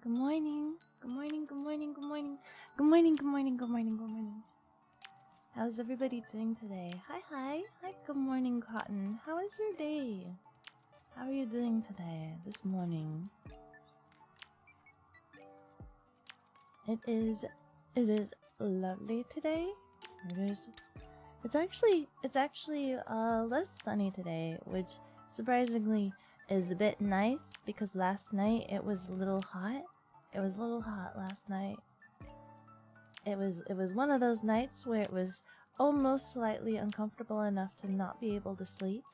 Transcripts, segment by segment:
Good morning. Good morning. Good morning. Good morning. Good morning. Good morning. Good morning. Good morning. How's everybody doing today? Hi. Good morning, Cotton. How is your day? How are you doing today? This morning. It is lovely today. It's actually less sunny today, which surprisingly is a bit nice because last night it was a little hot. It was a little hot last night. It was one of those nights where it was almost slightly uncomfortable enough to not be able to sleep.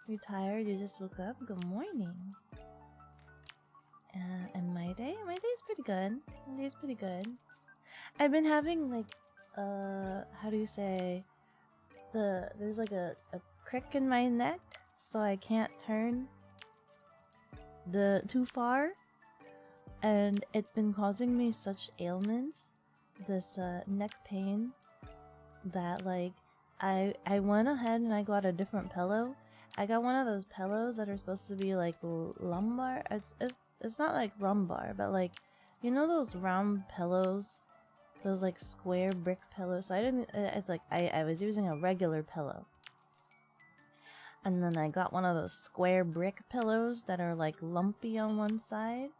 You're tired, you just woke up. Good morning. And my day's pretty good. My day's pretty good. I've been having like how do you say, there's like a crick in my neck, so I can't turn too far, and it's been causing me such ailments, this neck pain, that like I went ahead and I got a different pillow. I got one of those pillows that are supposed to be like lumbar. It's not like lumbar, but like, you know those round pillows, those like square brick pillows. So I was using a regular pillow, and then I got one of those square brick pillows that are like lumpy on one side.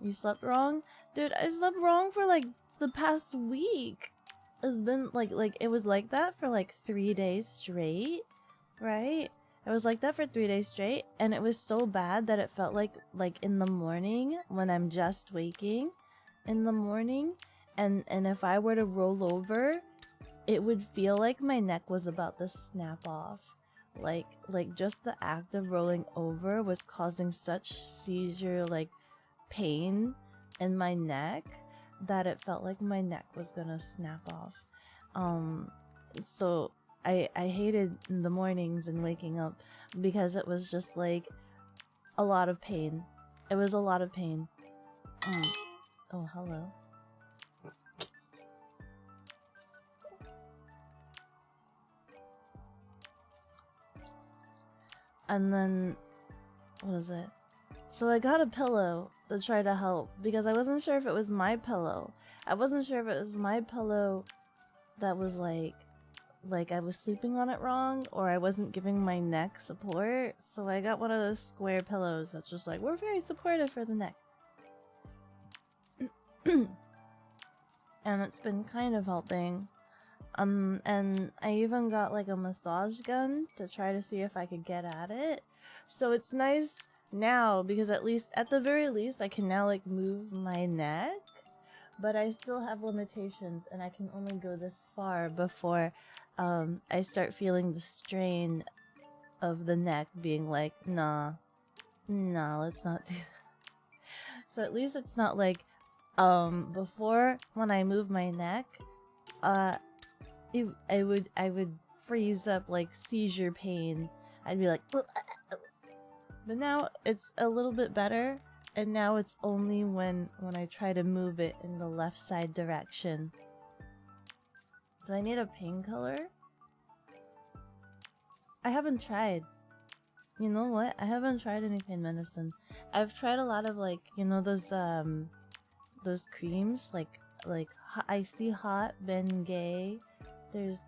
You slept wrong? Dude, I slept wrong for like the past week. It's been like it was like that for like 3 days straight, right? It was like that for 3 days straight, and it was so bad that it felt like in the morning when I'm just waking in the morning, and if I were to roll over, it would feel like my neck was about to snap off. Like just the act of rolling over was causing such seizure like pain in my neck that it felt like my neck was gonna snap off. So I hated the mornings and waking up because it was just like a lot of pain. It was a lot of pain. Oh, hello. And then, what was it? So I got a pillow to try to help because I wasn't sure if it was my pillow. I wasn't sure if it was my pillow that was like I was sleeping on it wrong, or I wasn't giving my neck support. So I got one of those square pillows that's just like, we're very supportive for the neck. And it's been kind of helping. And I even got like a massage gun to try to see if I could get at it. So it's nice now because at the very least I can now like move my neck, but I still have limitations and I can only go this far before I start feeling the strain of the neck being like, nah, let's not do that. So at least it's not like before, when I move my neck, I would freeze up like seizure pain. I'd be like, ugh. But now it's a little bit better, and now it's only when I try to move it in the left side direction. Do I need a painkiller? I haven't tried. You know what? I haven't tried any pain medicine. I've tried a lot of like, you know, those creams, like Icy Hot, Bengay. There's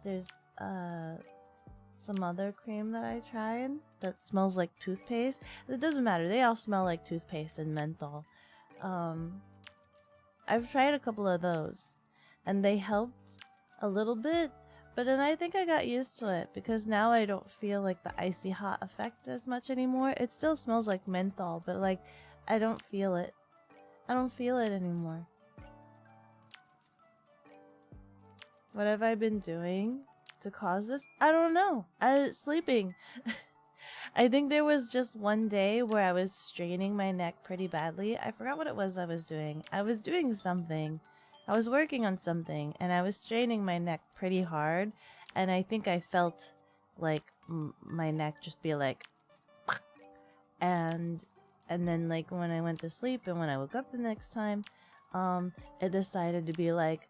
some other cream that I tried that smells like toothpaste. It doesn't matter. They all smell like toothpaste and menthol. I've tried a couple of those, and they helped a little bit, but then I think I got used to it because now I don't feel like the icy hot effect as much anymore. It still smells like menthol, but like I don't feel it. I don't feel it anymore. What have I been doing to cause this? I don't know. I was sleeping. I think there was just one day where I was straining my neck pretty badly. I forgot what it was I was doing. I was doing something. I was working on something, and I was straining my neck pretty hard, and I think I felt like my neck just be like, and then like when I went to sleep and when I woke up the next time, it decided to be like,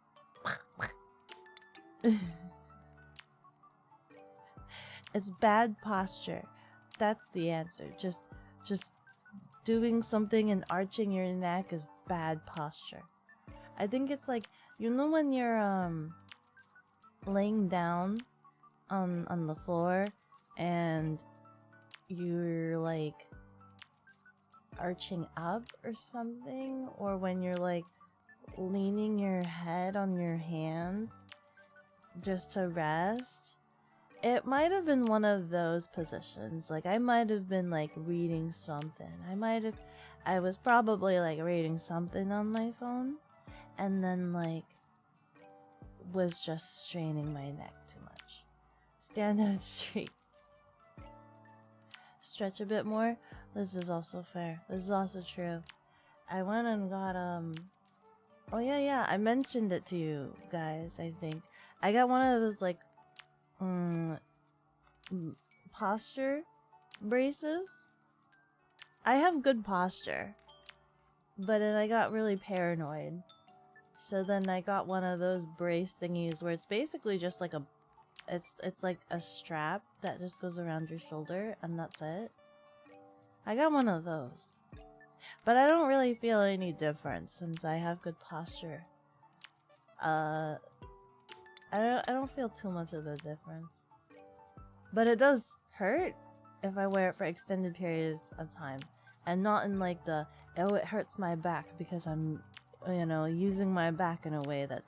it's bad posture. That's the answer. Just doing something and arching your neck is bad posture. I think it's like, you know when you're laying down on the floor and you're like arching up or something, or when you're like leaning your head on your hands just to rest. It might have been one of those positions. Like I might have been like reading something. I was probably like reading something on my phone and then like was just straining my neck too much. Stand up straight. Stretch a bit more. This is also fair. This is also true. I went and got oh yeah, I mentioned it to you guys, I think. I got one of those like posture braces. I have good posture, but then I got really paranoid. So then I got one of those brace thingies where it's basically just like it's like a strap that just goes around your shoulder and that's it. I got one of those. But I don't really feel any difference since I have good posture. I don't feel too much of a difference. But it does hurt if I wear it for extended periods of time. And not in like the, oh, it hurts my back because I'm, you know, using my back in a way that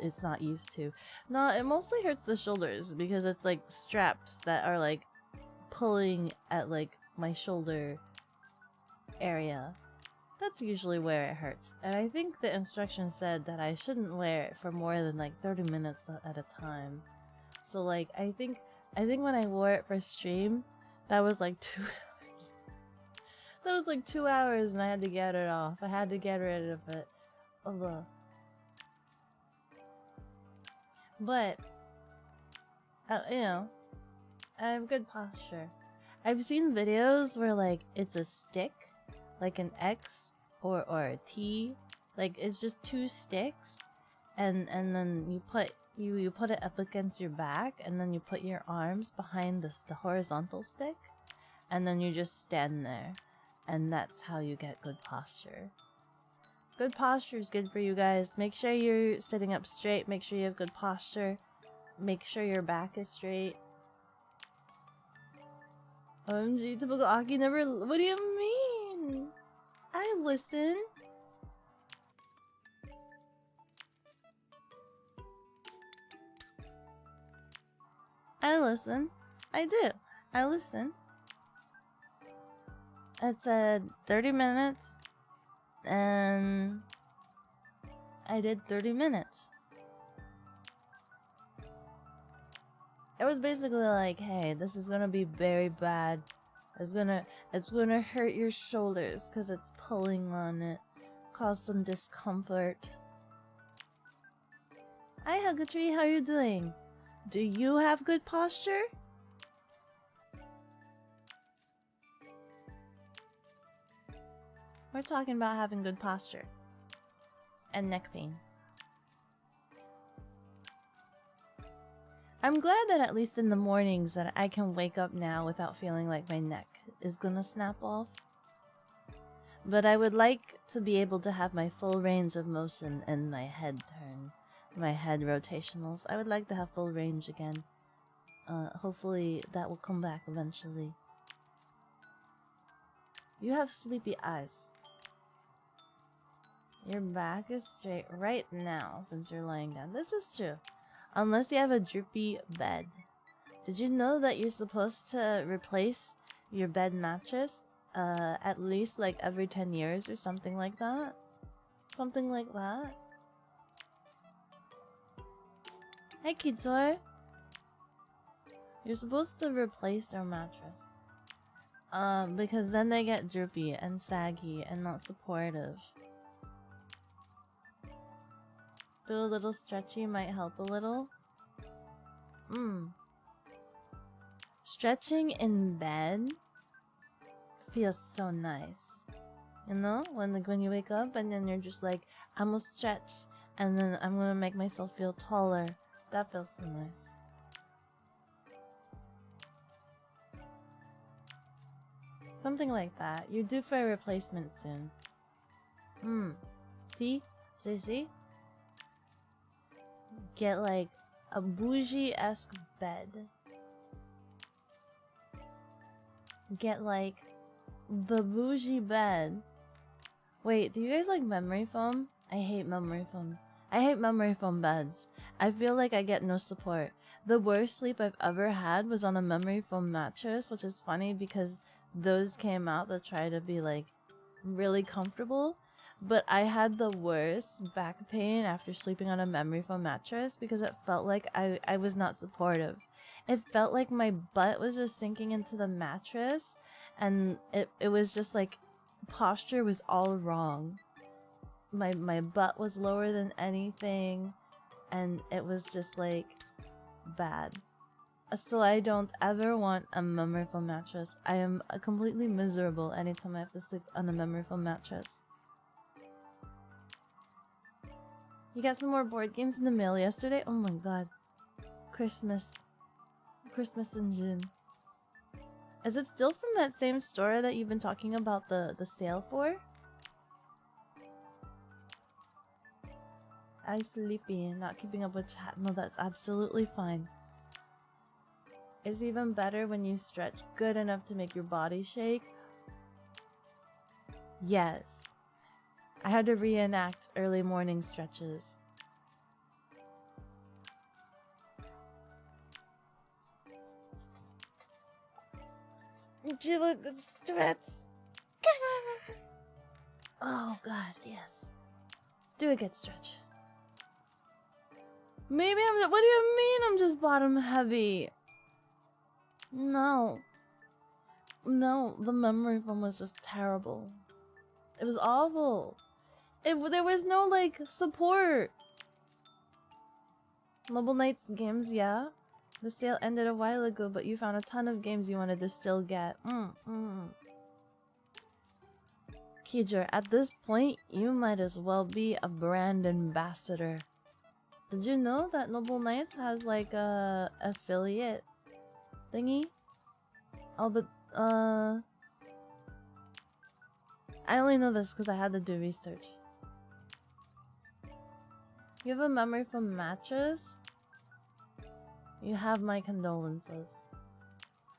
it's not used to. No, it mostly hurts the shoulders because it's like straps that are like pulling at like my shoulder area. That's usually where it hurts. And I think the instructions said that I shouldn't wear it for more than like 30 minutes at a time. So like, I think when I wore it for stream, that was like 2 hours. That was like 2 hours and I had to get it off. I had to get rid of it. Although. But, you know, I have good posture. I've seen videos where like it's a stick, like an X or a T, like it's just 2 sticks, and then you put it up against your back, and then you put your arms behind the horizontal stick, and then you just stand there, and that's how you get good posture. Good posture is good for you guys. Make sure you're sitting up straight. Make sure you have good posture. Make sure your back is straight. OMG, typical Aki never. What do you mean? I listen. I listen. I do. I listen. It said 30 minutes, and I did 30 minutes. It was basically like, hey, this is gonna be very bad. It's gonna hurt your shoulders because it's pulling on it. Cause some discomfort. Hi Hugatree, how you doing? Do you have good posture? We're talking about having good posture. And neck pain. I'm glad that at least in the mornings that I can wake up now without feeling like my neck is gonna snap off. But I would like to be able to have my full range of motion and my head turn. My head rotationals. I would like to have full range again. Hopefully that will come back eventually. You have sleepy eyes. Your back is straight right now since you're lying down. This is true. Unless you have a droopy bed. Did you know that you're supposed to replace your bed mattress at least like every 10 years or something like that? Something like that? Hey Kitsur! You're supposed to replace your mattress. Because then they get droopy and saggy and not supportive. Do a little stretchy might help a little. Stretching in bed feels so nice. You know? When you wake up and then you're just like, I'm gonna stretch and then I'm gonna make myself feel taller. That feels so nice. Something like that. You're due for a replacement soon. See? See? Get like a bougie-esque bed. Get like the bougie bed. Wait, do you guys like memory foam? I hate memory foam. I hate memory foam beds. I feel like I get no support. The worst sleep I've ever had was on a memory foam mattress, which is funny because those came out that try to be like really comfortable. But I had the worst back pain after sleeping on a memory foam mattress because it felt like I was not supportive. It felt like my butt was just sinking into the mattress, and it was just like posture was all wrong. My butt was lower than anything, and it was just like bad. So I don't ever want a memory foam mattress. I am completely miserable anytime I have to sleep on a memory foam mattress. You got some more board games in the mail yesterday? Oh my god. Christmas in June. Is it still from that same store that you've been talking about the sale for? I'm sleepy and not keeping up with chat. No, that's absolutely fine. It's even better when you stretch good enough to make your body shake. Yes. I had to reenact early morning stretches. Do a good stretch. Oh god, yes. Do a good stretch. Maybe I'm. What do you mean I'm just bottom heavy? No. No, the memory foam was just terrible. It was awful. There was no, like, support. Mobile Knights games, yeah. The sale ended a while ago, but you found a ton of games you wanted to still get. Keeger, at this point, you might as well be a brand ambassador. Did you know that Noble Knights has, like, a affiliate thingy? Oh, but, I only know this because I had to do research. You have a memory foam mattress? You have my condolences.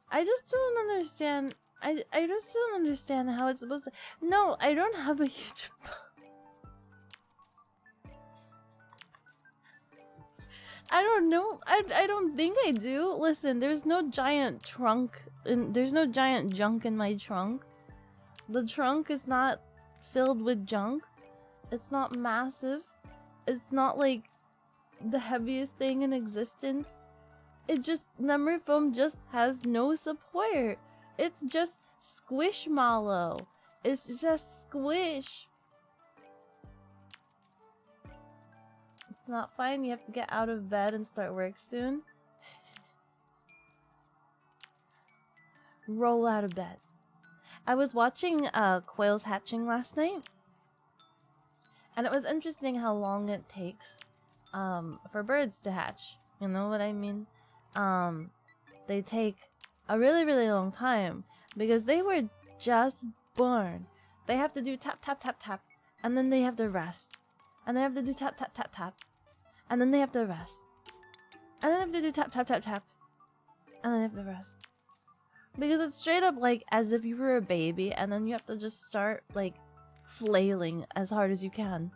I just don't understand. I just don't understand how it's supposed to. No, I don't have a huge. I don't know. I don't think I do. Listen, there's no giant trunk. There's no giant junk in my trunk. The trunk is not filled with junk. It's not massive. It's not like the heaviest thing in existence. It just, memory foam just has no support. It's just squishmallow. It's just squish. It's not fine. You have to get out of bed and start work soon. Roll out of bed. I was watching quails hatching last night, and it was interesting how long it takes for birds to hatch. You know what I mean? They take a really, really long time because they were just born. They have to do tap, tap, tap, tap, and then they have to rest. And they have to do tap, tap, tap, tap, and then they have to rest. And then they have to do tap, tap, tap, tap, and then they have to rest. Because it's straight up like as if you were a baby, and then you have to just start like flailing as hard as you can.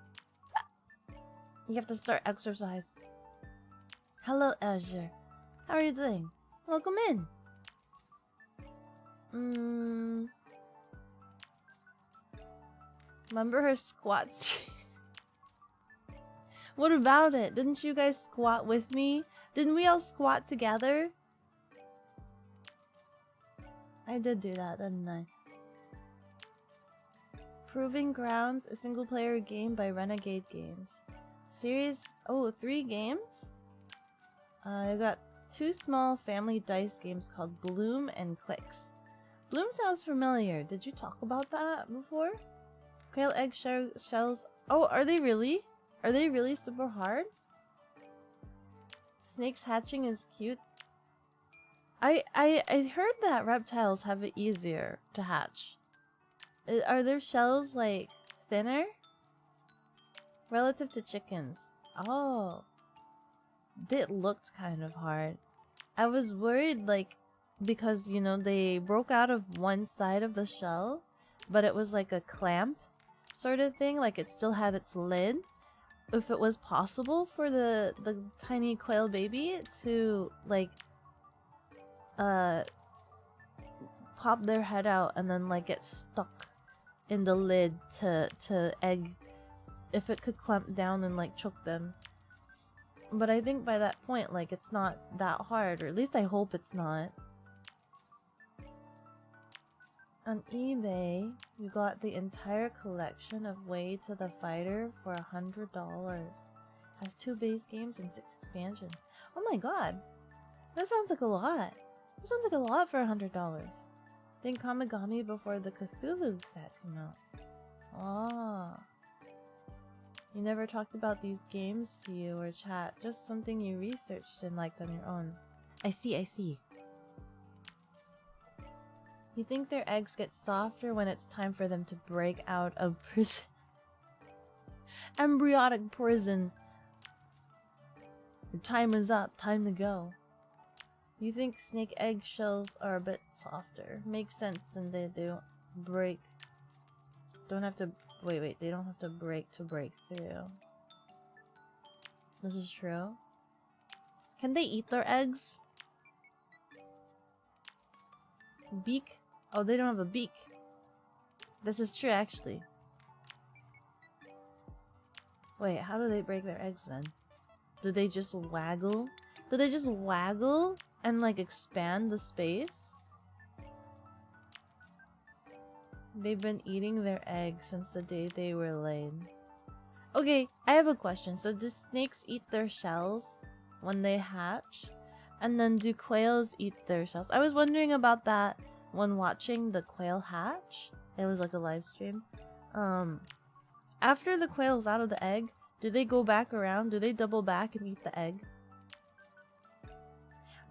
You have to start exercise. Hello, Azure. How are you doing? Welcome in. Remember her squats? What about it? Didn't you guys squat with me? Didn't we all squat together? I did do that, didn't I? Proving Grounds, a single-player game by Renegade Games. Series... Oh, 3 games? I got 2 small family dice games called Bloom and Clicks. Bloom sounds familiar. Did you talk about that before? Quail egg shells... Oh, are they really? Are they really super hard? Snakes hatching is cute. I heard that reptiles have it easier to hatch. Are their shells like thinner relative to chickens? Oh, it looked kind of hard. I was worried, like, because you know they broke out of one side of the shell, but it was like a clamp sort of thing, like it still had its lid. If it was possible for the tiny quail baby to like uh pop their head out and then like get stuck in the lid to egg, if it could clamp down and like choke them. But I think by that point, like, it's not that hard, or at least I hope it's not. On eBay, you got the entire collection of Way to the Fighter for $100. Has 2 base games and 6 expansions. Oh my god! That sounds like a lot. That sounds like a lot for $100. Think Kamigami before the Cthulhu set came out. Ah. You never talked about these games to you or chat, just something you researched and liked on your own. I see, I see. You think their eggs get softer when it's time for them to break out of prison? Embryonic prison. Your time is up, time to go. You think snake egg shells are a bit softer. Makes sense, and they don't break. Don't have to. Wait, they don't have to break through. This is true. Can they eat their eggs? Beak? Oh, they don't have a beak. This is true, actually. Wait, how do they break their eggs then? Do they just waggle? Do they just waggle and like expand the space? They've been eating their eggs since the day they were laid. Okay, I have a question. So do snakes eat their shells when they hatch? And then do quails eat their shells? I was wondering about that when watching the quail hatch. It was like a live stream. After the quail's out of the egg, do they go back around? Do they double back and eat the egg?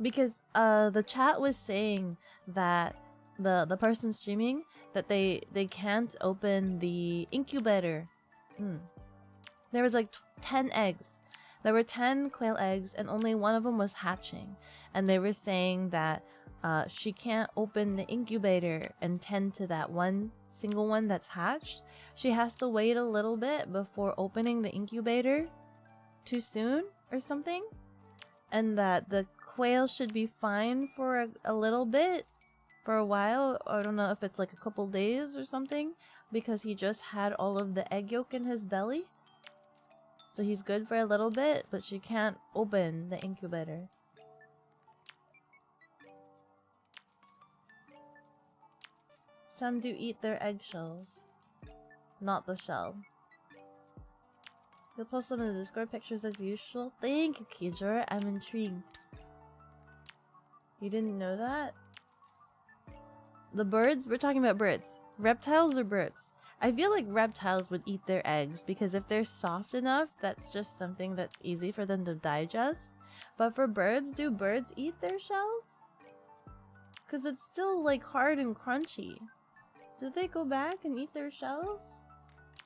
Because the chat was saying that the person streaming that they can't open the incubator. There was like 10 eggs. There were 10 quail eggs and only one of them was hatching. And they were saying that she can't open the incubator and tend to that one single one that's hatched. She has to wait a little bit before opening the incubator too soon or something. And that the quail should be fine for a little bit, for a while. I don't know if it's like a couple days or something, because he just had all of the egg yolk in his belly. So he's good for a little bit, but she can't open the incubator. Some do eat their eggshells, not the shell. You'll post some of the Discord pictures as usual. Thank you, Kijor. I'm intrigued. You didn't know that? The birds? We're talking about birds. Reptiles or birds? I feel like reptiles would eat their eggs because if they're soft enough, that's just something that's easy for them to digest. But for birds, do birds eat their shells? Because it's still like hard and crunchy. Do they go back and eat their shells?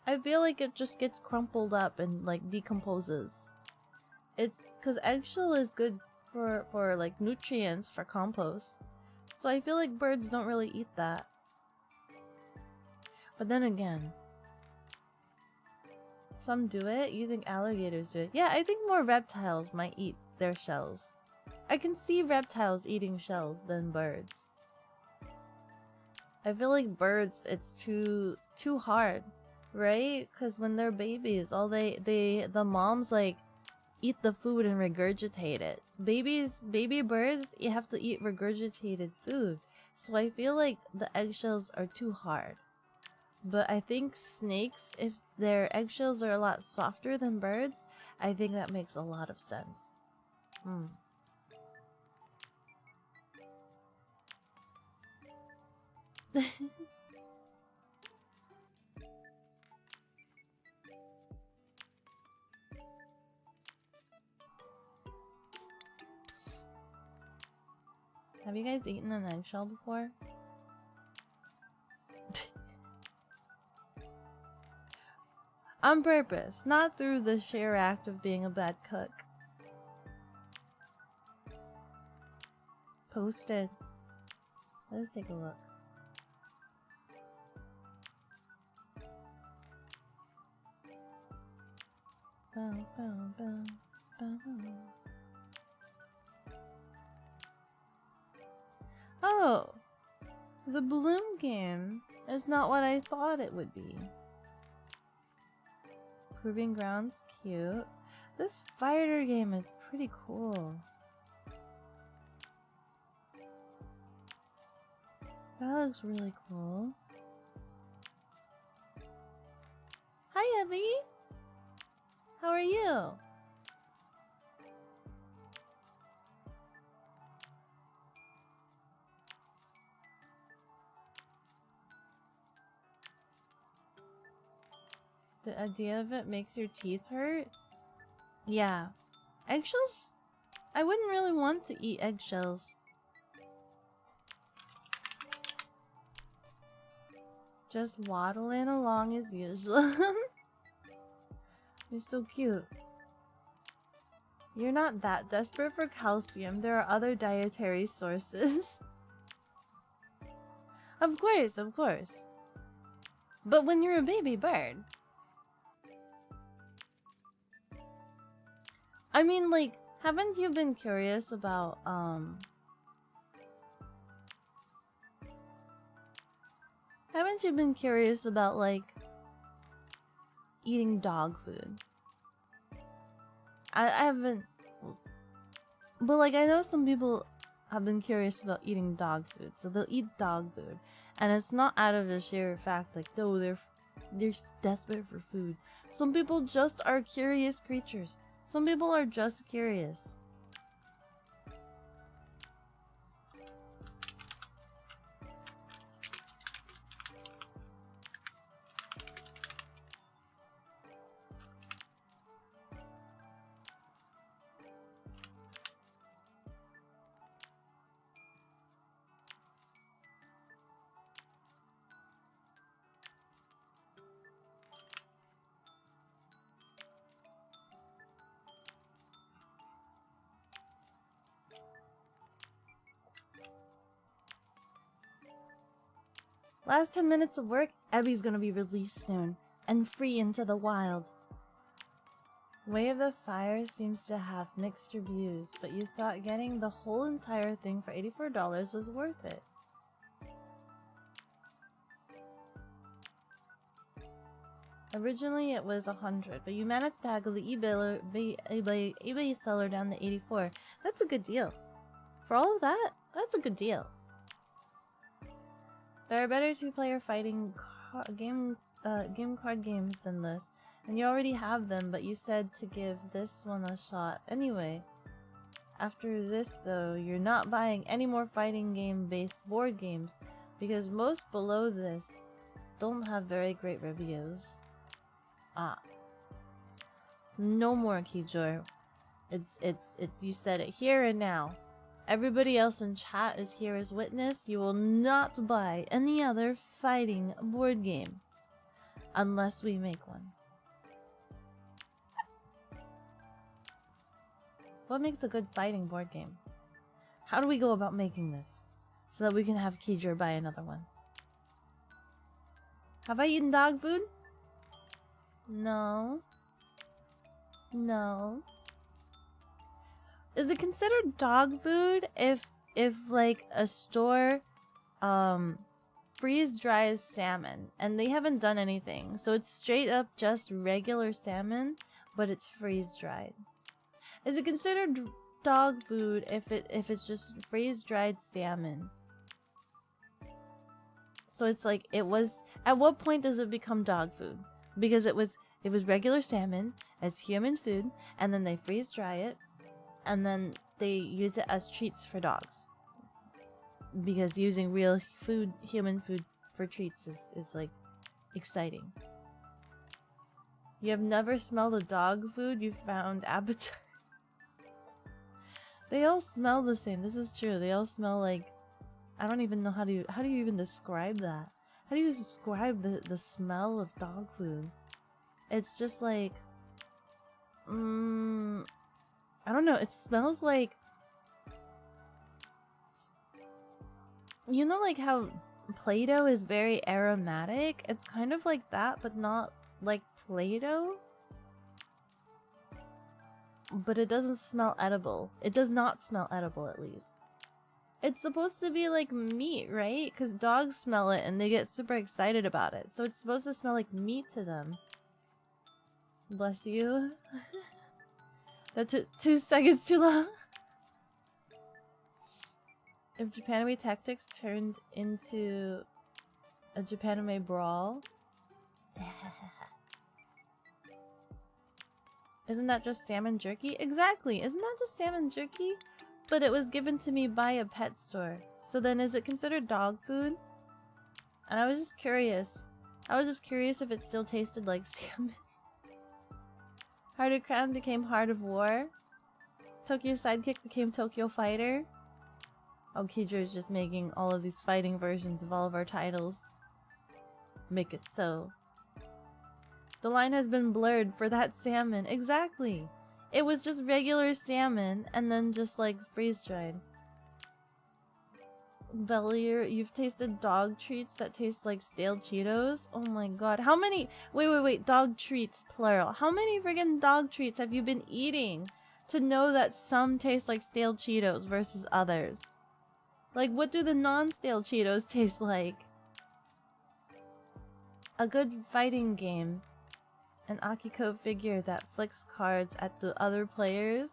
I feel like it just gets crumpled up and like decomposes. It's because eggshell is good for like nutrients for compost. So I feel like birds don't really eat that. But then again, some do it. You think alligators do it? Yeah, I think more reptiles might eat their shells. I can see reptiles eating shells than birds. I feel like birds, it's too hard, right? Because when they're babies, all the moms like eat the food and regurgitate it. Baby birds, you have to eat regurgitated food. So I feel like the eggshells are too hard. But I think snakes, if their eggshells are a lot softer than birds, I think that makes a lot of sense. Have you guys eaten an eggshell before? On purpose, not through the sheer act of being a bad cook. Posted. Let's take a look. Bow, bow, bow, bow, bow. Oh! The balloon game is not what I thought it would be. Proving Ground's cute. This fighter game is pretty cool. That looks really cool. Hi, Evie! How are you? The idea of it makes your teeth hurt? Yeah. Eggshells? I wouldn't really want to eat eggshells. Just waddling along as usual. You're so cute. You're not that desperate for calcium. There are other dietary sources. Of course, of course. But when you're a baby bird... I mean, like, haven't you been curious about, haven't you been curious about, like, eating dog food? I haven't... But, like, I know some people have been curious about eating dog food, so they'll eat dog food. And it's not out of the sheer fact, like, no, they're desperate for food. Some people just are curious creatures. Some people are just curious. Last 10 minutes of work, Abby's gonna be released soon, and free into the wild. Way of the Fire seems to have mixed reviews, but you thought getting the whole entire thing for $84 was worth it. Originally it was $100, but you managed to haggle the eBay seller down to $84. That's a good deal. For all of that, that's a good deal. There are better two-player fighting game card games than this, and you already have them, but you said to give this one a shot anyway. After this, though, you're not buying any more fighting game-based board games, because most below this don't have very great reviews. Ah. No more, Kijor. It's you said it here and now. Everybody else in chat is here as witness. You will not buy any other fighting board game. Unless we make one. What makes a good fighting board game? How do we go about making this? So that we can have Kijor buy another one. Have I eaten dog food? No. No. Is it considered dog food if like a store freeze dries salmon and they haven't done anything, so it's straight up just regular salmon but it's freeze dried? Is it considered dog food if it's just freeze dried salmon? So it's like it was, at what point does it become dog food? Because it was regular salmon as human food, and then they freeze dry it, and then they use it as treats for dogs. Because using real food, human food for treats is like exciting. You have never smelled a dog food you found appetite. They all smell the same. This is true. They all smell like, I don't even know how do you even describe that? How do you describe the smell of dog food? It's just like, I don't know. It smells like, you know, like how Play-Doh is very aromatic? It's kind of like that, but not like Play-Doh. But it doesn't smell edible. It does not smell edible, at least. It's supposed to be like meat, right? Because dogs smell it and they get super excited about it. So it's supposed to smell like meat to them. Bless you. That took 2 seconds too long. If Japanime Tactics turned into a Japanime Brawl. Isn't that just salmon jerky? Exactly! Isn't that just salmon jerky? But it was given to me by a pet store. So then is it considered dog food? And I was just curious. I was just curious if it still tasted like salmon. Heart of Crown became Heart of War. Tokyo Sidekick became Tokyo Fighter. Oh, Kidra is just making all of these fighting versions of all of our titles. Make it so. The line has been blurred for that salmon. Exactly. It was just regular salmon and then just like freeze-dried. Bellier, you've tasted dog treats that taste like stale Cheetos? Oh my god. How many? Wait. Dog treats, plural. How many friggin' dog treats have you been eating to know that some taste like stale Cheetos versus others? Like, what do the non-stale Cheetos taste like? A good fighting game. An Akiko figure that flicks cards at the other players.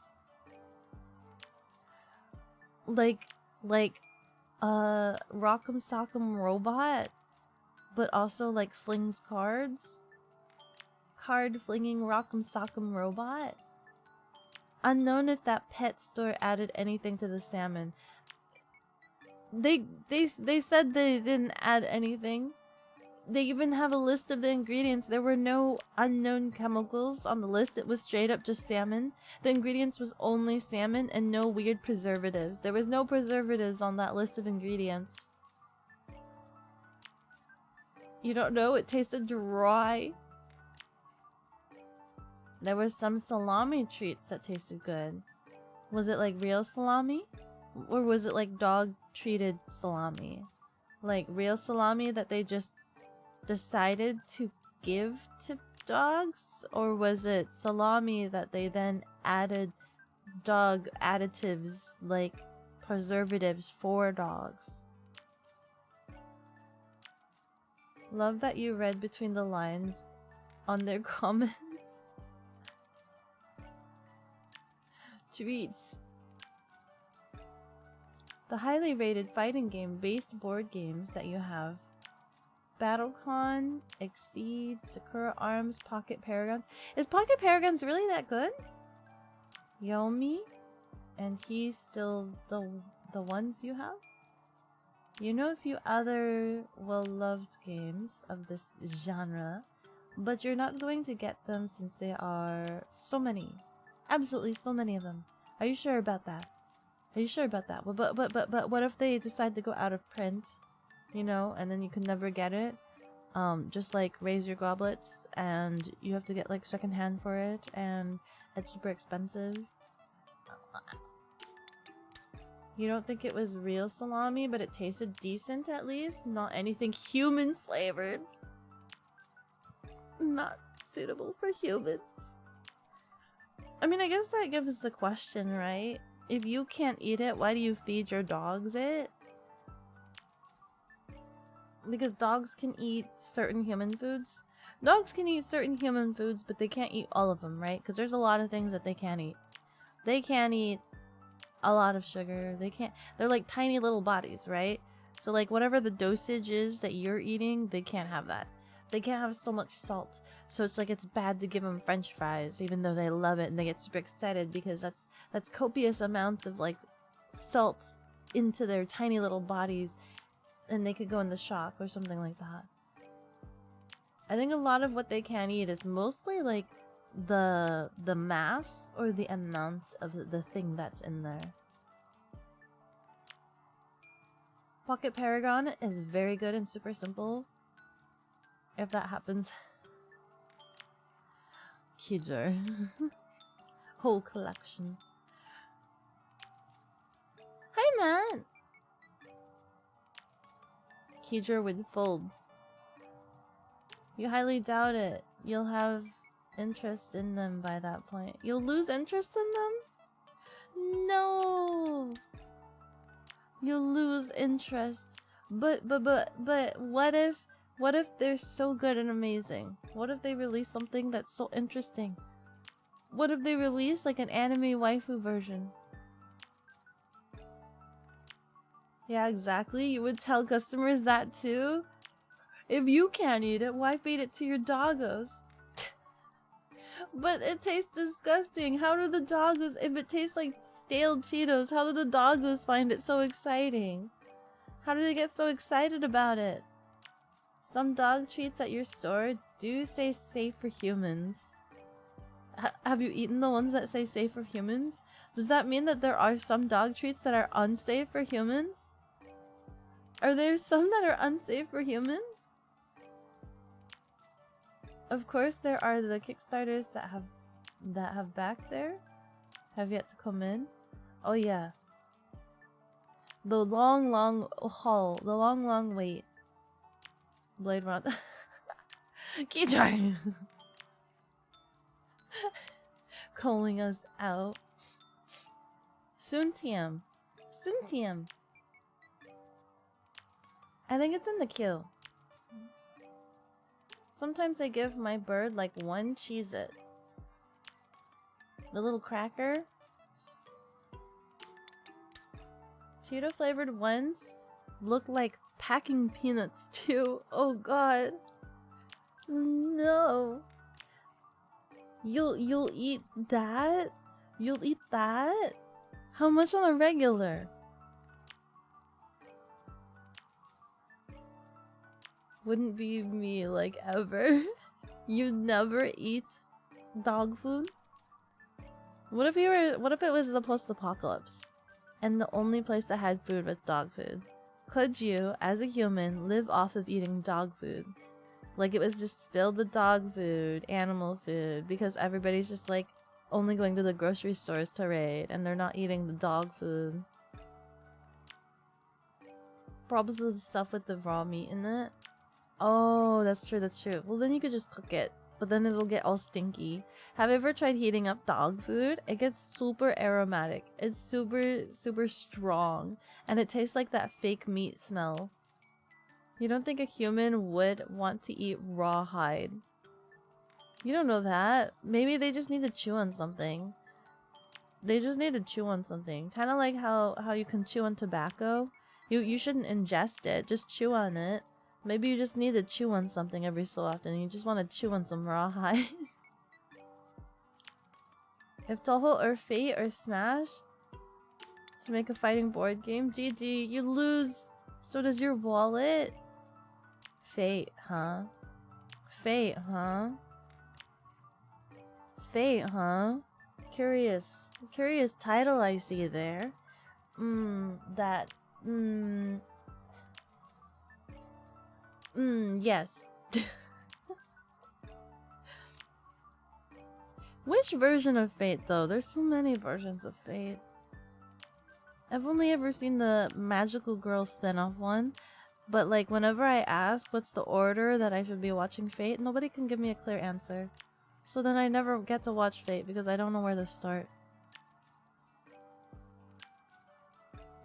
Like, Rock'em Sock'em Robot, but also like flings cards. Card flinging Rock'em Sock'em Robot. Unknown if that pet store added anything to the salmon. They said they didn't add anything. They even have a list of the ingredients. There were no unknown chemicals on the list. It was straight up just salmon. The ingredients was only salmon and no weird preservatives. There was no preservatives on that list of ingredients. You don't know? It tasted dry. There were some salami treats that tasted good. Was it like real salami? Or was it like dog treated salami? Like real salami that they just decided to give to dogs? Or was it salami that they then added dog additives like preservatives for dogs? Love that you read between the lines on their comments. Tweets. The highly rated fighting game based board games that you have. BattleCon, Exceed, Sakura Arms, Pocket Paragons. Is Pocket Paragons really that good? Yomi? And he's still the ones you have? You know a few other well-loved games of this genre, but you're not going to get them since they are so many. Absolutely so many of them. Are you sure about that? Are you sure about that? But what if they decide to go out of print? You know, and then you can never get it? Just like Raise Your Goblets, and you have to get like secondhand for it, and it's super expensive. You don't think it was real salami, but it tasted decent at least? Not anything human flavored. Not suitable for humans. I mean, I guess that gives the question, right? If you can't eat it, why do you feed your dogs it? Because dogs can eat certain human foods. Dogs can eat certain human foods, but they can't eat all of them, right? Because there's a lot of things that they can't eat. They can't eat a lot of sugar. They're like tiny little bodies, right? So like whatever the dosage is that you're eating, they can't have that. They can't have so much salt. So it's like it's bad to give them french fries, even though they love it and they get super excited because that's copious amounts of like salt into their tiny little bodies, and they could go into shock or something like that. I think a lot of what they can't eat is mostly like the mass or the amount of the thing that's in there. Pocket Paragon is very good and super simple. If that happens. Kijar. Whole collection. Hi, man! Kijar would fold. You highly doubt it. You'll have interest in them by that point. You'll lose interest in them? No! You'll lose interest. But what if they're so good and amazing? What if they release something that's so interesting? What if they release like an anime waifu version? Yeah, exactly. You would tell customers that too? If you can't eat it, why feed it to your doggos? But it tastes disgusting. How do the doggos, if it tastes like stale Cheetos, how do the doggos find it so exciting? How do they get so excited about it? Some dog treats at your store do say safe for humans. Have you eaten the ones that say safe for humans? Does that mean that there are some dog treats that are unsafe for humans? Are there some that are unsafe for humans? Of course there are the Kickstarters that have back there. Have yet to come in. Oh yeah. The long haul. The long wait. Blade Runner. Kijar! Calling us out. Suntiam. Suntiam. I think it's in the queue. Sometimes I give my bird like one Cheez-It. The little cracker. Cheeto flavored ones look like packing peanuts too. Oh god. No. You'll eat that? You'll eat that? How much on a regular? Wouldn't be me like ever. You'd never eat dog food? What if it was the post-apocalypse and the only place that had food was dog food? Could you, as a human, live off of eating dog food? Like it was just filled with dog food, animal food, because everybody's just like only going to the grocery stores to raid and they're not eating the dog food. Probably the stuff with the raw meat in it. Oh, that's true, that's true. Well, then you could just cook it, but then it'll get all stinky. Have you ever tried heating up dog food? It gets super aromatic. It's super strong, and it tastes like that fake meat smell. You don't think a human would want to eat raw hide? You don't know that. Maybe they just need to chew on something. They just need to chew on something. Kind of like how you can chew on tobacco. You shouldn't ingest it, just chew on it. Maybe you just need to chew on something every so often. You just want to chew on some rawhide. If Toho or Fate or Smash to make a fighting board game, GG, you lose. So does your wallet. Fate, huh? Fate, huh? Fate, huh? Curious title I see there. Yes. Which version of Fate though? There's so many versions of Fate. I've only ever seen the Magical Girl spin-off one, but like whenever I ask what's the order that I should be watching Fate, nobody can give me a clear answer. So then I never get to watch Fate because I don't know where to start.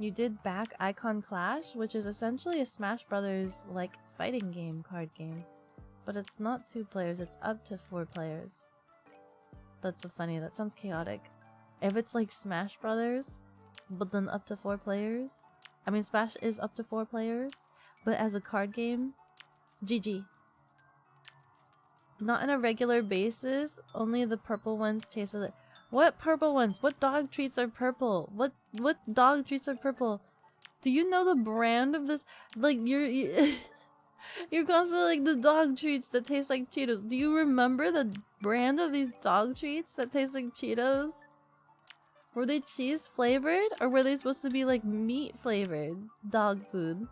You did back Icon Clash, which is essentially a Smash Brothers like fighting game, card game. But it's not 2 players, it's up to 4 players. That's so funny, that sounds chaotic. If it's like Smash Brothers, but then up to 4 players. I mean, Smash is up to 4 players, but as a card game, GG. Not on a regular basis, only the purple ones taste of it. What purple ones? What dog treats are purple? What dog treats are purple? Do you know the brand of this? Like, you're constantly like the dog treats that taste like Cheetos. Do you remember the brand of these dog treats that taste like Cheetos? Were they cheese flavored or were they supposed to be like meat flavored dog food?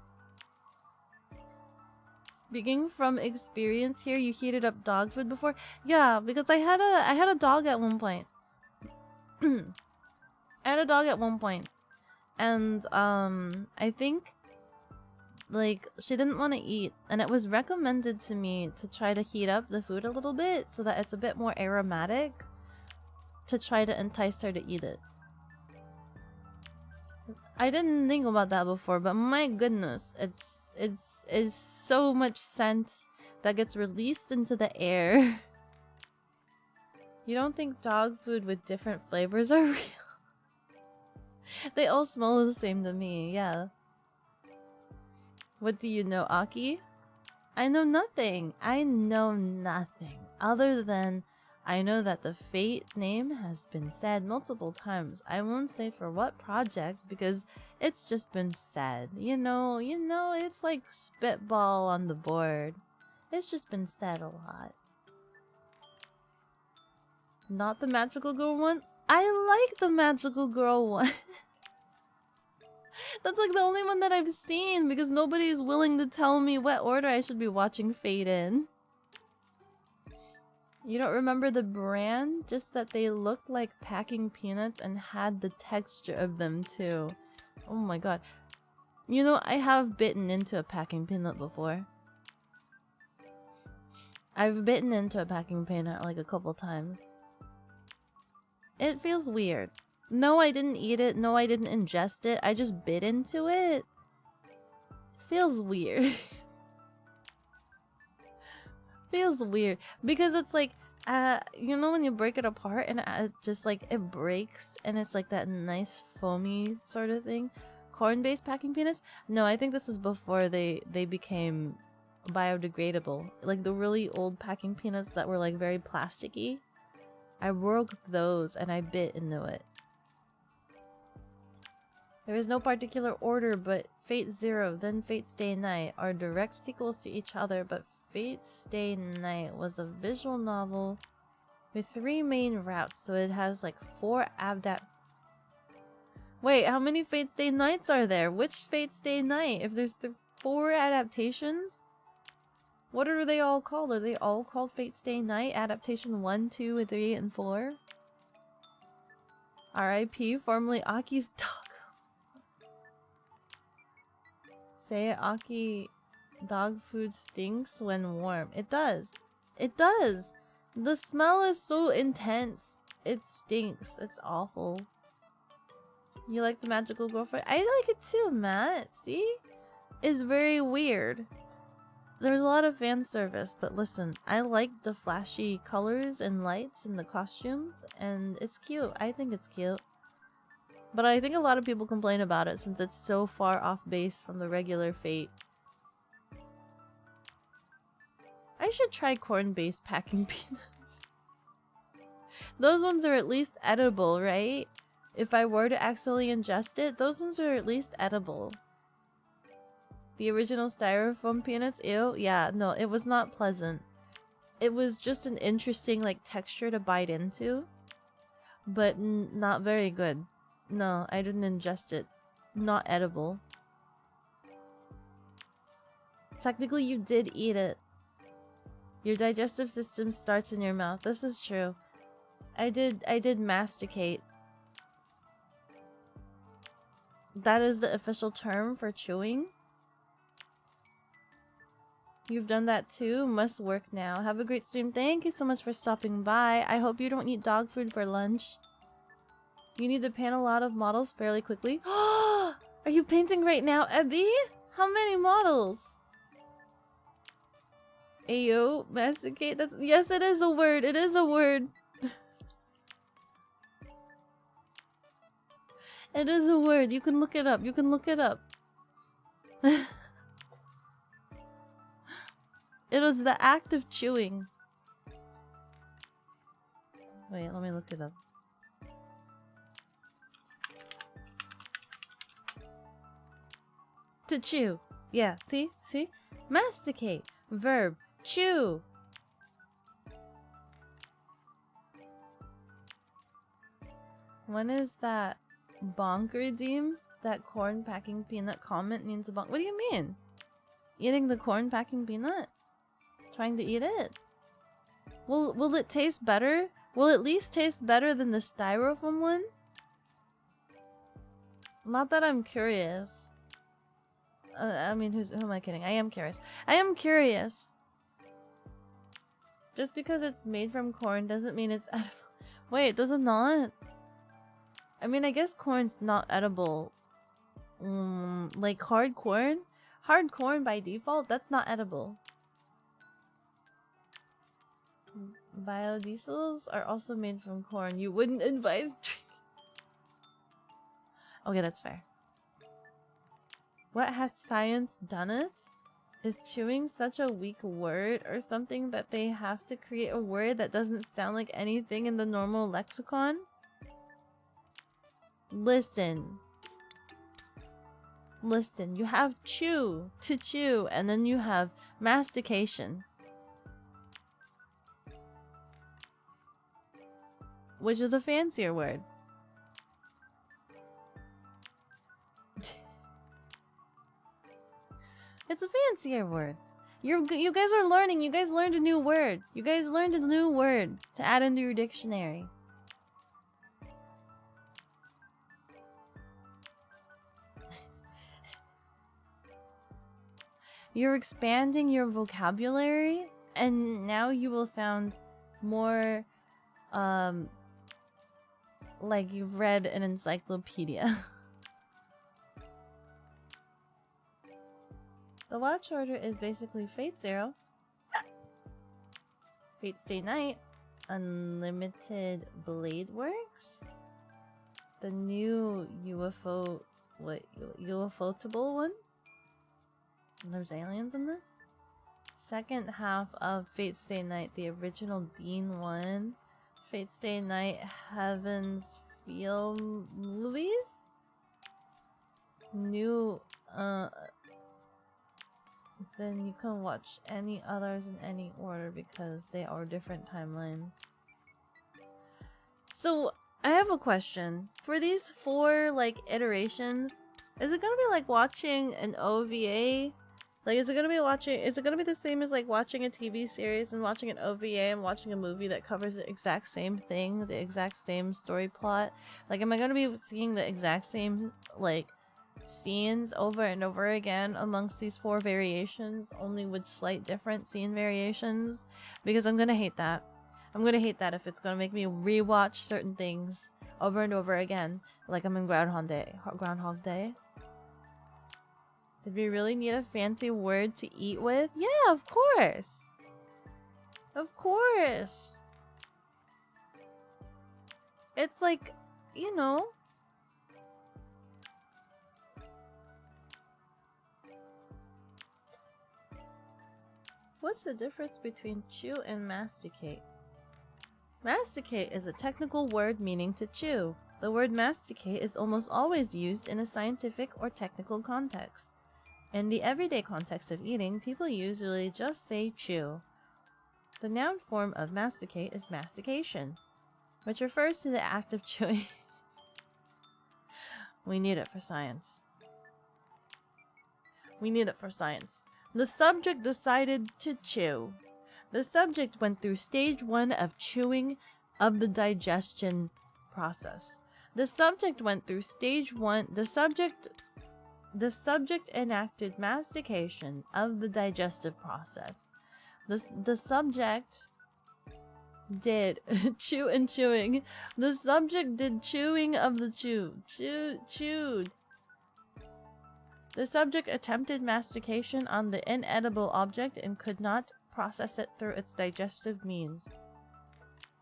Speaking from experience here, you heated up dog food before? Yeah, because I had a dog at one point. I had a dog at one point. And I think like she didn't want to eat, and it was recommended to me to try to heat up the food a little bit so that it's a bit more aromatic to try to entice her to eat it. I didn't think about that before, but my goodness, it's so much scent that gets released into the air. You don't think dog food with different flavors are real? They all smell the same to me, yeah. What do you know, Aki? I know nothing. I know nothing. Other than I know that the Fate name has been said multiple times. I won't say for what project because it's just been said. You know, it's like spitball on the board. It's just been said a lot. Not the magical girl one? I like the magical girl one. That's like the only one that I've seen because nobody is willing to tell me what order I should be watching Fate in. You don't remember the brand? Just that they looked like packing peanuts and had the texture of them too. Oh my god. You know, I have bitten into a packing peanut before. I've bitten into a packing peanut like a couple times. It feels weird. No, I didn't eat it. No, I didn't ingest it. I just bit into it. Feels weird. Feels weird. Because it's like, you know when you break it apart and it just like, it breaks and it's like that nice foamy sort of thing? Corn-based packing peanuts? No, I think this is before they became biodegradable. Like the really old packing peanuts that were like very plasticky. I broke those and I bit into it. There is no particular order, but Fate Zero, then Fate Stay Night are direct sequels to each other, but Fate Stay Night was a visual novel with 3 main routes, so it has like 4 Wait, how many Fate Stay Nights are there? Which Fate Stay Night? If there's 4 adaptations? What are they all called? Are they all called Fate Stay Night? Adaptation 1, 2, 3, and 4? R.I.P. formerly Aki's dog. Say Aki dog food stinks when warm. It does. It does. The smell is so intense. It stinks. It's awful. You like the magical girlfriend? I like it too, Matt. See? It's very weird. There's a lot of fan service, but listen, I like the flashy colors and lights in the costumes, and it's cute. I think it's cute. But I think a lot of people complain about it since it's so far off base from the regular Fate. I should try corn-based packing peanuts. Those ones are at least edible, right? If I were to accidentally ingest it, those ones are at least edible. The original styrofoam peanuts? Ew. Yeah, no, it was not pleasant. It was just an interesting, like, texture to bite into. But not very good. No, I didn't ingest it. Not edible. Technically, you did eat it. Your digestive system starts in your mouth. This is true. I did masticate. That is the official term for chewing. You've done that too? Must work now. Have a great stream. Thank you so much for stopping by. I hope you don't eat dog food for lunch. You need to paint a lot of models fairly quickly. Are you painting right now, Ebby? How many models? Ayo, masticate. That's yes, it is a word. It is a word. It is a word. You can look it up. You can look it up. It was the act of chewing. Wait, let me look it up. To chew. Yeah, see? See? Masticate. Verb. Chew. When is that bonk redeem? That corn packing peanut comment means a bonk. What do you mean? Eating the corn packing peanut? Trying to eat it? Will it taste better? Will it at least taste better than the styrofoam one? Not that I'm curious. I mean, who am I kidding? I am curious. I am curious. Just because it's made from corn doesn't mean it's edible. Wait, does it not? I mean, I guess corn's not edible. Like hard corn? Hard corn by default, that's not edible. Biodiesels are also made from corn. You wouldn't advise drinking. Okay, that's fair. What has science done it? Is chewing such a weak word or something that they have to create a word that doesn't sound like anything in the normal lexicon? Listen. Listen, you have chew, to chew, and then you have mastication. Which is a fancier word. It's a fancier word. You guys are learning. You guys learned a new word. You guys learned a new word to add into your dictionary. You're expanding your vocabulary, and now you will sound more, like you've read an encyclopedia. The watch order is basically Fate Zero, Fate Stay Night, Unlimited Blade Works, the new UFO-table one. There's aliens in this. Second half of Fate Stay Night, the original Bean one. Fate Stay Night Heaven's Feel movies. New, then you can watch any others in any order because they are different timelines. So, I have a question. For these 4, like, iterations, is it gonna be like watching an OVA? Like, is it gonna be the same as, like, watching a TV series and watching an OVA and watching a movie that covers the exact same thing, the exact same story plot? Like, am I gonna be seeing the exact same, like, scenes over and over again amongst these 4 variations, only with slight different scene variations? Because I'm gonna hate that. I'm gonna hate that if it's gonna make me rewatch certain things over and over again, like I'm in Groundhog Day. Did we really need a fancy word to eat with? Yeah, of course! Of course! It's like, you know... What's the difference between chew and masticate? Masticate is a technical word meaning to chew. The word masticate is almost always used in a scientific or technical context. In the everyday context of eating, people usually just say chew. The noun form of masticate is mastication, which refers to the act of chewing. We need it for science. We need it for science. The subject decided to chew. The subject went through stage 1 of chewing of the digestion process. The subject went through stage 1. The subject enacted mastication of the digestive process. The subject did chew and chewing. The subject did chewing of the chewed. The subject attempted mastication on the inedible object and could not process it through its digestive means.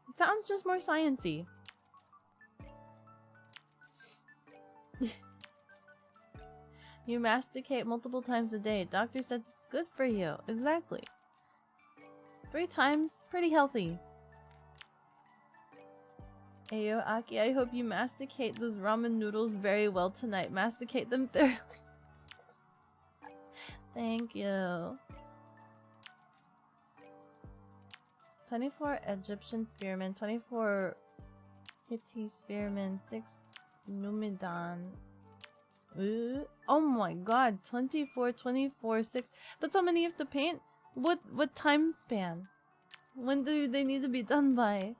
It sounds just more science-y. You masticate multiple times a day. Doctor says it's good for you. Exactly. 3 times? Pretty healthy. Ayo, Aki, I hope you masticate those ramen noodles very well tonight. Masticate them thoroughly. Thank you. 24 Egyptian spearmen, 24 Hitty Spearman 6 Numidan. Oh my god, 24, 24, 6. That's how many you have to paint? What time span? When do they need to be done by?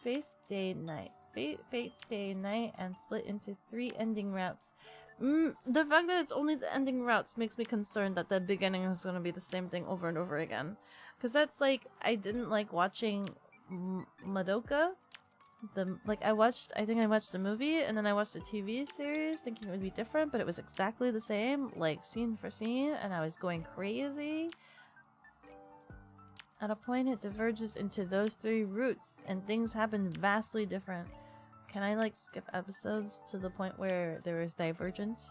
Face, day, night. Fate, day, night, and split into 3 ending routes. The fact that it's only the ending routes makes me concerned that the beginning is gonna be the same thing over and over again. Cause that's like, I didn't like watching Madoka. I think I watched the movie and then I watched the TV series thinking it would be different, but it was exactly the same, like scene for scene, and I was going crazy. At a point it diverges into those 3 routes and things happen vastly different. Can I like skip episodes to the point where there is divergence?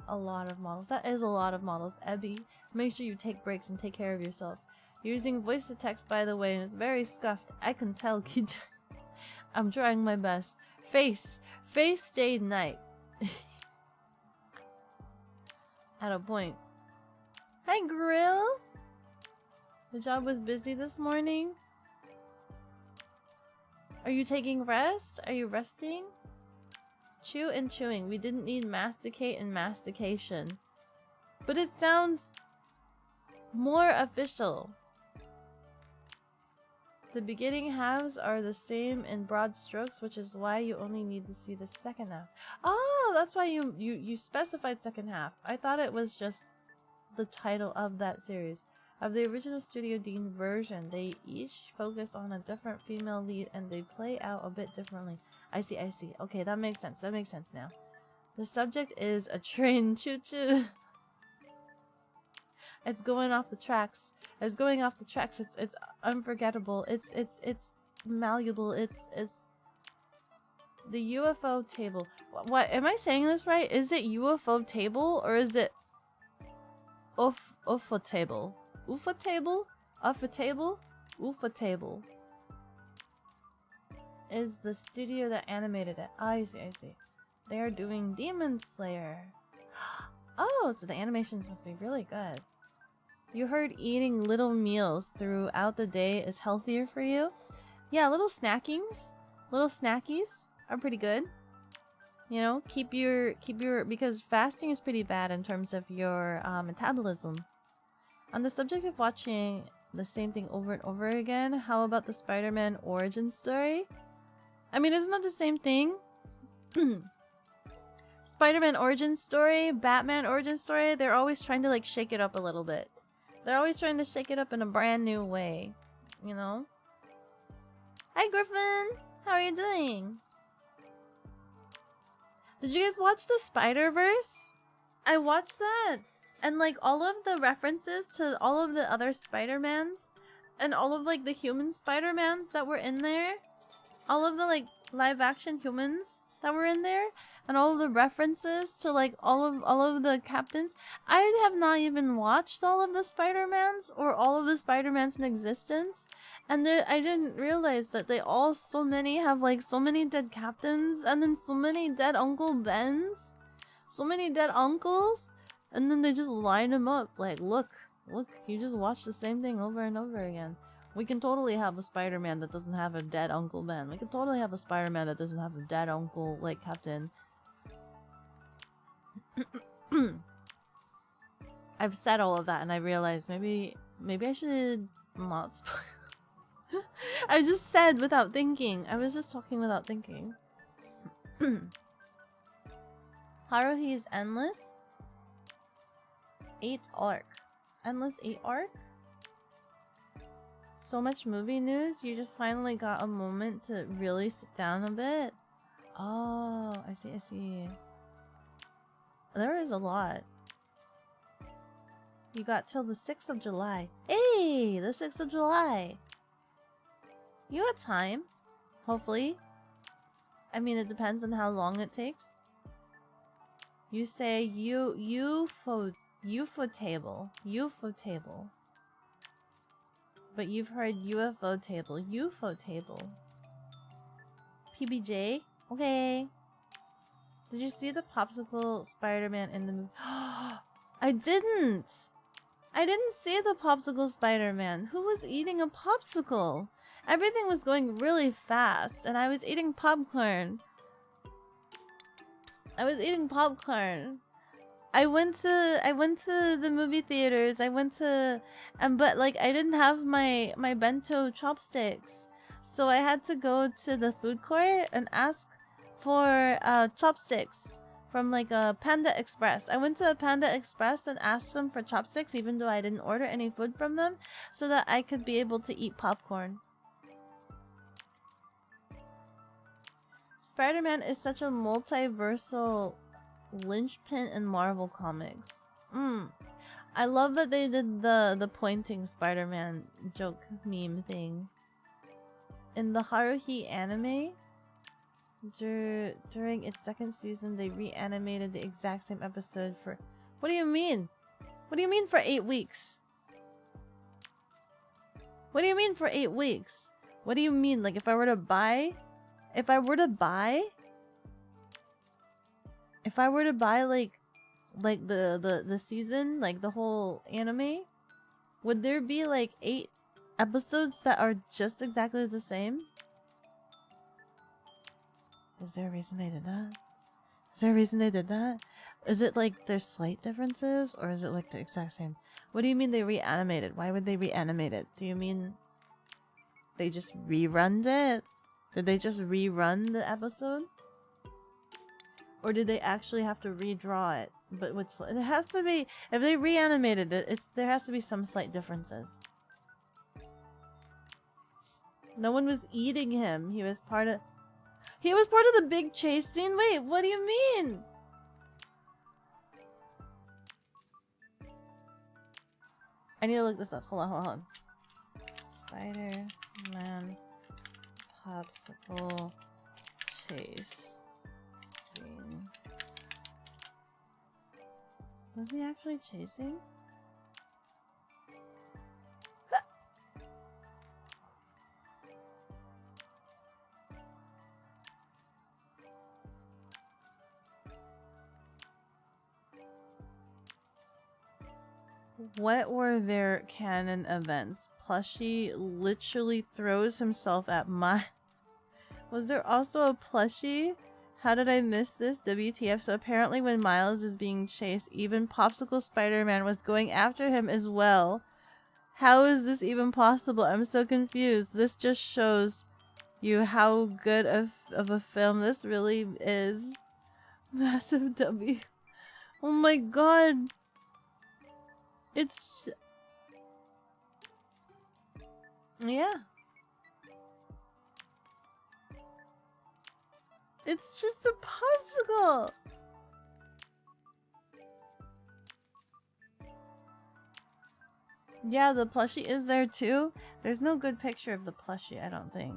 A lot of models. That is a lot of models. Ebby, make sure you take breaks and take care of yourself. Using voice to text, by the way, and it's very scuffed. I can tell, Kid. I'm trying my best. Face, day, night. At a point. Hi, Grill. The job was busy this morning. Are you taking rest? Are you resting? Chew and chewing. We didn't need masticate and mastication. But it sounds more official. The beginning halves are the same in broad strokes, which is why you only need to see the second half. Oh, that's why you specified second half. I thought it was just the title of that series. Of the original Studio Dean version, they each focus on a different female lead and they play out a bit differently. I see. Okay, that makes sense. That makes sense now. The subject is a train. Choo-choo. It's going off the tracks. It's going off the tracks. It's unforgettable. It's malleable. It's the UFO table. What am I saying this right? Is it UFO table or is it UFO table? UFO table? UFO table? UFO table. Is the studio that animated it. I see. They are doing Demon Slayer. Oh, so the animations must be really good. You heard eating little meals throughout the day is healthier for you? Yeah, little snackies are pretty good. You know, keep your because fasting is pretty bad in terms of your metabolism. On the subject of watching the same thing over and over again, how about the Spider-Man origin story? I mean, isn't that the same thing? Spider-Man origin story, Batman origin story, they're always trying to like shake it up a little bit. They're always trying to shake it up in a brand new way, you know? Hi Griffin! How are you doing? Did you guys watch the Spider-Verse? I watched that! And like all of the references to all of the other Spider-Mans and all of like the human Spider-Mans that were in there, all of the like live action humans that were in there, and all of the references to like all of the captains. I have not even watched all of the Spider-Mans or all of the Spider-Mans in existence, and I didn't realize that they all, so many have like so many dead captains and then so many dead Uncle Bens, so many dead uncles. And then they just line them up like, look, you just watch the same thing over and over again. We can totally have a Spider-Man that doesn't have a dead Uncle Ben. We can totally have a Spider-Man that doesn't have a dead uncle, like, Captain. I've said all of that and I realized maybe I should not spoil. I just said without thinking. I was just talking without thinking. Haruhi is endless. 8 arc. Endless 8 arc? So much movie news, you just finally got a moment to really sit down a bit? Oh, I see. There is a lot. You got till the 6th of July. Hey! The 6th of July! You got time. Hopefully. I mean, it depends on how long it takes. You say UFO table. But you've heard UFO table. PBJ? Okay. Did you see the popsicle Spider-Man in the movie? I didn't see the popsicle Spider-Man. Who was eating a popsicle? Everything was going really fast, and I was eating popcorn. I went to the movie theaters. But like I didn't have my bento chopsticks, so I had to go to the food court and ask for chopsticks from like a Panda Express. I went to a Panda Express and asked them for chopsticks, even though I didn't order any food from them, so that I could be able to eat popcorn. Spider-Man is such a multiversal linchpin in Marvel Comics. I love that they did the pointing Spider-Man joke meme thing. In the Haruhi anime, during its second season, they reanimated the exact same episode for... What do you mean? What do you mean for 8 weeks? What do you mean for 8 weeks? What do you mean? Like if I were to buy like the season, like the whole anime, would there be like 8 episodes that are just exactly the same? Is there a reason they did that? Is there a reason they did that? Is it like there's slight differences, or is it like the exact same? What do you mean they reanimated? Why would they reanimate it? Do you mean they just rerun it? Did they just rerun the episode? Or did they actually have to redraw it? But what's it has to be, if they reanimated it, there has to be some slight differences. No one was eating him. He was part of the big chase scene. Wait, what do you mean? I need to look this up. Hold on. Spider-Man popsicle chase scene. Was he actually chasing? What were their canon events? Plushie literally throws himself at my... Was there also a plushie? How did I miss this? WTF. So apparently when Miles is being chased, even Popsicle Spider-Man was going after him as well. How is this even possible? I'm so confused. This just shows you how good of a film this really is. Massive W. Oh my god. It's... Yeah. It's just a popsicle! Yeah, the plushie is there too. There's no good picture of the plushie, I don't think.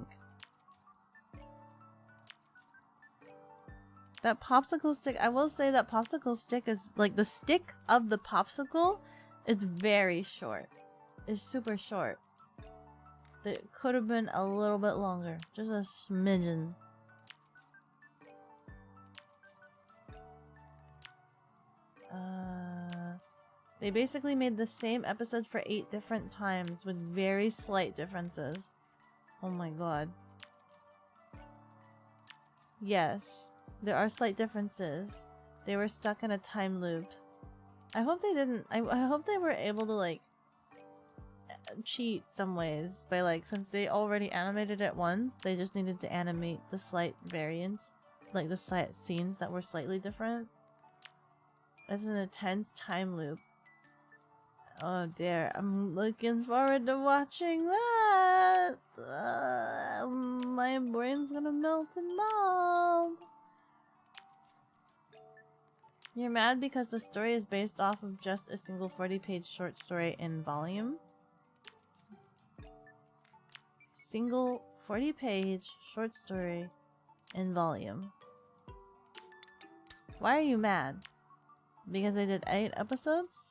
That popsicle stick, I will say that popsicle stick is, like, the stick of the popsicle is very short. It's super short. It could have been a little bit longer. Just a smidgen. They basically made the same episode for 8 different times with very slight differences. Oh my god. Yes, there are slight differences. They were stuck in a time loop. I hope they didn't. I hope they were able to like cheat some ways by like, since they already animated it once, they just needed to animate the slight variants, like the slight scenes that were slightly different. It's an intense time loop. Oh dear, I'm looking forward to watching that. My brain's gonna melt and mold. You're mad because the story is based off of just a single 40-page short story in volume? Single 40-page short story in volume. Why are you mad? Because they did 8 episodes?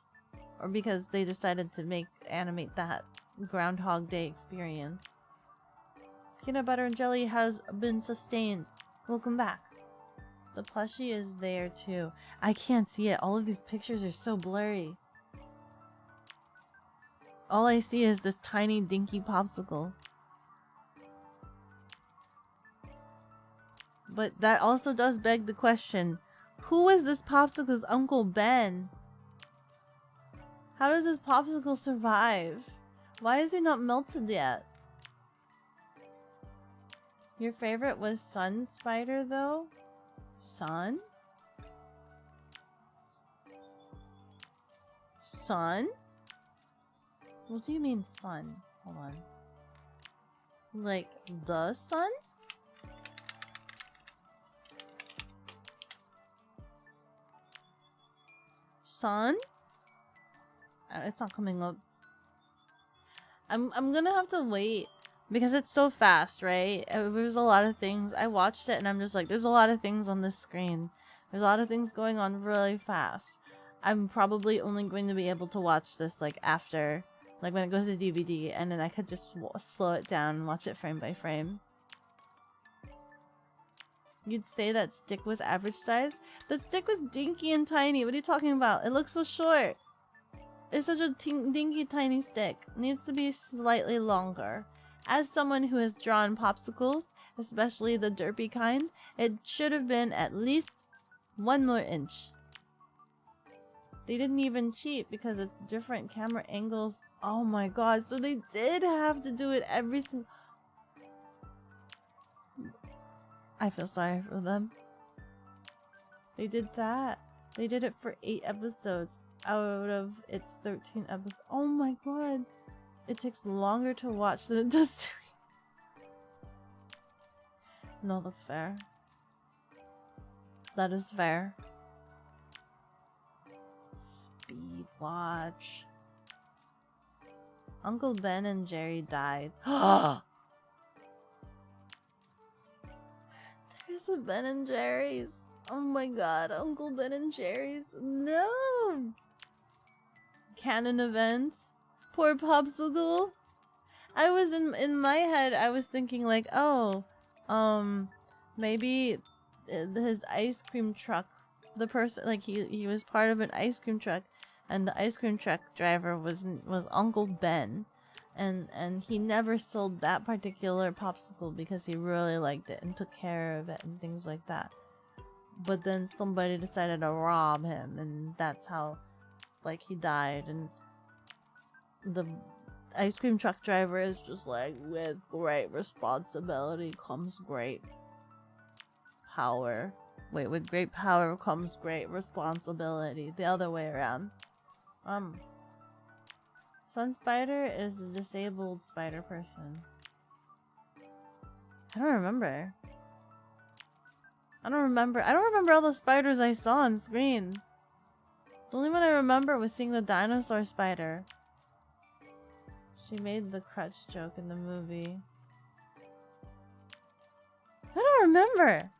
Or because they decided to animate that Groundhog Day experience? Peanut butter and jelly has been sustained. Welcome back. The plushie is there too. I can't see it. All of these pictures are so blurry. All I see is this tiny dinky popsicle. But that also does beg the question, who is this popsicle's Uncle Ben? How does this popsicle survive? Why is he not melted yet? Your favorite was Sun Spider, though? Sun? Sun? What do you mean sun? Hold on. Like the sun? Sun? It's not coming up. I'm gonna have to wait because it's so fast, right? There's a lot of things. I watched it and I'm just like, there's a lot of things on this screen. There's a lot of things going on really fast. I'm probably only going to be able to watch this like after, like when it goes to DVD, and then I could just slow it down and watch it frame by frame. You'd say that stick was average size? The stick was dinky and tiny. What are you talking about? It looks so short. It's such a dinky tiny stick. It needs to be slightly longer. As someone who has drawn popsicles, especially the derpy kind, it should have been at least 1 more inch. They didn't even cheat because it's different camera angles. Oh my god, so they did have to do it every single... I feel sorry for them. They did that. They did it for 8 episodes out of its 13 episodes. Oh my god. It takes longer to watch than it does to... No, that's fair. That is fair. Speed watch. Uncle Ben and Jerry died. There's a Ben and Jerry's. Oh my god, Uncle Ben and Jerry's. No! Canon events. Poor Popsicle. I was in my head, I was thinking like, oh, maybe his ice cream truck, the person, like he was part of an ice cream truck, and the ice cream truck driver was Uncle Ben, and he never sold that particular popsicle because he really liked it and took care of it and things like that. But then somebody decided to rob him, and that's how, like, he died. And the ice cream truck driver is just like, with great responsibility comes great power. Wait, with great power comes great responsibility. The other way around. Sun Spider is a disabled spider person. I don't remember. I don't remember all the spiders I saw on screen. The only one I remember was seeing the dinosaur spider. She made the crutch joke in the movie. I don't remember.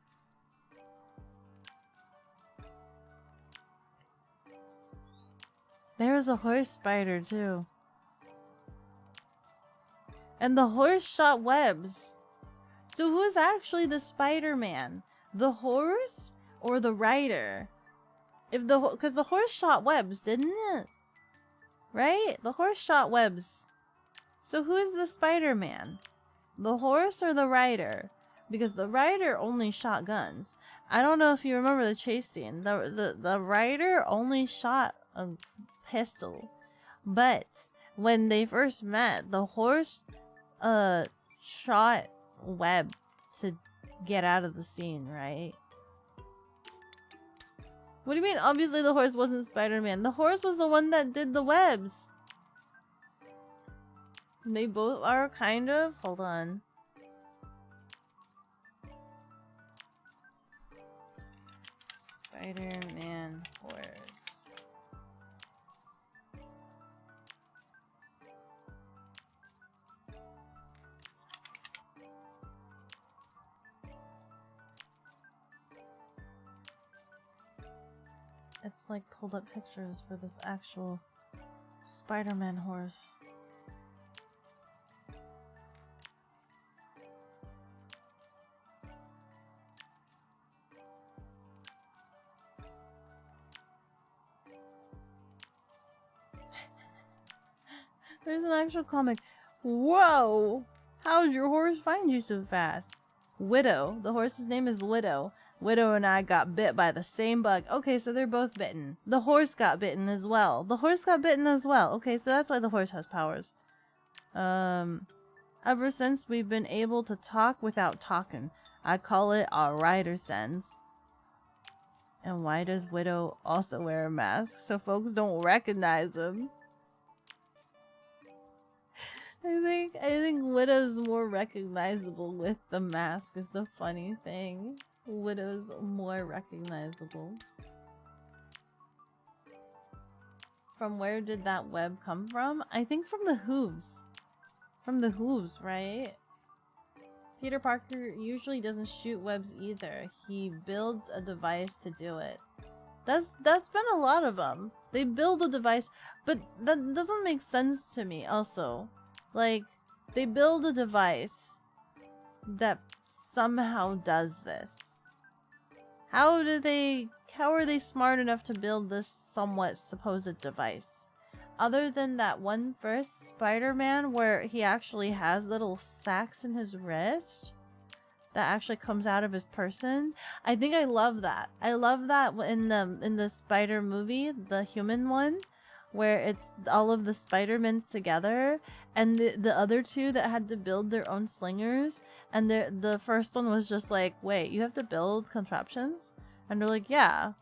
There was a horse spider too. And the horse shot webs. So who's actually the Spider-Man? The horse or the rider? Because the horse shot webs, didn't it? Right? The horse shot webs. So who is the Spider-Man? The horse or the rider? Because the rider only shot guns. I don't know if you remember the chase scene. The rider only shot a pistol. But when they first met, the horse shot web to get out of the scene, right? What do you mean? Obviously the horse wasn't Spider-Man. The horse was the one that did the webs. They both are kind of. Hold on. Spider-Man horse. It's like pulled up pictures for this actual Spider-Man horse. There's an actual comic. Whoa! How did your horse find you so fast? Widow. The horse's name is Widow. Widow and I got bit by the same bug. Okay, so they're both bitten. The horse got bitten as well. The horse got bitten as well. Okay, so that's why the horse has powers. Ever since we've been able to talk without talking. I call it our rider sense. And why does Widow also wear a mask? So folks don't recognize him. I think Widow's more recognizable with the mask is the funny thing. Widow's more recognizable. From where did that web come from? I think from the hooves. From the hooves, right? Peter Parker usually doesn't shoot webs either. He builds a device to do it. That's been a lot of them. They build a device, but that doesn't make sense to me also. Like, they build a device that somehow does this. How are they smart enough to build this somewhat supposed device? Other than that one first Spider-Man where he actually has little sacks in his wrist that actually comes out of his person. I think I love that. I love that in the Spider movie, the human one, where it's all of the Spider-Mans together, and the other two that had to build their own slingers, and the first one was just like, wait, you have to build contraptions? And they're like, yeah.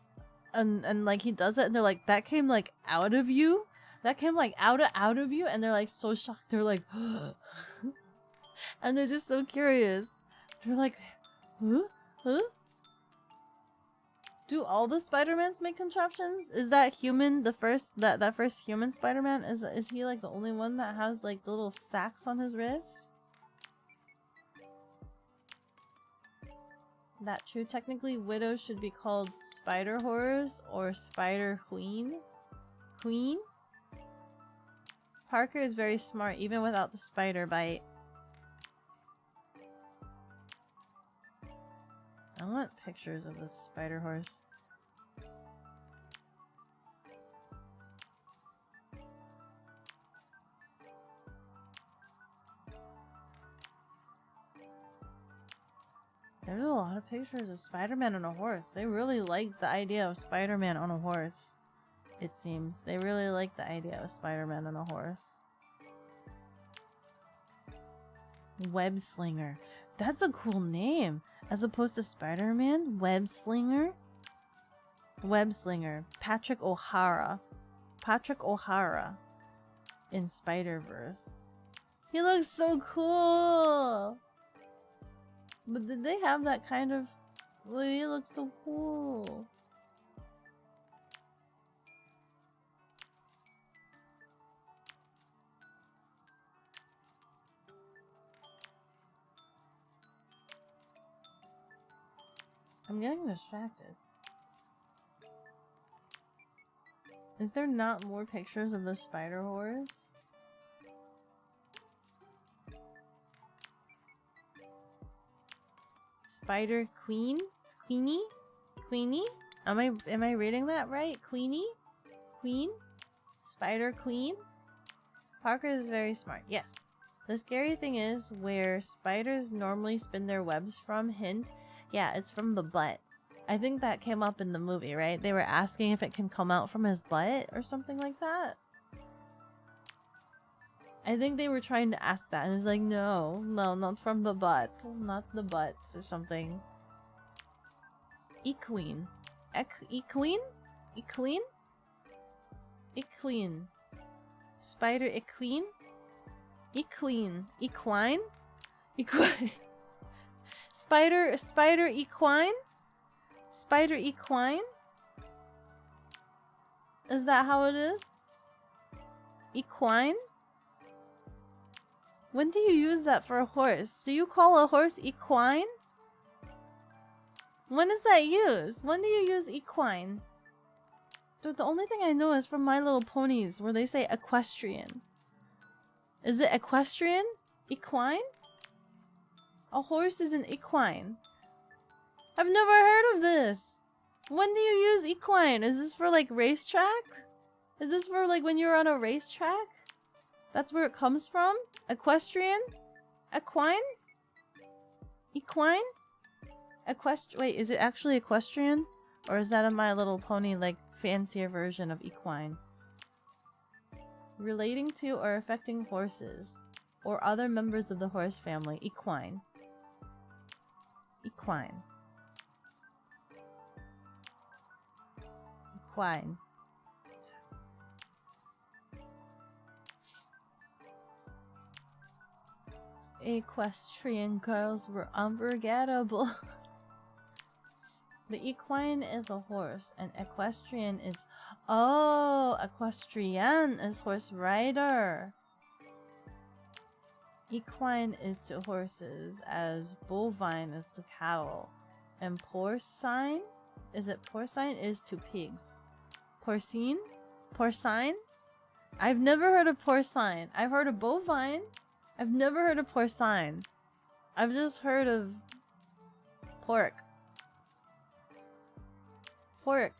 And like he does it, and they're like, that came like out of you? That came like out of you? And they're like so shocked. They're like, and they're just so curious. They're like, huh? Do all the Spider-Mans make contraptions? Is that human the first that first human Spider-Man? Is he like the only one that has like the little sacks on his wrist? That true. Technically, Widow should be called Spider Horrors or Spider Queen. Queen? Parker is very smart even without the spider bite. I want pictures of this spider horse. There's a lot of pictures of Spider-Man on a horse. They really like the idea of Spider-Man on a horse. It seems. They really like the idea of Spider-Man on a horse. Web Slinger. That's a cool name. As opposed to Spider-Man? Web Slinger? Web Slinger. Patrick O'Hara. Patrick O'Hara. In Spider-Verse. He looks so cool! But did they have that kind of... Well, he looks so cool. I'm getting distracted. Is there not more pictures of the spider horse? Spider Queen? Queenie? Queenie? Am I reading that right? Queenie? Queen? Spider Queen? Parker is very smart. Yes. The scary thing is where spiders normally spin their webs from, hint, yeah, it's from the butt. I think that came up in the movie, right? They were asking if it can come out from his butt or something like that. I think they were trying to ask that, and it's like, no, not from the butt. Not the butts or something. Equine. Equine? Equine? Equine. Spider equine? Equine. Equine? Equine. Spider equine? Spider equine? Is that how it is? Equine? When do you use that for a horse? Do you call a horse equine? When is that used? When do you use equine? The only thing I know is from My Little Ponies, where they say equestrian. Is it equestrian? Equine? A horse is an equine. I've never heard of this. When do you use equine? Is this for like racetrack? Is this for like when you're on a racetrack? That's where it comes from? Equestrian? Equine? Equine? Wait, is it actually equestrian? Or is that a My Little Pony, like, fancier version of equine? Relating to or affecting horses. Or other members of the horse family. Equine. Equine. Equine. Equestrian girls were unforgettable. The equine is a horse, and equestrian is... Oh, equestrian is horse rider. Equine is to horses, as bovine is to cattle. And porcine? Is it porcine? Is to pigs. Porcine? Porcine? I've never heard of porcine. I've heard of bovine. I've never heard of porcine. I've just heard of pork. Pork.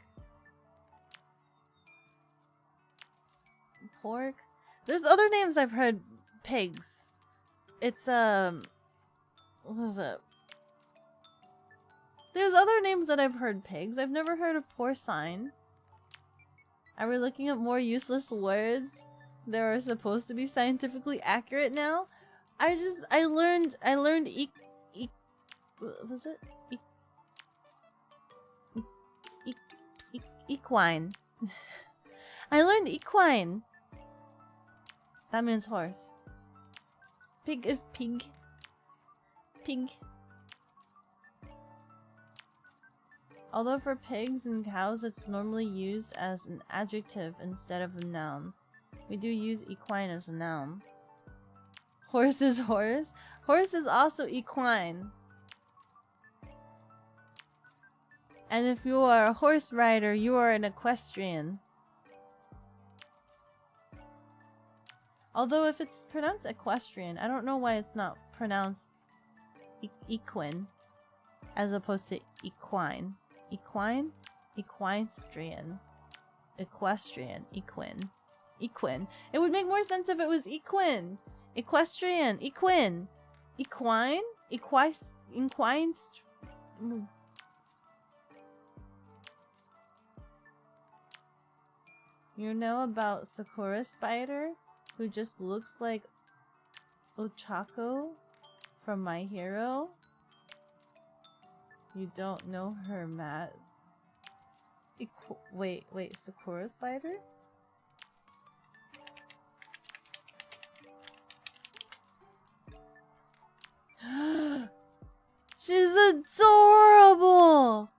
Pork. There's other names I've heard. Pigs. It's what is it? There's other names that I've heard pigs. I've never heard of porcine. Are we looking at more useless words that are supposed to be scientifically accurate now? I learned what was it? Equine. I learned equine. That means horse. Pig is pig. Pig. Although for pigs and cows it's normally used as an adjective instead of a noun. We do use equine as a noun. Horse is horse. Horse is also equine. And if you are a horse rider, you are an equestrian. Although if it's pronounced equestrian, I don't know why it's not pronounced equine as opposed to equine. Equine? Equestrian. Equestrian. Equine. Equine. It would make more sense if it was equine. Equestrian. Equine. Equine? Equine. You know about Sakura Spider, who just looks like Ochako from My Hero? You don't know her, Matt. Wait, Sakura Spider? She's adorable!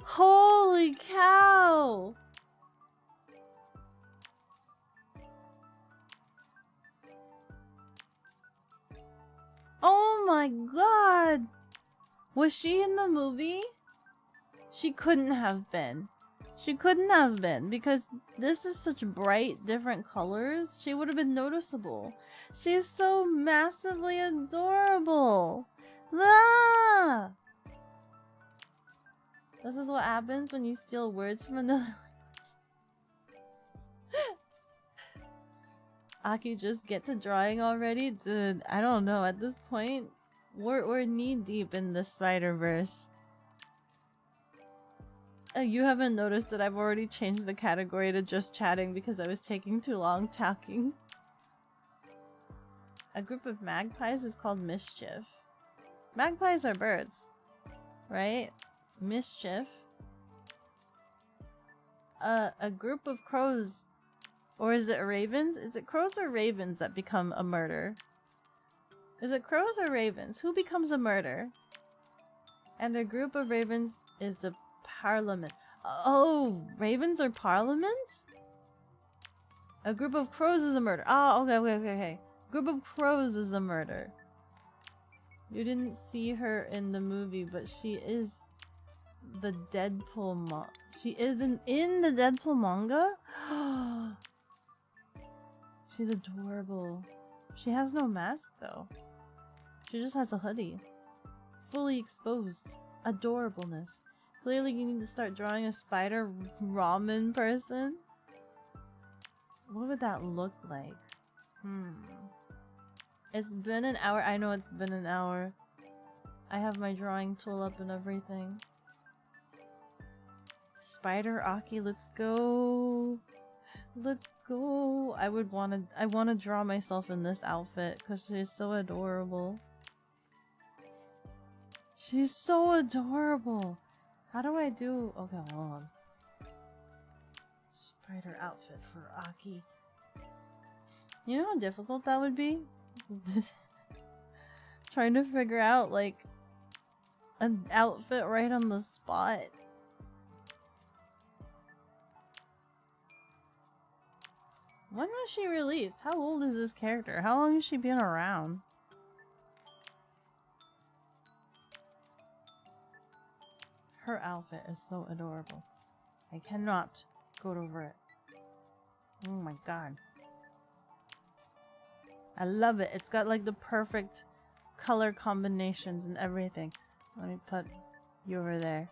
Holy cow! Oh my god! Was she in the movie? She couldn't have been. She couldn't have been, because this is such bright, different colors. She would have been noticeable. She's so massively adorable. Ah! This is what happens when you steal words from another. Aki, just get to drawing already? Dude, I don't know. At this point, we're knee deep in the Spider-Verse. You haven't noticed that I've already changed the category to just chatting because I was taking too long talking. A group of magpies is called mischief. Magpies are birds, right? Mischief. A group of crows, or is it ravens? Is it crows or ravens that become a murder? Is it crows or ravens? Who becomes a murder? And a group of ravens is a parliament. Oh, ravens are parliament? A group of crows is a murder. Oh, okay. Group of crows is a murder. You didn't see her in the movie, but she is the Deadpool She is in the Deadpool manga? She's adorable. She has no mask though. She just has a hoodie. Fully exposed. Adorableness. Clearly you need to start drawing a spider ramen person. What would that look like? It's been an hour. I know it's been an hour. I have my drawing tool up and everything. Spider Aki, let's go. Let's go. I want to draw myself in this outfit because she's so adorable. She's so adorable. How do I do? Okay, hold on. Spider outfit for Aki. You know how difficult that would be? Trying to figure out like an outfit right on the spot. When was she released? How old is this character? How long has she been around? Her outfit is so adorable. I cannot go over it. Oh my god. I love it. It's got like the perfect color combinations and everything. Let me put you over there.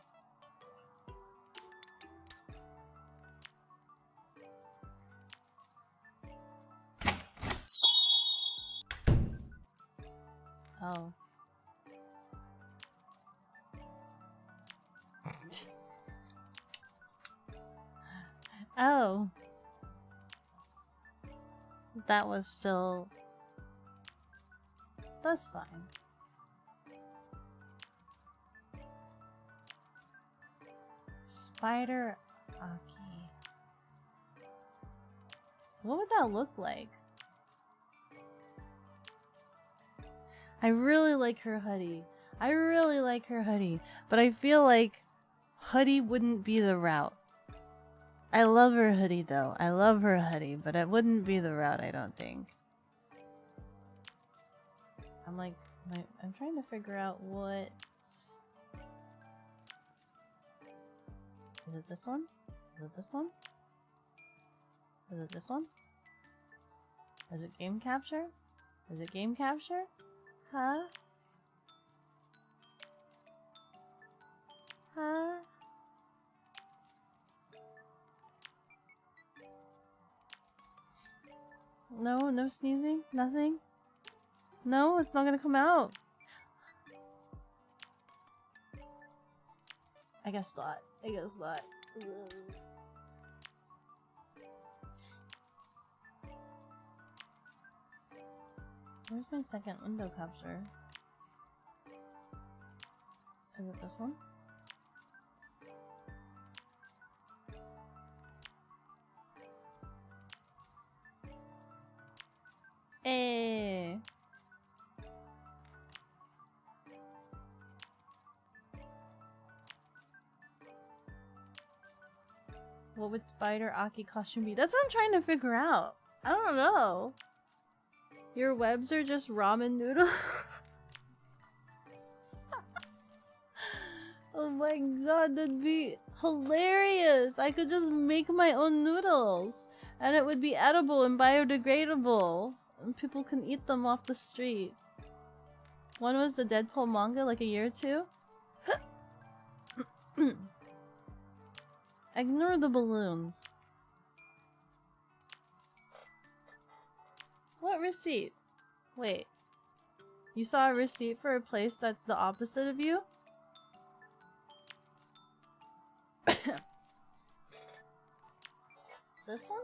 Oh. Oh. That was still... That's fine. Spider Aki. What would that look like? I really like her hoodie. I really like her hoodie. But I feel like hoodie wouldn't be the route. I love her hoodie though. I love her hoodie, but it wouldn't be the route, I don't think. I'm trying to figure out what... Is it this one? Is it this one? Is it this one? Is it game capture? Is it game capture? Huh? Huh? No, no sneezing? Nothing? No, it's not gonna come out. I guess not. I guess not. Ugh. Where's my second window capture? Is it this one? Eh. What would Spider Aki costume be? That's what I'm trying to figure out. I don't know. Your webs are just ramen noodles? Oh my god, that'd be hilarious! I could just make my own noodles. And it would be edible and biodegradable. And people can eat them off the street. One was the Deadpool manga like a year or two. Ignore the balloons. What receipt? Wait. You saw a receipt for a place that's the opposite of you? This one?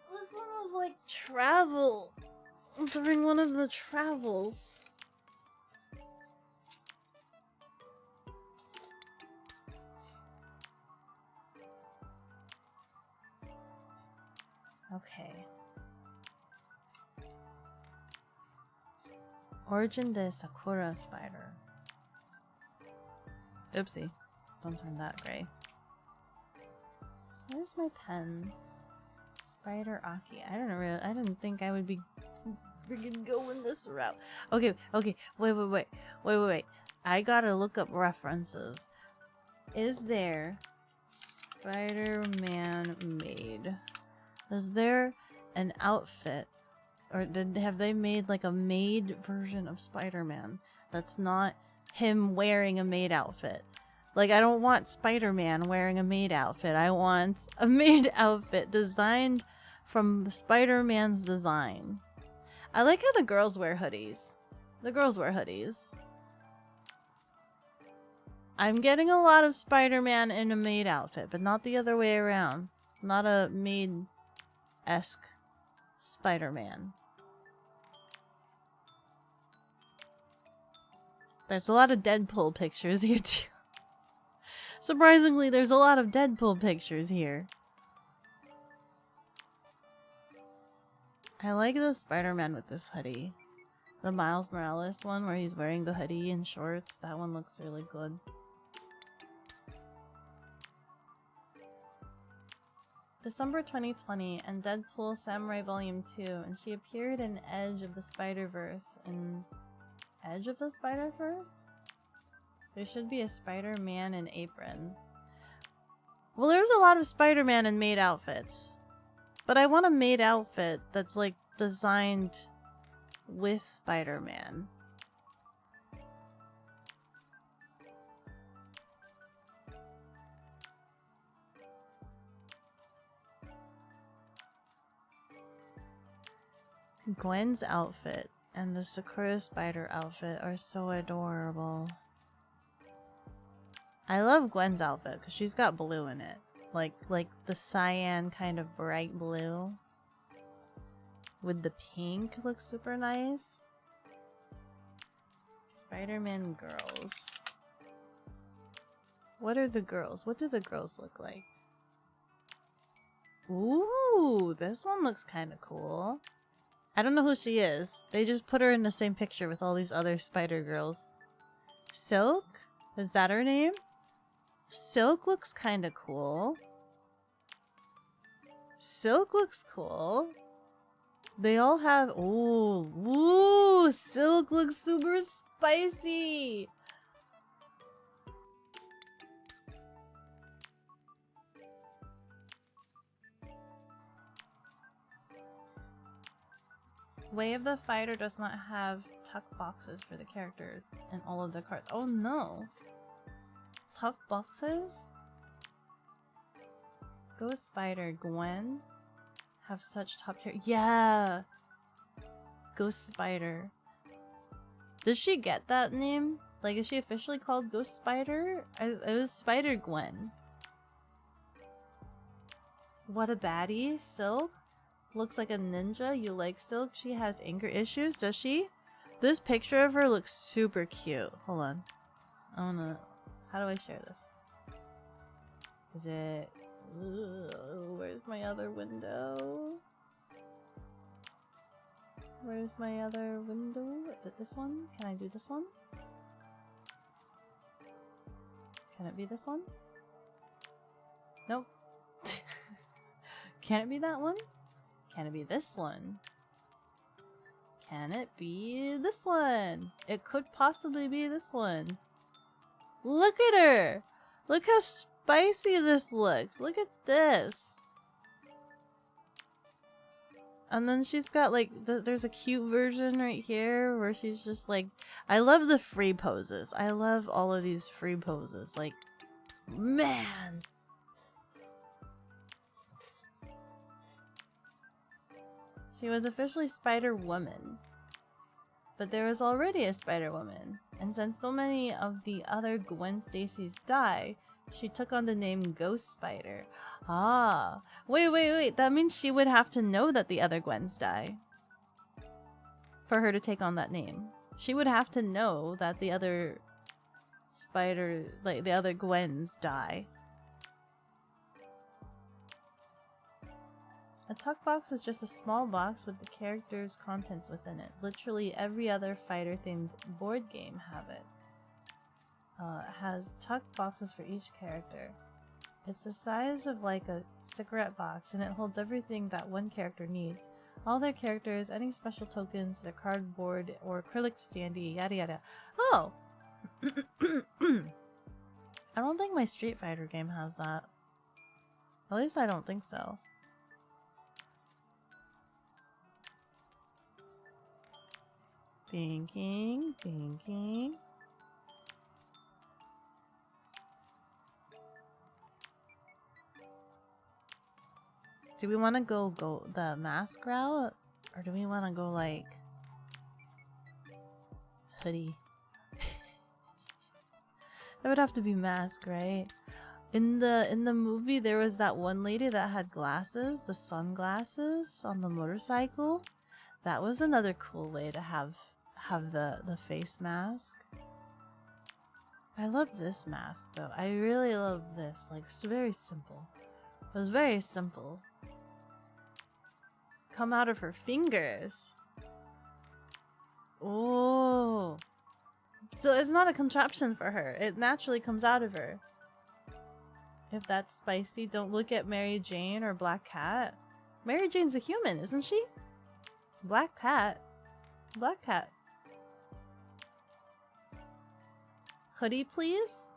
This one was like travel. During one of the travels. Okay. Origin de Sakura Spider. Oopsie. Don't turn that gray. Where's my pen? Spider Aki. I didn't think I would be friggin' going this route. Okay, wait. I gotta look up references. Is there Spider-Man made? Is there an outfit, or have they made like a maid version of Spider-Man that's not him wearing a maid outfit? Like, I don't want Spider-Man wearing a maid outfit. I want a maid outfit designed from Spider-Man's design. I like how the girls wear hoodies. The girls wear hoodies. I'm getting a lot of Spider-Man in a maid outfit, but not the other way around. Not a maid-esque Spider-Man. There's a lot of Deadpool pictures here too. Surprisingly, there's a lot of Deadpool pictures here. I like the Spider-Man with this hoodie. The Miles Morales one where he's wearing the hoodie and shorts. That one looks really good. December 2020 and Deadpool Samurai Volume 2, and she appeared in Edge of the Spider-Verse. In Edge of the Spider-Verse? There should be a Spider-Man in apron. Well, there's a lot of Spider-Man in maid outfits. But I want a maid outfit that's like designed with Spider-Man. Gwen's outfit and the Sakura Spider outfit are so adorable. I love Gwen's outfit because she's got blue in it. Like the cyan kind of bright blue. With the pink looks super nice. Spider-Man girls. What are the girls? What do the girls look like? Ooh, this one looks kind of cool. I don't know who she is. They just put her in the same picture with all these other spider girls. Silk? Is that her name? Silk looks kind of cool. Silk looks cool. They all have... Ooh, Silk looks super spicy. Way of the Fighter does not have tuck boxes for the characters in all of the cards. Oh no. Tuck boxes? Ghost Spider Gwen have such top tier. Yeah! Ghost Spider. Does she get that name? Like, is she officially called Ghost Spider? It was Spider Gwen. What a baddie. Silk? Looks like a ninja. You like Silk? She has anger issues, does she? This picture of her looks super cute. Hold on. I wanna... How do I share this? Is it... Ugh, where's my other window? Where's my other window? Is it this one? Can I do this one? Can it be this one? Nope. Can it be that one? Can it be this one? Can it be this one? It could possibly be this one. Look at her! Look how spicy this looks. Look at this. And then she's got like, there's a cute version right here where she's just like, I love the free poses. I love all of these free poses. Like, man. She was officially Spider-Woman. But there was already a Spider-Woman. And since so many of the other Gwen Stacy's die, she took on the name Ghost Spider. Ah. Wait. That means she would have to know that the other Gwens die. For her to take on that name. She would have to know that the other Spider... Like, the other Gwens die. A tuck box is just a small box with the character's contents within it. Literally every other fighter-themed board game have it. Has tuck boxes for each character. It's the size of like a cigarette box and it holds everything that one character needs. All their characters, any special tokens, their cardboard or acrylic standee, yada yada. Oh! I don't think my Street Fighter game has that. At least I don't think so. Thinking. Do we want to go the mask route? Or do we want to go like... hoodie. It would have to be mask, right? In the movie, there was that one lady that had glasses, the sunglasses on the motorcycle. That was another cool way to have the face mask. I love this mask though. I really love this. Like, it's very simple. It was very simple. Come out of her fingers. Oh. So it's not a contraption for her. It naturally comes out of her. If that's spicy, don't look at Mary Jane or Black Cat. Mary Jane's a human, isn't she? Black Cat. Black Cat. Hoodie, please?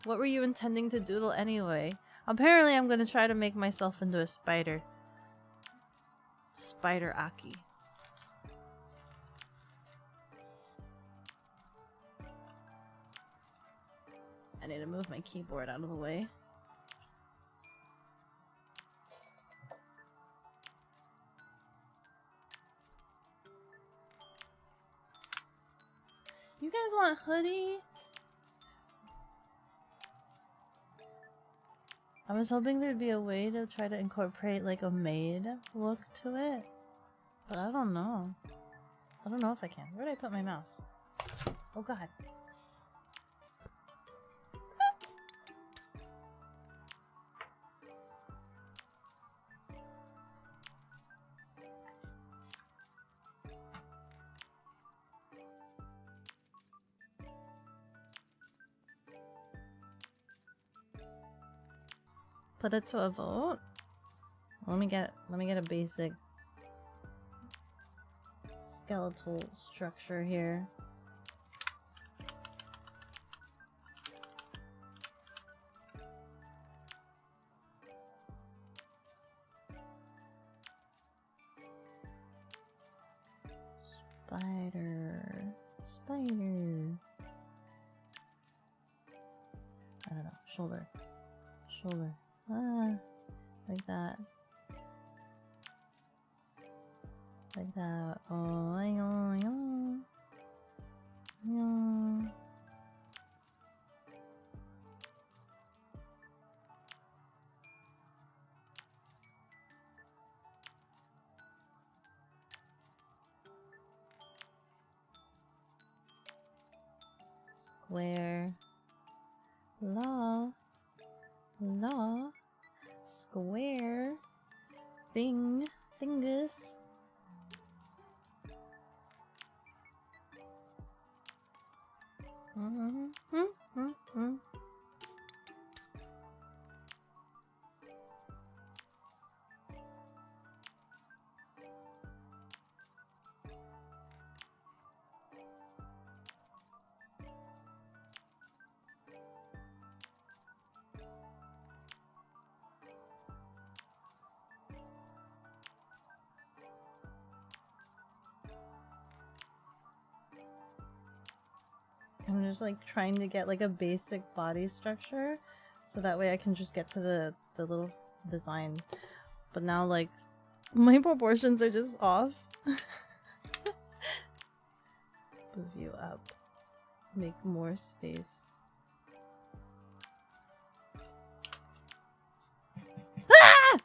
What were you intending to doodle anyway? Apparently I'm gonna try to make myself into a spider. Spider Aki. I need to move my keyboard out of the way. You guys want hoodie? I was hoping there'd be a way to try to incorporate like a maid look to it. But I don't know. I don't know if I can. Where did I put my mouse? Oh god. Put it to a vote. Let me get a basic skeletal structure here. Spider. Spider. I don't know. Shoulder. Shoulder. Ah, like that. Like that. Oh, I know. Square. Law. Law. Square. Thing. Thingus. I'm just like trying to get like a basic body structure so that way I can just get to the little design. But now like my proportions are just off. Move you up. Make more space. Ah!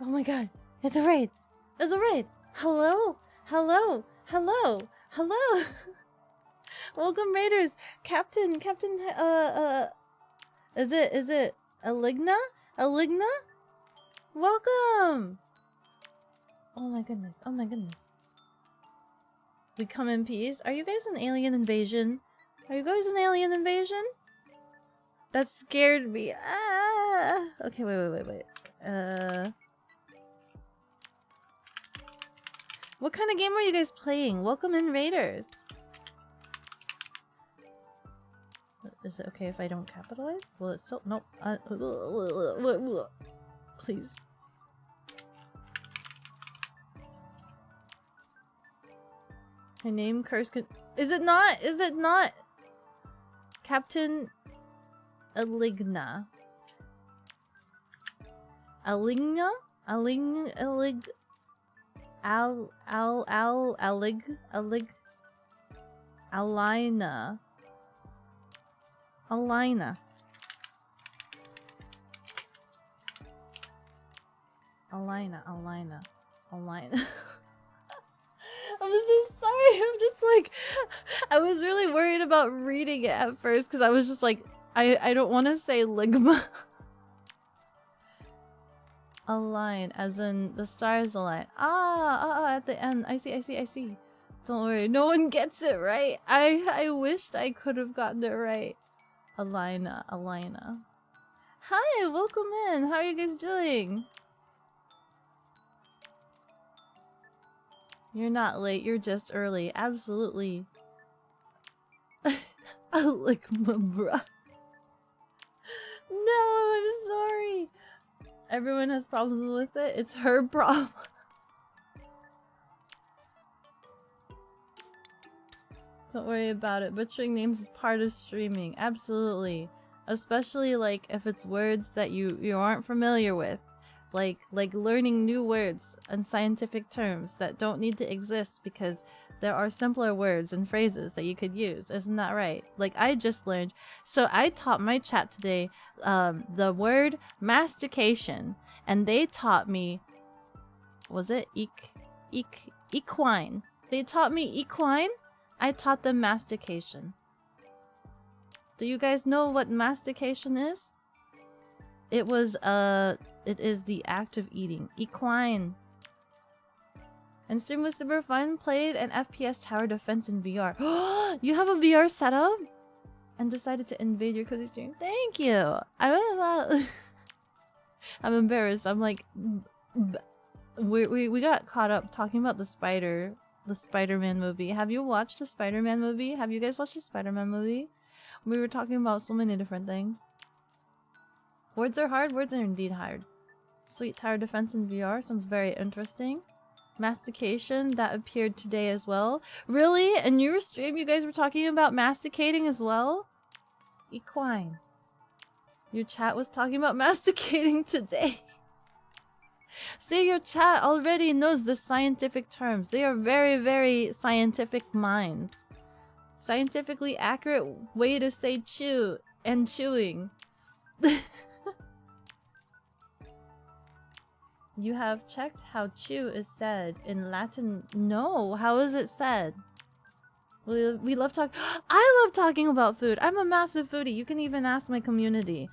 Oh my god, it's a raid! It's a raid! Hello? Hello? Hello? Hello? Welcome raiders! Captain, is it Aligna? Aligna? Welcome! Oh my goodness, oh my goodness. We come in peace? Are you guys an alien invasion? Are you guys an alien invasion? That scared me. Ah! Okay, wait. What kind of game are you guys playing? Welcome in, raiders. Is it okay if I don't capitalize? Will it still? Nope. Please. My name curse can. Is it not? Is it not? Captain Aligna. Aligna? Aling, alig, alig, Alina. Alina. Alina. I'm so sorry. I'm just like, I was really worried about reading it at first because I was just like, I don't want to say ligma. Align, as in the stars align. At the end. I see. Don't worry, no one gets it right. I wished I could have gotten it right. Alina. Hi, welcome in. How are you guys doing? You're not late, you're just early. Absolutely. I lick my bruh. No, I'm sorry. Everyone has problems with it. It's her problem. Don't worry about it. Butchering names is part of streaming. Absolutely. Especially like if it's words that you aren't familiar with. Like learning new words and scientific terms that don't need to exist because there are simpler words and phrases that you could use. Isn't that right? Like I just learned. So I taught my chat today the word mastication, and they taught me, was it equine? They taught me equine. I taught them mastication. Do you guys know what mastication is? It is the act of eating. Equine. And stream was super fun. Played an FPS tower defense in VR. You have a VR setup? And decided to invade your cozy stream. Thank you. I'm embarrassed. I'm like, we got caught up talking about the Spider-Man movie. Have you watched the Spider-Man movie? Have you guys watched the Spider-Man movie? We were talking about so many different things. Words are hard. Words are indeed hard. Sweet tower defense in VR sounds very interesting. Mastication, that appeared today as well. Really? In your stream, you guys were talking about masticating as well? Equine. Your chat was talking about masticating today. See, your chat already knows the scientific terms. They are very, very scientific minds. Scientifically accurate way to say chew and chewing. You have checked how chew is said in Latin? No, how is it said? We love talk. I love talking about food. I'm a massive foodie. You can even ask my community.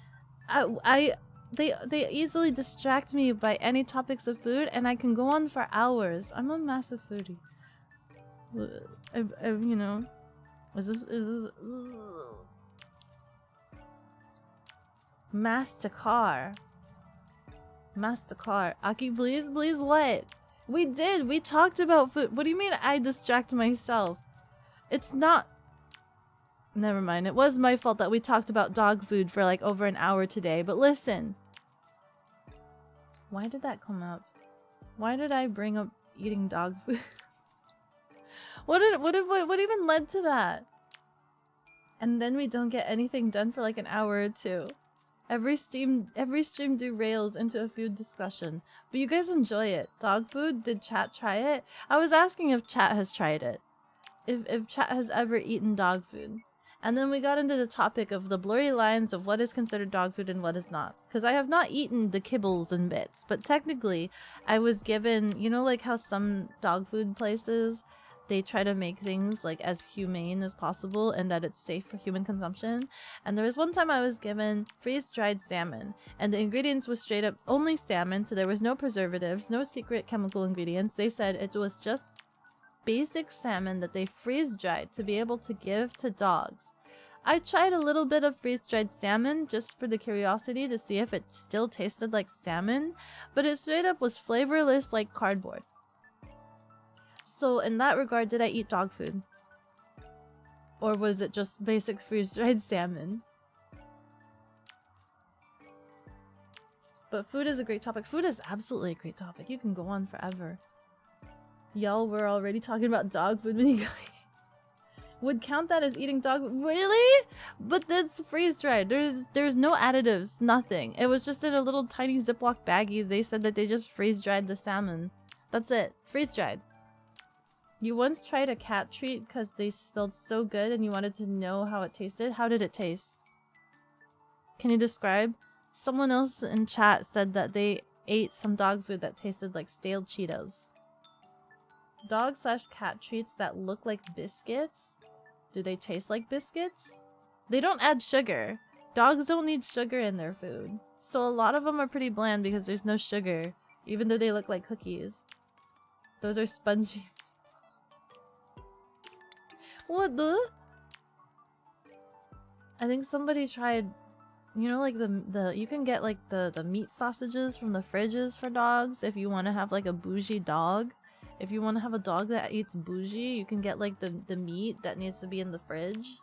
They easily distract me by any topics of food, and I can go on for hours. I'm a massive foodie. You know, is this Mastercar? Mastercar. Aki, please what? We did. We talked about food. What do you mean I distract myself? It's not. Never mind. It was my fault that we talked about dog food for like over an hour today. But listen. Why did that come up? Why did I bring up eating dog food? What even led to that? And then we don't get anything done for like an hour or two. Every stream derails into a food discussion. But you guys enjoy it. Dog food? Did chat try it? I was asking if chat has tried it. If chat has ever eaten dog food. And then we got into the topic of the blurry lines of what is considered dog food and what is not. Because I have not eaten the kibbles and bits. But technically, I was given, you know, like how some dog food places, they try to make things like as humane as possible and that it's safe for human consumption. And there was one time I was given freeze-dried salmon, and the ingredients was straight up only salmon, so there was no preservatives, no secret chemical ingredients. They said it was just basic salmon that they freeze-dried to be able to give to dogs. I tried a little bit of freeze-dried salmon just for the curiosity to see if it still tasted like salmon, but it straight up was flavorless like cardboard. So in that regard, did I eat dog food? Or was it just basic freeze-dried salmon? But food is a great topic. Food is absolutely a great topic. You can go on forever. Y'all, we're already talking about dog food. would count that as eating dog. Really? But that's freeze dried. There's no additives, nothing. It was just in a little tiny Ziploc baggie. They said that they just freeze dried the salmon. That's it. Freeze dried. You once tried a cat treat because they smelled so good and you wanted to know how it tasted. How did it taste? Can you describe? Someone else in chat said that they ate some dog food that tasted like stale Cheetos. Dog/cat treats that look like biscuits? Do they taste like biscuits? They don't add sugar. Dogs don't need sugar in their food. So a lot of them are pretty bland because there's no sugar, even though they look like cookies. Those are spongy. What the? I think somebody tried, you know, like you can get like the meat sausages from the fridges for dogs if you want to have like a bougie dog. If you want to have a dog that eats bougie, you can get like the meat that needs to be in the fridge.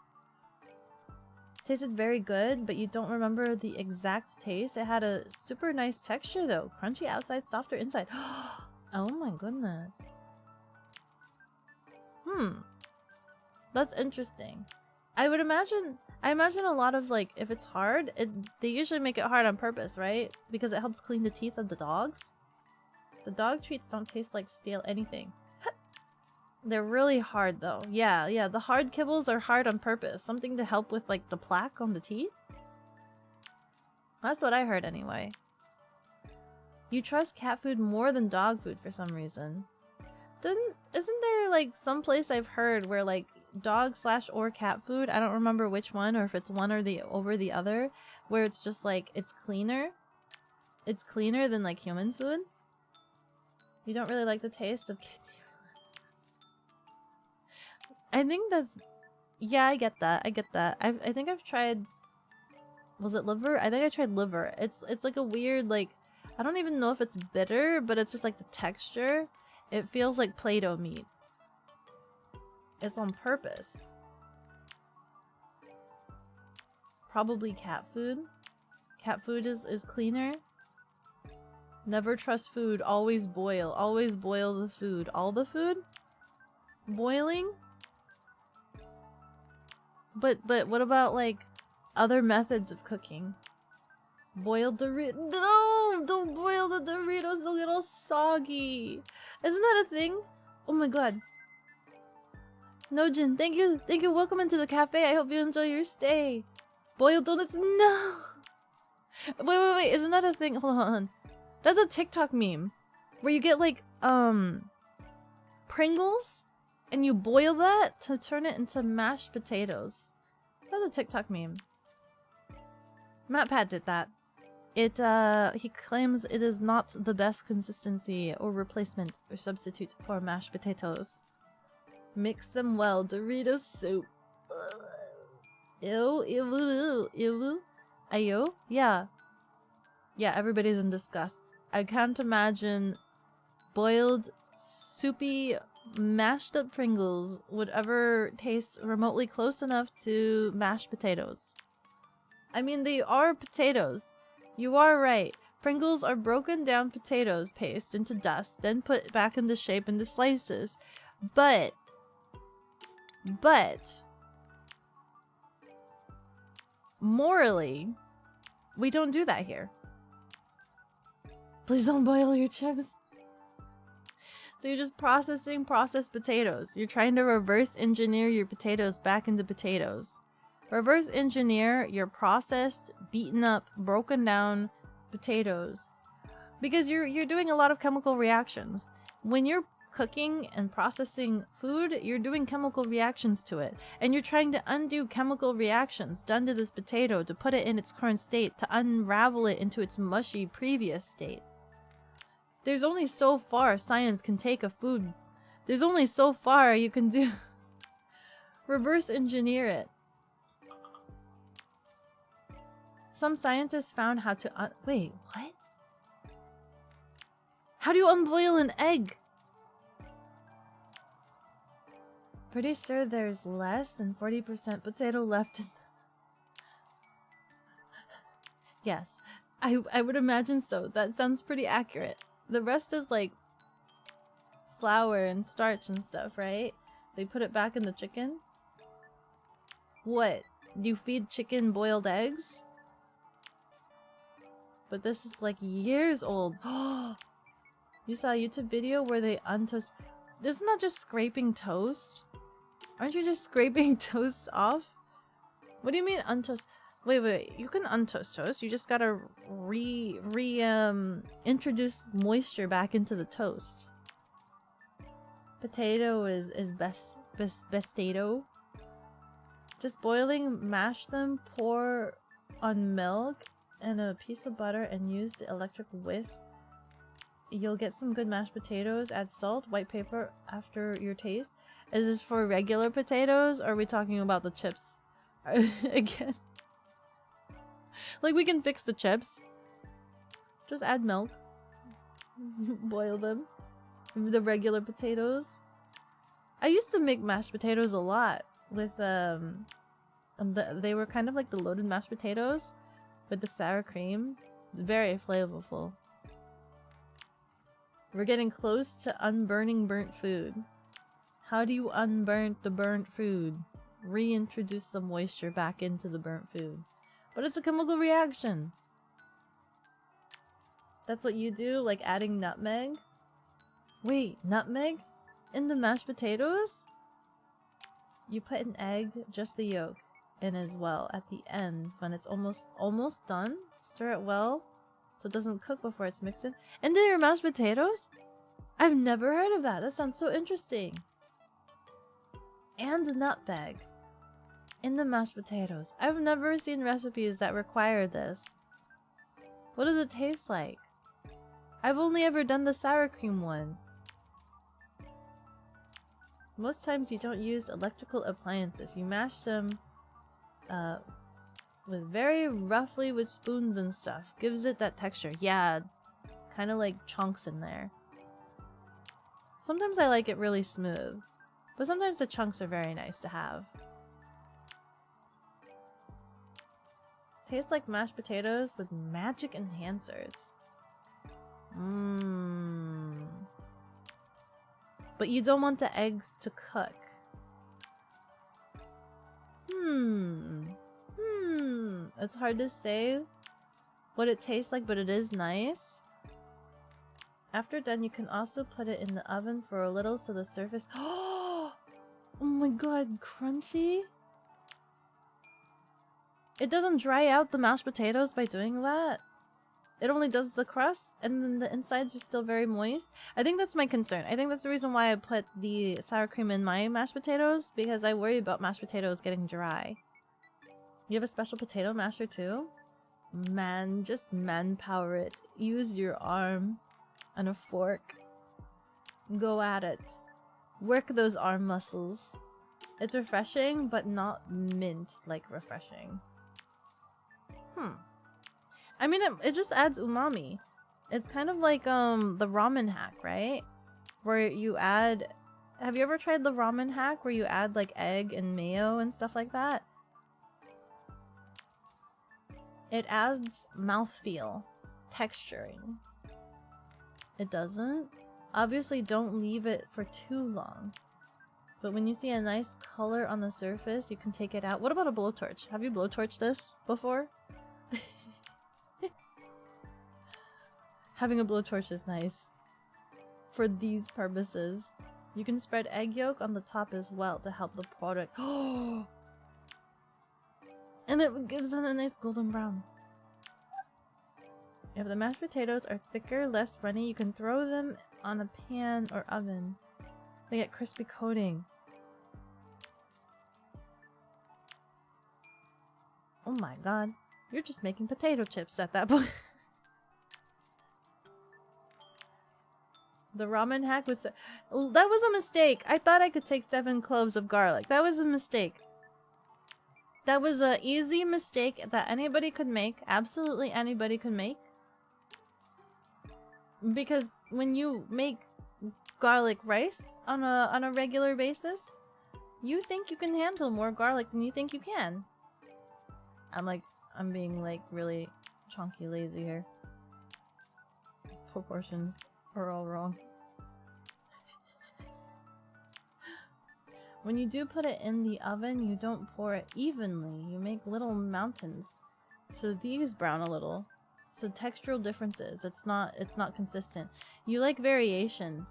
Tasted very good, but you don't remember the exact taste. It had a super nice texture though. Crunchy outside, softer inside. Oh my goodness. That's interesting. I imagine a lot of like, if it's hard, they usually make it hard on purpose, right? Because it helps clean the teeth of the dogs. The dog treats don't taste like stale anything. They're really hard though. Yeah, the hard kibbles are hard on purpose. Something to help with like the plaque on the teeth. That's what I heard anyway. You trust cat food more than dog food for some reason. Isn't there like some place I've heard where like dog/or cat food, I don't remember which one, or if it's one or over the other, where it's just like it's cleaner than like human food? You don't really like the taste of kidney. I think that's, yeah, I get that. I think I've tried, was it liver? I think I tried liver. It's like a weird, like, I don't even know if it's bitter, but it's just like the texture. It feels like Play-Doh meat. It's on purpose. Probably cat food. Cat food is cleaner. Never trust food. Always boil. Always boil the food. All the food? Boiling? But what about like other methods of cooking? Boiled Doritos. No! Don't boil the Doritos. They'll get all soggy. Isn't that a thing? Oh my god. Nojin, thank you. Thank you. Welcome into the cafe. I hope you enjoy your stay. Boiled donuts. No! Wait. Isn't that a thing? Hold on. That's a TikTok meme. Where you get like, Pringles? And you boil that to turn it into mashed potatoes. That's a TikTok meme. MatPat did that. He claims it is not the best consistency or replacement or substitute for mashed potatoes. Mix them well. Doritos soup. Ew. Ayo? Yeah. Yeah, everybody's in disgust. I can't imagine boiled, soupy, mashed up Pringles would ever taste remotely close enough to mashed potatoes. I mean, they are potatoes. You are right. Pringles are broken down potatoes paste into dust, then put back into shape into slices. But morally, we don't do that here. Please don't boil your chips. So you're just processing processed potatoes. You're trying to reverse engineer your potatoes back into potatoes. Reverse engineer your processed, beaten up, broken down potatoes. Because you're doing a lot of chemical reactions. When you're cooking and processing food, you're doing chemical reactions to it. And you're trying to undo chemical reactions done to this potato to put it in its current state, to unravel it into its mushy previous state. There's only so far science can take a food. There's only so far you can do. Reverse engineer it. Some scientists found how to wait, what? How do you unboil an egg? Pretty sure there's less than 40% potato left in Yes, I would imagine so. That sounds pretty accurate. The rest is like flour and starch and stuff, right? They put it back in the chicken. What? You feed chicken boiled eggs? But this is like years old. You saw a YouTube video where they untoast. This is not just scraping toast. Aren't you just scraping toast off? What do you mean untoast? Wait. You can untoast toast. You just gotta introduce moisture back into the toast. Potato is bestato. Just boiling, mash them, pour on milk and a piece of butter and use the electric whisk. You'll get some good mashed potatoes. Add salt, white pepper after your taste. Is this for regular potatoes or are we talking about the chips? Again. Like we can fix the chips. Just add milk. Boil them. The regular potatoes. I used to make mashed potatoes a lot with they were kind of like the loaded mashed potatoes with the sour cream. Very flavorful. We're getting close to unburning burnt food. How do you unburn the burnt food? Reintroduce the moisture back into the burnt food. But it's a chemical reaction. That's what you do, like adding nutmeg? Wait, nutmeg? In the mashed potatoes? You put an egg, just the yolk, in as well at the end when it's almost done. Stir it well so it doesn't cook before it's mixed in. Into your mashed potatoes? I've never heard of that. That sounds so interesting. And nutmeg in the mashed potatoes. I've never seen recipes that require this. What does it taste like? I've only ever done the sour cream one. Most times you don't use electrical appliances. You mash them with very roughly with spoons and stuff. Gives it that texture. Yeah, kind of like chunks in there. Sometimes I like it really smooth, but sometimes the chunks are very nice to have. Tastes like mashed potatoes with magic enhancers. But you don't want the eggs to cook. It's hard to say what it tastes like, but it is nice. After done, you can also put it in the oven for a little so the surface... Oh my god, crunchy? It doesn't dry out the mashed potatoes by doing that. It only does the crust, and then the insides are still very moist. I think that's my concern. I think that's the reason why I put the sour cream in my mashed potatoes, because I worry about mashed potatoes getting dry. You have a special potato masher too? Man, just manpower it. Use your arm and a fork. Go at it. Work those arm muscles. It's refreshing, but not mint like refreshing. I mean, it just adds umami. It's kind of like the ramen hack, right? Where you add... Have you ever tried the ramen hack where you add like egg and mayo and stuff like that? It adds mouthfeel, texturing. It doesn't? Obviously don't leave it for too long. But when you see a nice color on the surface, you can take it out. What about a blowtorch? Have you blowtorched this before? Having a blowtorch is nice. For these purposes. You can spread egg yolk on the top as well to help the product. And it gives it a nice golden brown. If the mashed potatoes are thicker, less runny, you can throw them on a pan or oven. They get crispy coating. Oh my god. You're just making potato chips at that point. The ramen hack was... That was a mistake. I thought I could take 7 cloves of garlic. That was a mistake. That was an easy mistake that anybody could make. Absolutely anybody could make. Because when you make garlic rice on a regular basis, you think you can handle more garlic than you think you can. I'm being like really chunky lazy here. Proportions are all wrong. When you do put it in the oven, you don't pour it evenly. You make little mountains. So these brown a little. So textural differences. It's not consistent. You like variation.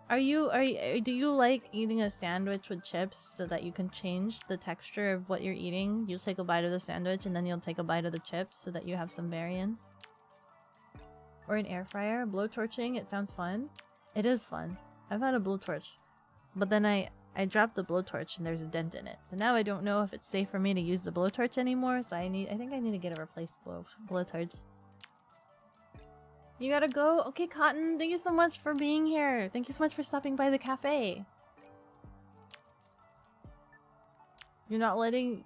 Do you like eating a sandwich with chips so that you can change the texture of what you're eating? You'll take a bite of the sandwich and then you'll take a bite of the chips so that you have some variance. Or an air fryer, blowtorching, it sounds fun. It is fun. I've had a blowtorch. But then I dropped the blowtorch and there's a dent in it. So now I don't know if it's safe for me to use the blowtorch anymore, so I think I need to get a replaceable blowtorch. You gotta go? Okay, Cotton, thank you so much for being here. Thank you so much for stopping by the cafe. You're not allowing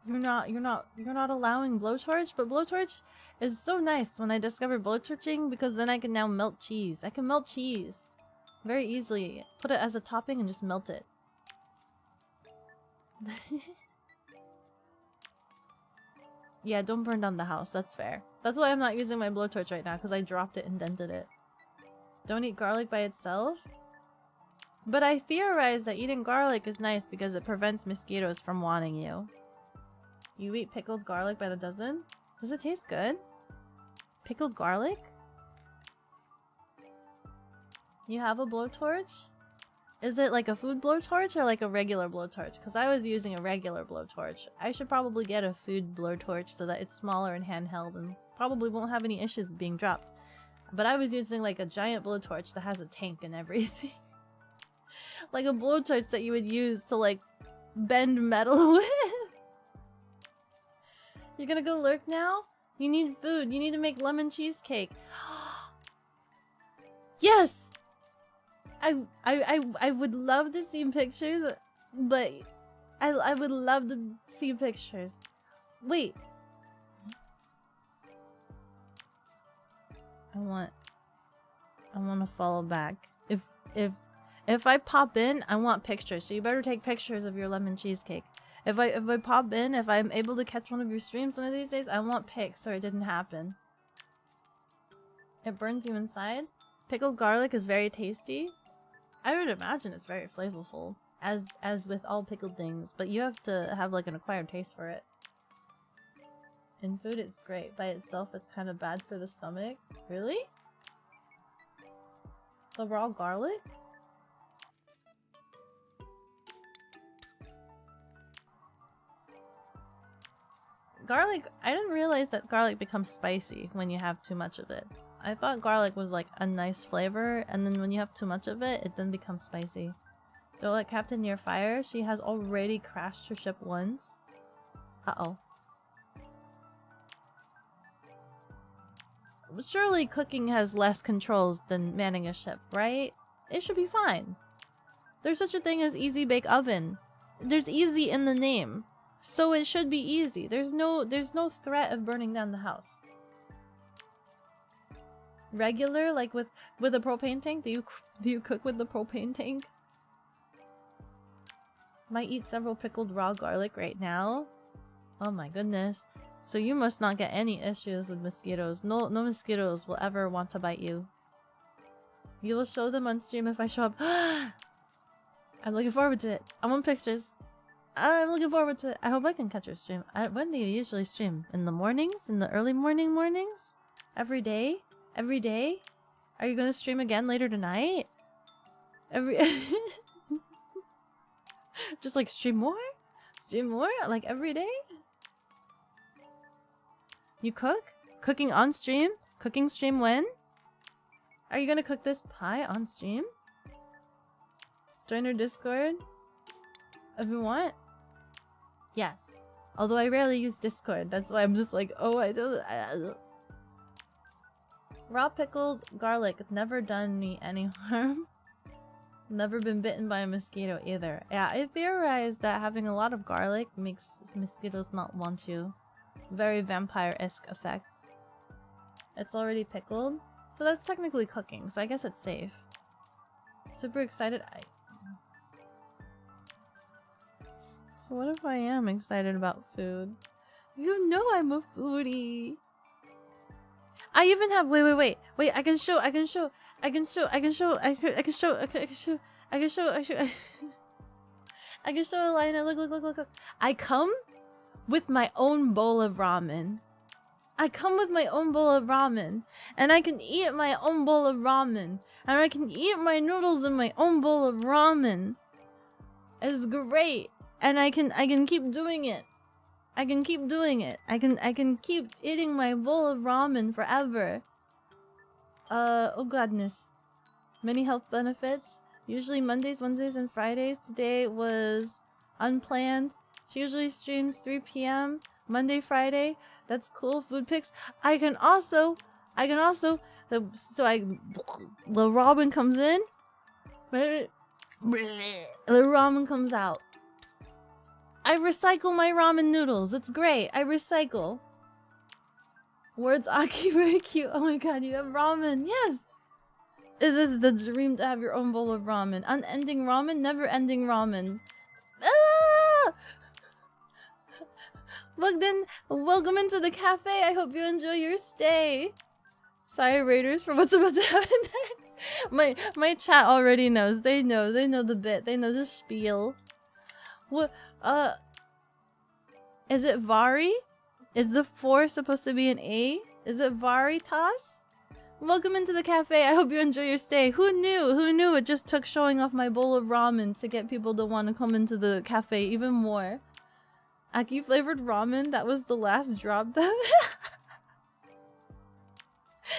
blowtorch, but blowtorch is so nice when I discovered blowtorching because then I can now melt cheese. I can melt cheese very easily. Put it as a topping and just melt it. Yeah, don't burn down the house. That's fair. That's why I'm not using my blowtorch right now, because I dropped it and dented it. Don't eat garlic by itself? But I theorize that eating garlic is nice because it prevents mosquitoes from wanting you. You eat pickled garlic by the dozen? Does it taste good? Pickled garlic? You have a blowtorch? Is it like a food blowtorch or like a regular blowtorch? Because I was using a regular blowtorch. I should probably get a food blowtorch so that it's smaller and handheld and probably won't have any issues with being dropped. But I was using like a giant blowtorch that has a tank and everything. Like a blowtorch that you would use to like bend metal with. You're gonna go lurk now? You need food. You need to make lemon cheesecake. Yes! I would love to see pictures, but I would love to see pictures. Wait. I want to follow back. If I pop in, I want pictures. So you better take pictures of your lemon cheesecake. If I pop in, if I'm able to catch one of your streams one of these days, I want pics or it didn't happen. It burns you inside. Pickled garlic is very tasty. I would imagine it's very flavorful, as with all pickled things, but you have to have like an acquired taste for it. In food it's great. By itself it's kind of bad for the stomach. Really? The raw garlic? Garlic, I didn't realize that garlic becomes spicy when you have too much of it. I thought garlic was like a nice flavor, and then when you have too much of it, it then becomes spicy. Don't let Captain near fire. She has already crashed her ship once. Uh-oh. Surely cooking has less controls than manning a ship, right? It should be fine. There's such a thing as easy bake oven. There's easy in the name. So it should be easy. There's no threat of burning down the house. Regular, like with a propane tank? Do you cook with the propane tank? Might eat several pickled raw garlic right now. Oh my goodness. So you must not get any issues with mosquitoes. No mosquitoes will ever want to bite you. You will show them on stream if I show up. I'm looking forward to it. I want pictures. I'm looking forward to it. I hope I can catch your stream. When do you usually stream? In the mornings? In the early mornings? Every day? Every day? Are you gonna stream again later tonight? Just like stream more? Stream more? Like every day? You cook? Cooking on stream? Cooking stream when? Are you gonna cook this pie on stream? Join our Discord? If you want? Yes. Although I rarely use Discord, that's why I'm just like, oh, I don't... Raw pickled garlic, never done me any harm. Never been bitten by a mosquito either. Yeah, I theorized that having a lot of garlic makes mosquitoes not want you. Very vampire-esque effect. It's already pickled, so that's technically cooking, so I guess it's safe. Super excited. So what if I am excited about food? You know I'm a foodie. I even have wait, I can show I can show a line. Look. I come with my own bowl of ramen. I come with my own bowl of ramen. And I can eat my own bowl of ramen. And I can eat my noodles in my own bowl of ramen. It's great. And I can keep doing it. I can keep doing it. I can keep eating my bowl of ramen forever. Oh godness. Many health benefits. Usually Mondays, Wednesdays, and Fridays. Today was unplanned. She usually streams 3 p.m. Monday, Friday. That's cool. Food pics. I can also the ramen comes in. The ramen comes out. I recycle my ramen noodles. It's great. I recycle. Words Aki, very cute. Oh my god, you have ramen. Yes. This is the dream to have your own bowl of ramen. Unending ramen, never ending ramen. Ah! Look then, welcome into the cafe. I hope you enjoy your stay. Sorry, Raiders, for what's about to happen next. My chat already knows. They know the bit. They know the spiel. What? Is it Vari? Is the 4 supposed to be an A? Is it Varitas? Welcome into the cafe. I hope you enjoy your stay. Who knew? Who knew it just took showing off my bowl of ramen to get people to want to come into the cafe even more. Aki flavored ramen. That was the last drop. That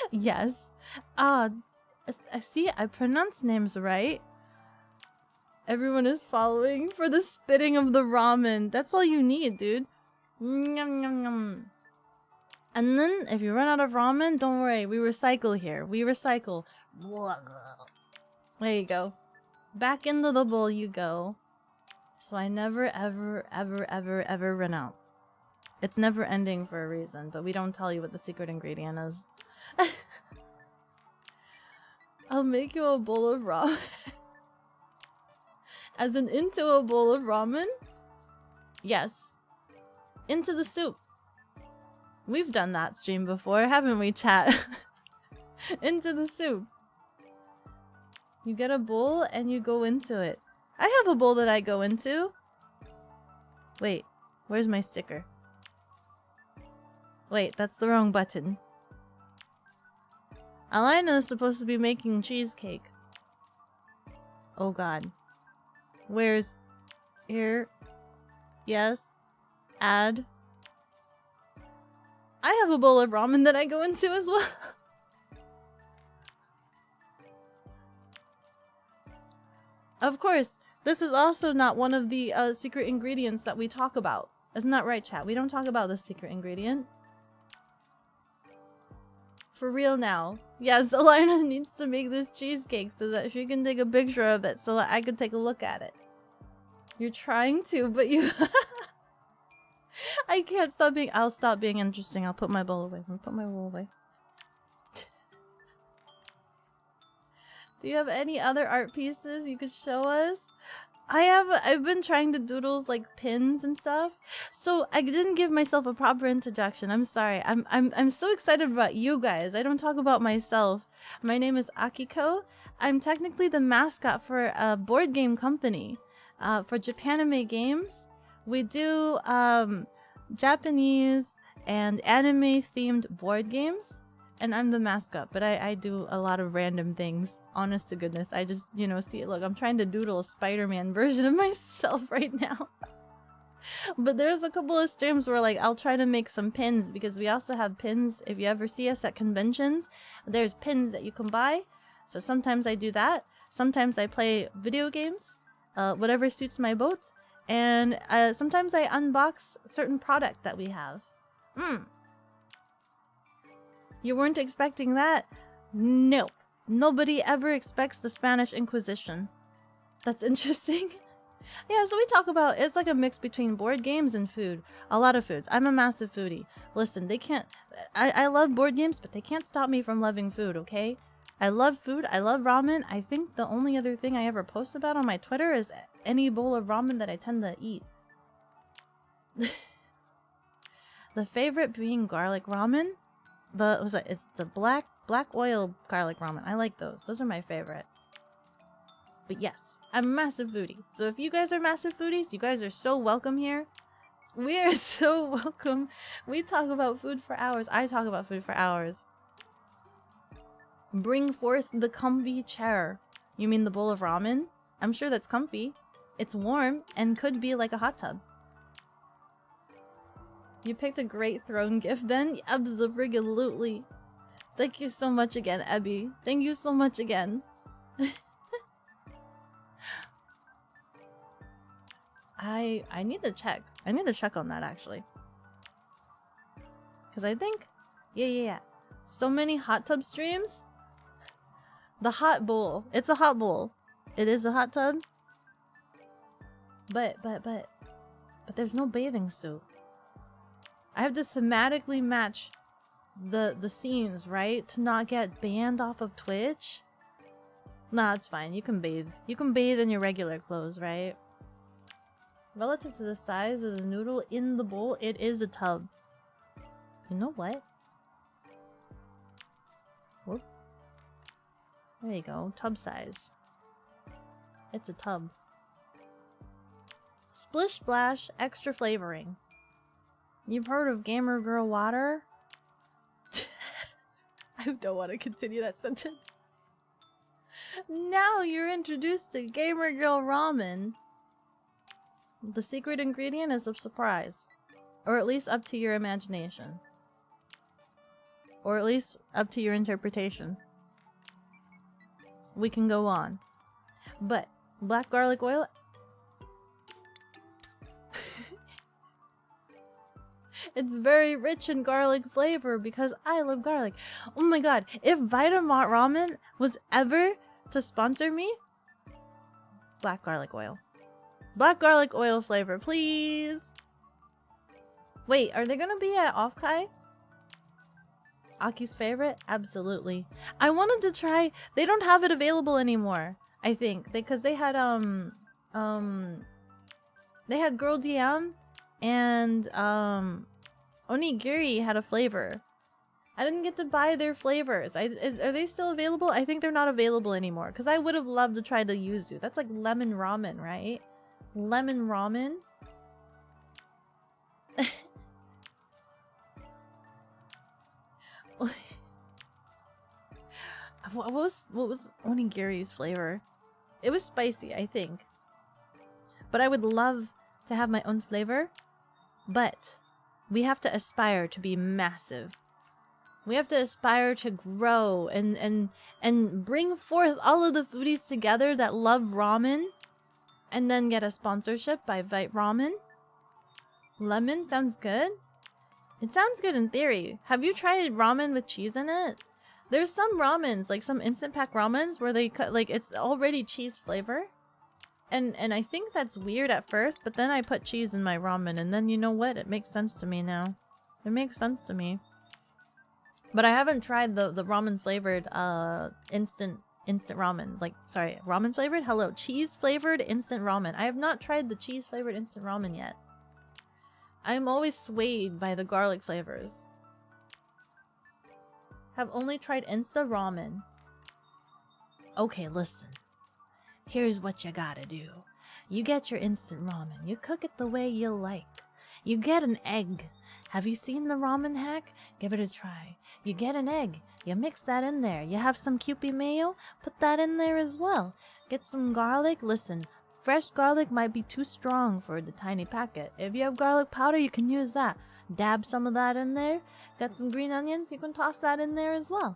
yes. I see. I pronounce names right. Everyone is following for the spitting of the ramen. That's all you need, dude. Yum, yum, yum. And then, if you run out of ramen, don't worry. We recycle here. We recycle. There you go. Back into the bowl you go. So I never, ever run out. It's never ending for a reason, but we don't tell you what the secret ingredient is. I'll make you a bowl of ramen. As in into a bowl of ramen? Yes. Into the soup. We've done that stream before, haven't we, chat? Into the soup. You get a bowl and you go into it. I have a bowl that I go into. Wait, where's my sticker? Wait, that's the wrong button. Alina is supposed to be making cheesecake. Oh god. Where's... Here. Yes. Add. I have a bowl of ramen that I go into as well. Of course, this is also not one of the secret ingredients that we talk about. Isn't that right, chat? We don't talk about the secret ingredient. For real now. Yes, Alina needs to make this cheesecake so that she can take a picture of it so that I can take a look at it. You're trying to, but you... I can't stop being... I'll stop being interesting. I'll put my bowl away. I'll put my bowl away. Do you have any other art pieces you could show us? I've been trying to doodle like pins and stuff. So I didn't give myself a proper introduction. I'm sorry. I'm so excited about you guys. I don't talk about myself. My name is Akiko. I'm technically the mascot for a board game company. For Japanime games. We do Japanese and anime themed board games. And I'm the mascot, but I do a lot of random things. Honest to goodness. I just, you know, see, look, I'm trying to doodle a Spider-Man version of myself right now. But there's a couple of streams where, like, I'll try to make some pins, because we also have pins. If you ever see us at conventions, there's pins that you can buy. So sometimes I do that. Sometimes I play video games, whatever suits my boat. And sometimes I unbox certain product that we have. You weren't expecting that? Nope. Nobody ever expects the Spanish Inquisition. That's interesting. Yeah, so we talk about, it's like a mix between board games and food. A lot of foods. I'm a massive foodie. Listen, they can't... I love board games, but they can't stop me from loving food, okay? I love food. I love ramen. I think the only other thing I ever post about on my Twitter is any bowl of ramen that I tend to eat. The favorite being garlic ramen. It's the black oil garlic ramen. I like those. Those are my favorite. But yes, I'm a massive foodie. So if you guys are massive foodies, you guys are so welcome here. We are so welcome. We talk about food for hours. I talk about food for hours. Bring forth the comfy chair. You mean the bowl of ramen? I'm sure that's comfy. It's warm and could be like a hot tub. You picked a great throne gift then? Absolutely. Thank you so much again, Abby. Thank you so much again. I need to check. I need to check on that actually. Cause I think, yeah. So many hot tub streams. The hot bowl. It's a hot bowl. It is a hot tub. But there's no bathing suit. I have to thematically match the scenes, right? To not get banned off of Twitch. Nah, it's fine. You can bathe. You can bathe in your regular clothes, right? Relative to the size of the noodle in the bowl, it is a tub. You know what? Whoop. There you go. Tub size. It's a tub. Splish Splash extra flavoring. You've heard of Gamer Girl water? I don't want to continue that sentence. Now you're introduced to Gamer Girl ramen. The secret ingredient is a surprise. Or at least up to your imagination. Or at least up to your interpretation. We can go on. But black garlic oil... It's very rich in garlic flavor because I love garlic. Oh my god, if Vitamart Ramen was ever to sponsor me, black garlic oil. Black garlic oil flavor, please. Wait, are they gonna be at Offkai? Aki's favorite? Absolutely. I wanted to try. They don't have it available anymore. I think because they had they had Girl DM and Onigiri had a flavor. I didn't get to buy their flavors. Are they still available? I think they're not available anymore because I would have loved to try the yuzu. That's like lemon ramen, right? Lemon ramen. What was onigiri's flavor? It was spicy, I think. But I would love to have my own flavor. But we have to aspire to be massive. We have to aspire to grow and bring forth all of the foodies together that love ramen and then get a sponsorship by Vite Ramen. Lemon sounds good. It sounds good in theory. Have you tried ramen with cheese in it? There's some ramens, like some instant pack ramens where they cut like it's already cheese flavor. And I think that's weird at first, but then I put cheese in my ramen and then you know what? It makes sense to me now. It makes sense to me. But I haven't tried the ramen flavored instant ramen. Like sorry, ramen flavored? Hello, cheese flavored instant ramen. I have not tried the cheese flavored instant ramen yet. I'm always swayed by the garlic flavors. Have only tried Insta ramen. Okay, listen. Here's what you gotta do. You get your instant ramen. You cook it the way you like. You get an egg. Have you seen the ramen hack? Give it a try. You get an egg. You mix that in there. You have some Kewpie mayo? Put that in there as well. Get some garlic. Listen, fresh garlic might be too strong for the tiny packet. If you have garlic powder, you can use that. Dab some of that in there. Got some green onions, you can toss that in there as well.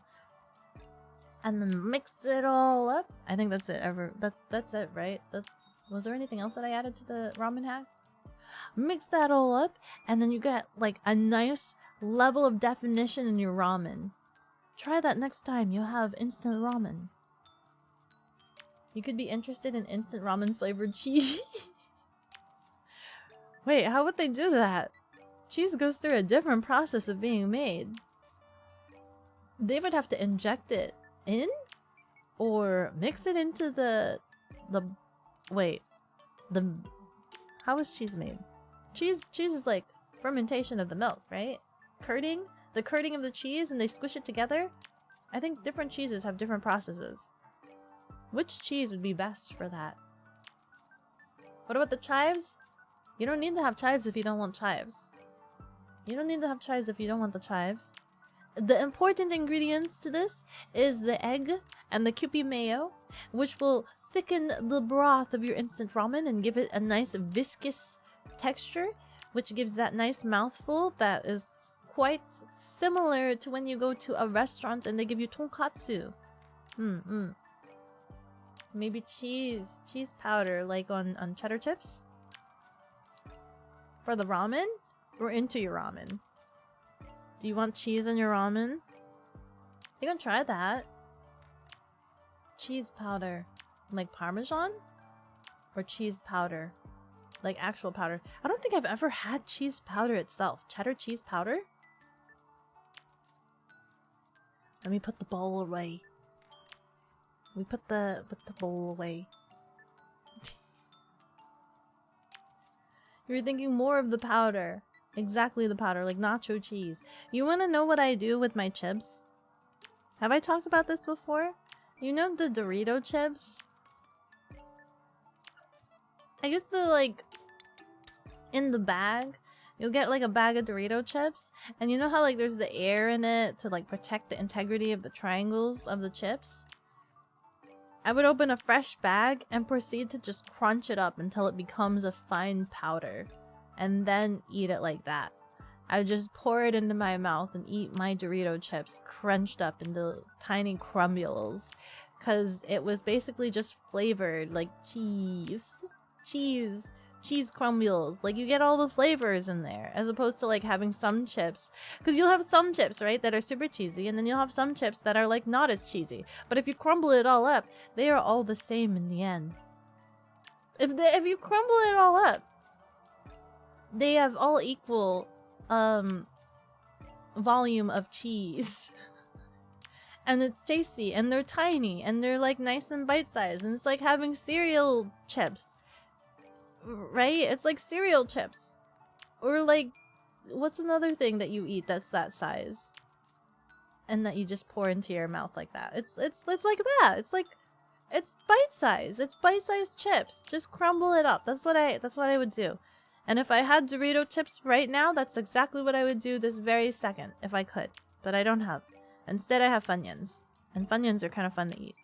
And then mix it all up. I think that's it. That's it, right? Was there anything else that I added to the ramen hack? Mix that all up, and then you get like a nice level of definition in your ramen. Try that next time you'll have instant ramen. You could be interested in instant ramen flavored cheese. Wait, how would they do that? Cheese goes through a different process of being made. They would have to inject it in? Or mix it into how is cheese made? Cheese is like fermentation of the milk, right? Curding? The curding of the cheese and they squish it together? I think different cheeses have different processes. Which cheese would be best for that? What about the chives? You don't need to have chives if you don't want chives. You don't need to have chives if you don't want the chives. The important ingredients to this is the egg and the Kewpie mayo, which will thicken the broth of your instant ramen and give it a nice viscous texture, which gives that nice mouthful that is quite similar to when you go to a restaurant and they give you tonkatsu. Maybe cheese powder, like on cheddar chips? For the ramen? Or into your ramen? Do you want cheese in your ramen? You can try that. Cheese powder. Like Parmesan? Or cheese powder? Like actual powder. I don't think I've ever had cheese powder itself. Cheddar cheese powder? Let me put the bowl away. We put the bowl away. You're thinking more of the powder. Exactly the powder, like nacho cheese. You want to know what I do with my chips? Have I talked about this before? You know the Dorito chips? I used to, like, in the bag, you'll get like a bag of Dorito chips, and you know how like there's the air in it to like protect the integrity of the triangles of the chips? I would open a fresh bag and proceed to just crunch it up until it becomes a fine powder, and then eat it like that. I would just pour it into my mouth and eat my Dorito chips crunched up into tiny crumbules, because it was basically just flavored like cheese crumbules. Like, you get all the flavors in there, as opposed to like having some chips, because you'll have some chips, right, that are super cheesy, and then you'll have some chips that are like not as cheesy, but if you crumble it all up, they are all the same in the end. If you crumble it all up, they have all equal volume of cheese. And it's tasty, and they're tiny, and they're like nice and bite-sized, and it's like having cereal chips, right? It's like cereal chips. Or like, what's another thing that you eat that's that size and that you just pour into your mouth like that? It's like that. It's like, it's bite-sized. It's bite-sized chips. Just crumble it up. That's what I would do. And if I had Dorito chips right now, that's exactly what I would do this very second, if I could. But I don't have. Instead, I have Funyuns. And Funyuns are kind of fun to eat.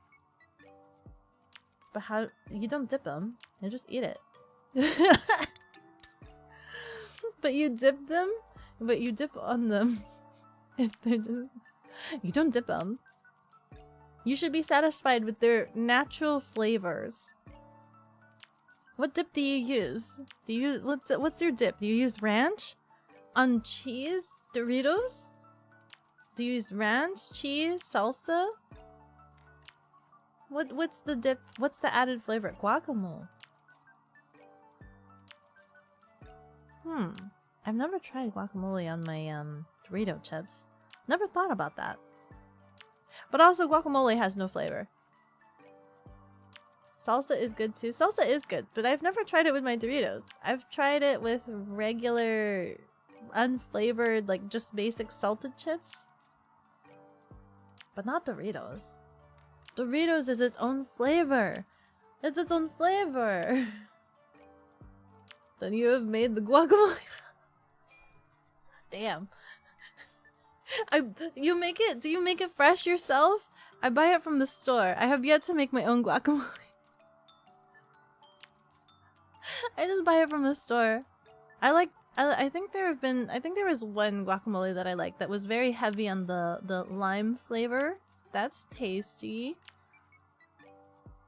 But how? You don't dip them. You just eat it. But you dip them? But you dip on them. If they're just... You don't dip them. You should be satisfied with their natural flavors. What dip do you use? Do you use... What's your dip? Do you use ranch? On cheese? Doritos? Do you use ranch, cheese, salsa? What's the dip? What's the added flavor? Guacamole. I've never tried guacamole on my Dorito chips. Never thought about that. But also guacamole has no flavor. Salsa is good too. Salsa is good, but I've never tried it with my Doritos. I've tried it with regular, unflavored, like just basic salted chips. But not Doritos. Doritos is its own flavor. It's its own flavor. Then you have made the guacamole. Damn. You make it? Do you make it fresh yourself? I buy it from the store. I have yet to make my own guacamole. I just buy it from the store. I think there was one guacamole that I liked that was very heavy on the lime flavor. That's tasty.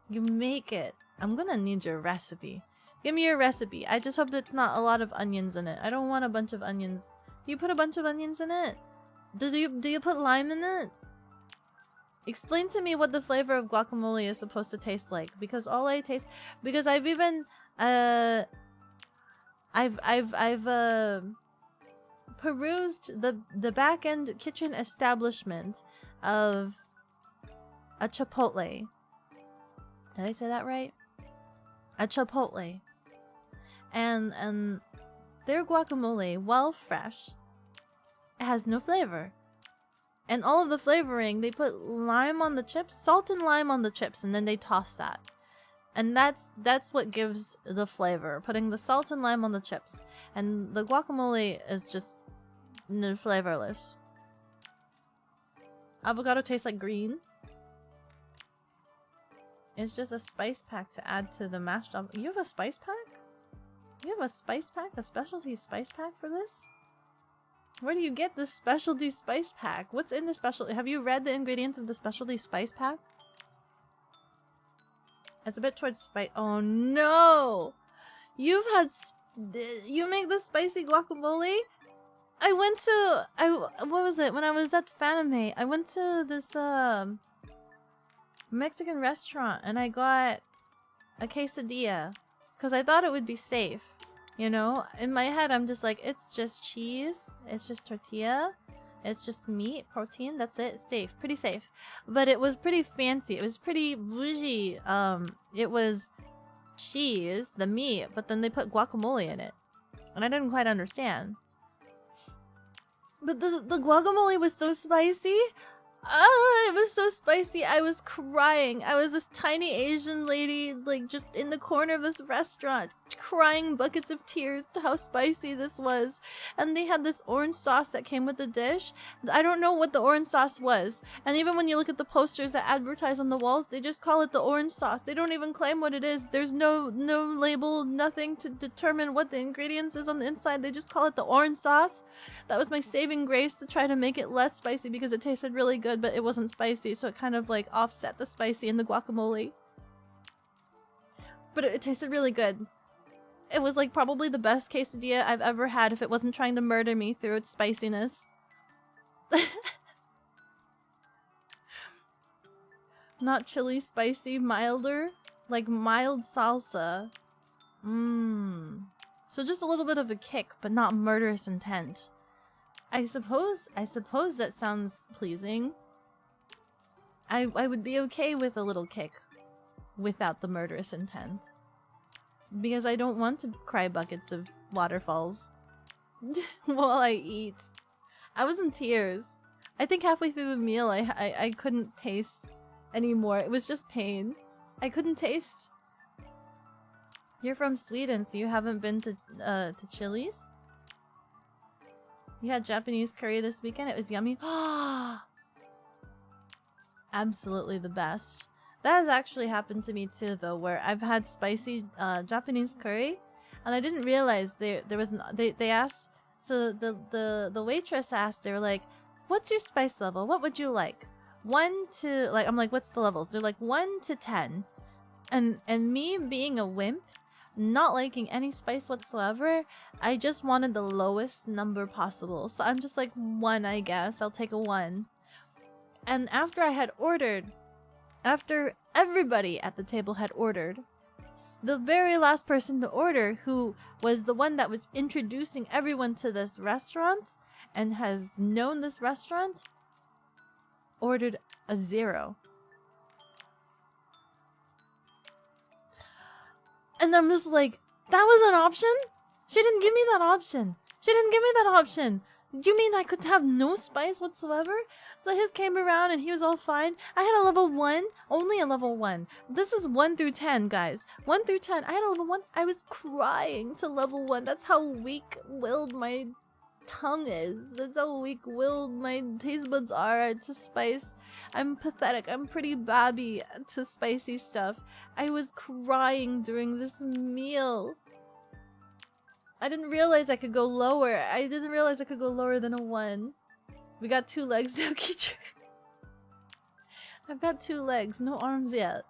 You make it. I'm gonna need your recipe. Give me your recipe. I just hope it's not a lot of onions in it. I don't want a bunch of onions. Do you put a bunch of onions in it? Do you put lime in it? Explain to me what the flavor of guacamole is supposed to taste like, because all I taste, because I've even I've perused the back end kitchen establishment of a Chipotle. Did I say that right? A Chipotle. And their guacamole, while fresh, has no flavor. And all of the flavoring, they put lime on the chips, salt and lime on the chips, and then they toss that. And that's what gives the flavor, putting the salt and lime on the chips. And the guacamole is just flavorless. Avocado tastes like green. It's just a spice pack to add to the mashed up. You have a spice pack? You have a spice pack? A specialty spice pack for this? Where do you get this specialty spice pack? What's in the special? Have you read the ingredients of the specialty spice pack? It's a bit towards spice. Oh no! You've had you make the spicy guacamole? I went to what was it? When I was at Japanime, I went to this Mexican restaurant and I got a quesadilla because I thought it would be safe. You know, in my head I'm just like, it's just cheese, it's just tortilla, it's just meat, protein, that's it, safe, pretty safe. But it was pretty fancy, it was pretty bougie. It was cheese, the meat, but then they put guacamole in it. And I didn't quite understand. But the guacamole was so spicy. It was so spicy. I was crying. I was this tiny Asian lady, like, just in the corner of this restaurant, crying buckets of tears to how spicy this was. And they had this orange sauce that came with the dish. I don't know what the orange sauce was. And even when you look at the posters that advertise on the walls, they just call it the orange sauce. They don't even claim what it is. There's no label, nothing to determine what the ingredients is on the inside. They just call it the orange sauce. That was my saving grace to try to make it less spicy because it tasted really good, but it wasn't spicy, so it kind of like offset the spicy in the guacamole. But it tasted really good. It was like probably the best quesadilla I've ever had if it wasn't trying to murder me through its spiciness. Not chili spicy, milder. Like mild salsa. So just a little bit of a kick, but not murderous intent. I suppose that sounds pleasing. I would be okay with a little kick without the murderous intent. Because I don't want to cry buckets of waterfalls while I eat. I was in tears. I think halfway through the meal I couldn't taste anymore. It was just pain. I couldn't taste. You're from Sweden, so you haven't been to Chili's? You had Japanese curry this weekend. It was yummy. Absolutely the best. That has actually happened to me too, though, where I've had spicy Japanese curry, and I didn't realize there was they asked. So the waitress asked. They were like, "What's your spice level? What would you like? 1 to like." I'm like, "What's the levels?" They're like 1 to 10, and me being a wimp, not liking any spice whatsoever, I just wanted the lowest number possible. So I'm just like 1, I guess. I'll take a 1. And after I had ordered, after everybody at the table had ordered, the very last person to order, who was the one that was introducing everyone to this restaurant and has known this restaurant, ordered a 0. And I'm just like, that was an option? She didn't give me that option. She didn't give me that option. You mean I could have no spice whatsoever? So his came around and he was all fine. I had a level 1, only a level 1. This is 1 through 10, guys. 1 through 10. I had a level 1. I was crying to level 1. That's how weak-willed my tongue is. That's how weak-willed my taste buds are to spice. I'm pathetic. I'm pretty babby to spicy stuff. I was crying during this meal. I didn't realize I could go lower. I didn't realize I could go lower than a 1. We got 2 legs, aki-chan. I've got 2 legs, no arms yet.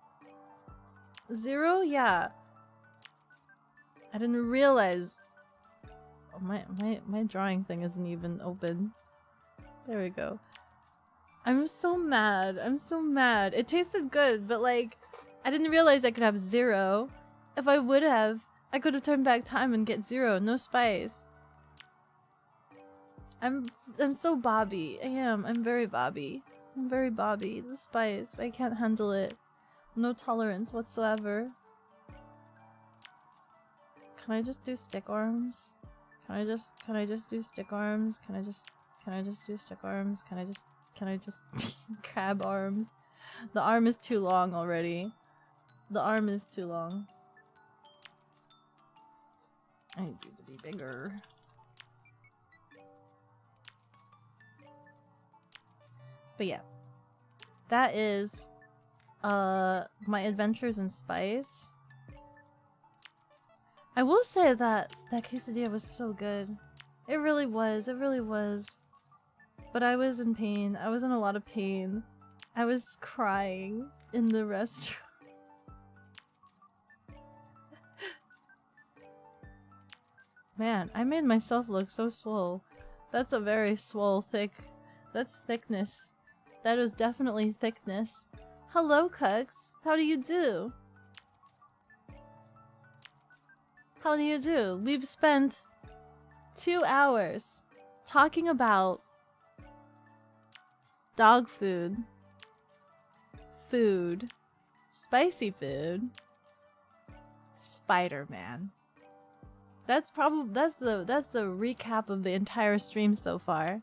0? Yeah. I didn't realize. Oh, my drawing thing isn't even open. There we go. I'm so mad. I'm so mad. It tasted good, but like, I didn't realize I could have 0. If I would have, I could have turned back time and get 0. No spice. I'm so Bobby. I am. I'm very Bobby. I'm very Bobby. The spice. I can't handle it. No tolerance whatsoever. Can I just do stick arms? Can I just do stick arms? Can I just do stick arms? Can I just Can I just crab arms? The arm is too long already. The arm is too long. I need you to be bigger. But yeah. That is my adventures in spice. I will say that that quesadilla was so good. It really was. It really was. But I was in pain. I was in a lot of pain. I was crying in the restaurant. Man, I made myself look so swole. That's a very swole thick. That's thickness. That is definitely thickness. Hello, Cucks. How do you do? How do you do? We've spent 2 hours talking about dog food, food, spicy food, Spider-Man. That's the recap of the entire stream so far.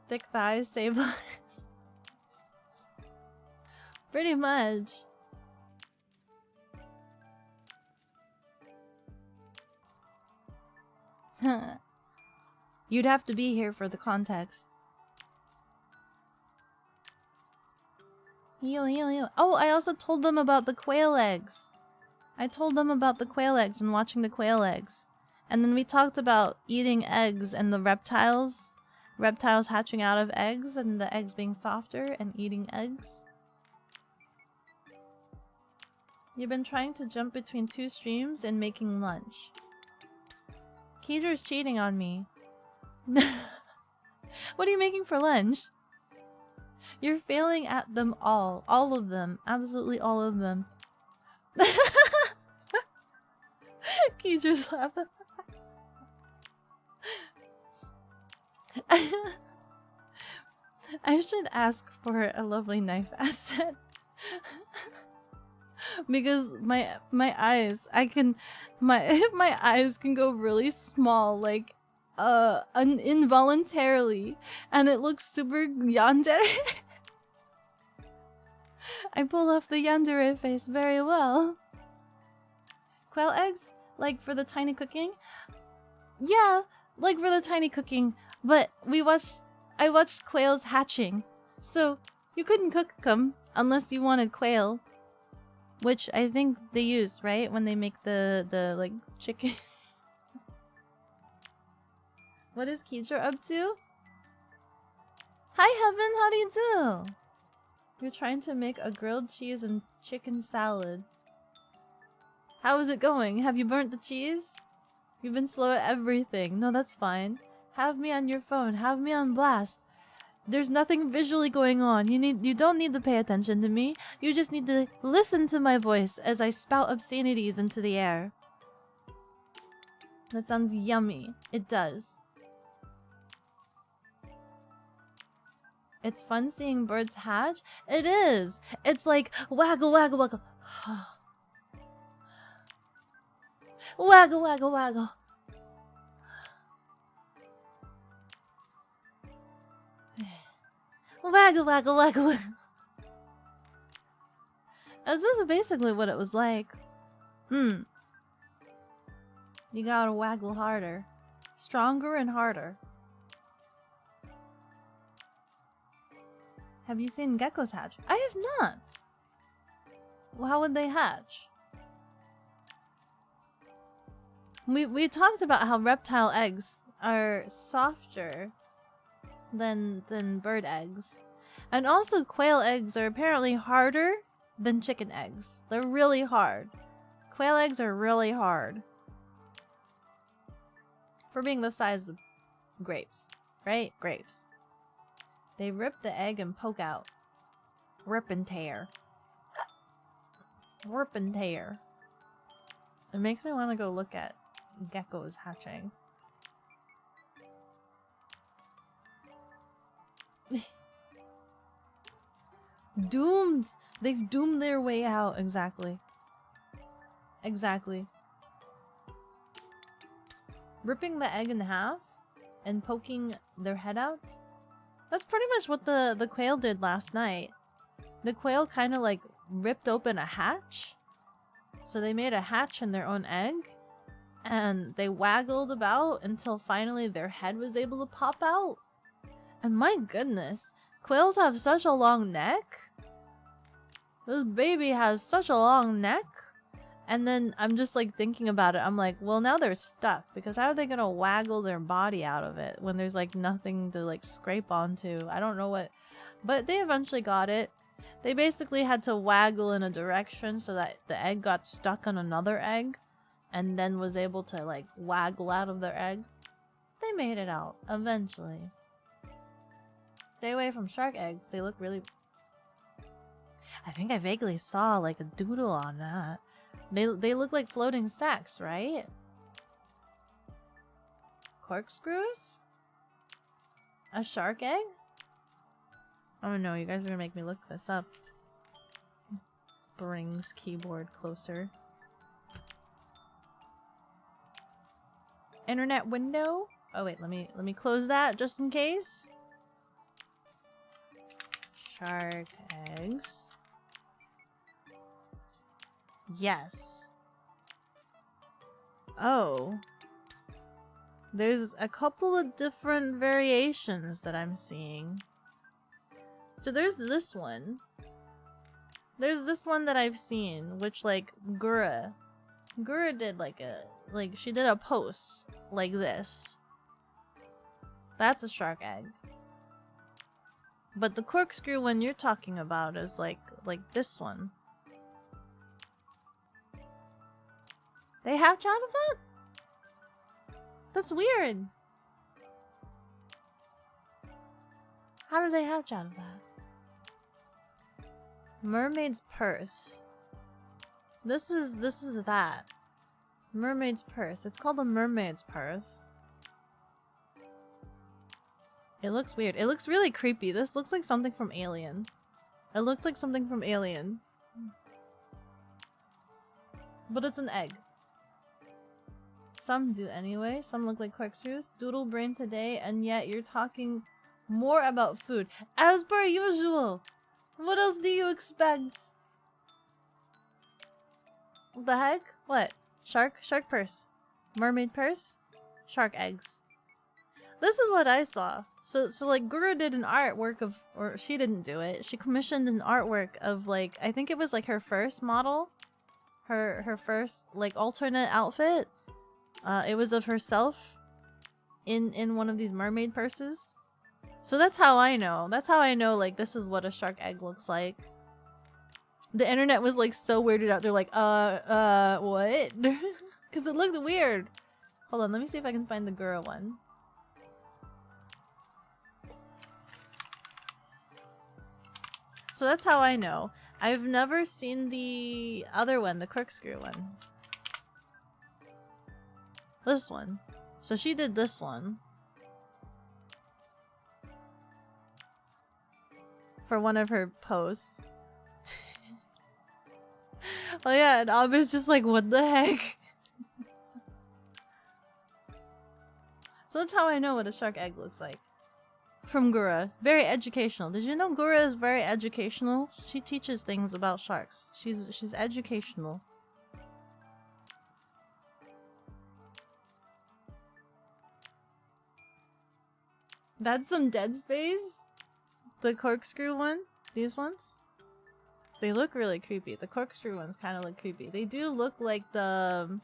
Thick thighs save lives. Pretty much. You'd have to be here for the context. Heal, heal, heal. Oh, I also told them about the quail eggs. I told them about the quail eggs and watching the quail eggs. And then we talked about eating eggs and the reptiles. Reptiles hatching out of eggs and the eggs being softer and eating eggs. You've been trying to jump between 2 streams and making lunch. Keeter's cheating on me. What are you making for lunch? You're failing at them all. All of them. Absolutely all of them. Keeter's laughing. I should ask for a lovely knife asset. Because my eyes, my eyes can go really small, like involuntarily, and it looks super yandere. I pull off the yandere face very well. Quail eggs? Like for the tiny cooking? Yeah, like for the tiny cooking, but I watched quails hatching, so you couldn't cook them unless you wanted quail. Which I think they use, right? When they make the like chicken. What is Keitra up to? Hi Heaven, how do you do? You're trying to make a grilled cheese and chicken salad. How is it going? Have you burnt the cheese? You've been slow at everything. No, that's fine. Have me on your phone. Have me on blast. There's nothing visually going on. You don't need to pay attention to me. You just need to listen to my voice as I spout obscenities into the air. That sounds yummy. It does. It's fun seeing birds hatch. It is. It's like waggle waggle waggle. Waggle waggle waggle. Waggle waggle waggle waggle. This is basically what it was like. You gotta waggle harder. Stronger and harder. Have you seen geckos hatch? I have not. Well, how would they hatch? We talked about how reptile eggs are softer than bird eggs. And also quail eggs are apparently harder than chicken eggs. They're really hard. Quail eggs are really hard. For being the size of grapes, right? Grapes. They rip the egg and poke out. Rip and tear. Rip and tear. It makes me want to go look at geckos hatching. Doomed! They've doomed their way out, exactly. Exactly. Ripping the egg in half and poking their head out That's pretty much what the quail did last night. The quail kind of like ripped open a hatch. So they made a hatch in their own egg. And they waggled about until finally their head was able to pop out. And my goodness, quails have such a long neck. This baby has such a long neck. And then I'm just like thinking about it. I'm like, well, now they're stuck because how are they gonna waggle their body out of it when there's like nothing to like scrape onto? I don't know what, but they eventually got it. They basically had to waggle in a direction so that the egg got stuck on another egg and then was able to like waggle out of their egg. They made it out eventually. Stay away from shark eggs. They look really... I think I vaguely saw like a doodle on that. They look like floating sacks, right? Corkscrews? A shark egg? Oh no, you guys are gonna make me look this up. Brings keyboard closer. Internet window? Oh wait, let me close that just in case. Shark eggs. Yes. Oh. There's a couple of different variations that I'm seeing. So there's this one. There's this one that I've seen, which like Gura did she did a post like this. That's a shark egg. But the corkscrew one you're talking about is like this one. They hatch out of that? That's weird. How do they hatch out of that? Mermaid's purse. This is that. Mermaid's purse. It's called a mermaid's purse. It looks weird. It looks really creepy. This looks like something from Alien. It looks like something from Alien. But it's an egg. Some do anyway. Some look like corkscrews. Doodle brain today, and yet you're talking more about food. As per usual! What else do you expect? What the heck? What? Shark? Shark purse. Mermaid purse? Shark eggs. This is what I saw. So like Guru did an artwork of, or she didn't do it. She commissioned an artwork of like, I think it was like her first model. Her first like alternate outfit. It was of herself in one of these mermaid purses. So that's how I know. That's how I know like this is what a shark egg looks like. The internet was like so weirded out. They're like, what? Because it looked weird. Hold on, let me see if I can find the Gura one. So that's how I know. I've never seen the other one, the corkscrew one. This one. So she did this one. For one of her posts. Oh yeah, and Abe's just like, what the heck? So that's how I know what a shark egg looks like. From Gura. Very educational. Did you know Gura is very educational? She teaches things about sharks. She's educational. That's some Dead Space? The corkscrew one? These ones? They look really creepy. The corkscrew ones kind of look creepy. They do look like the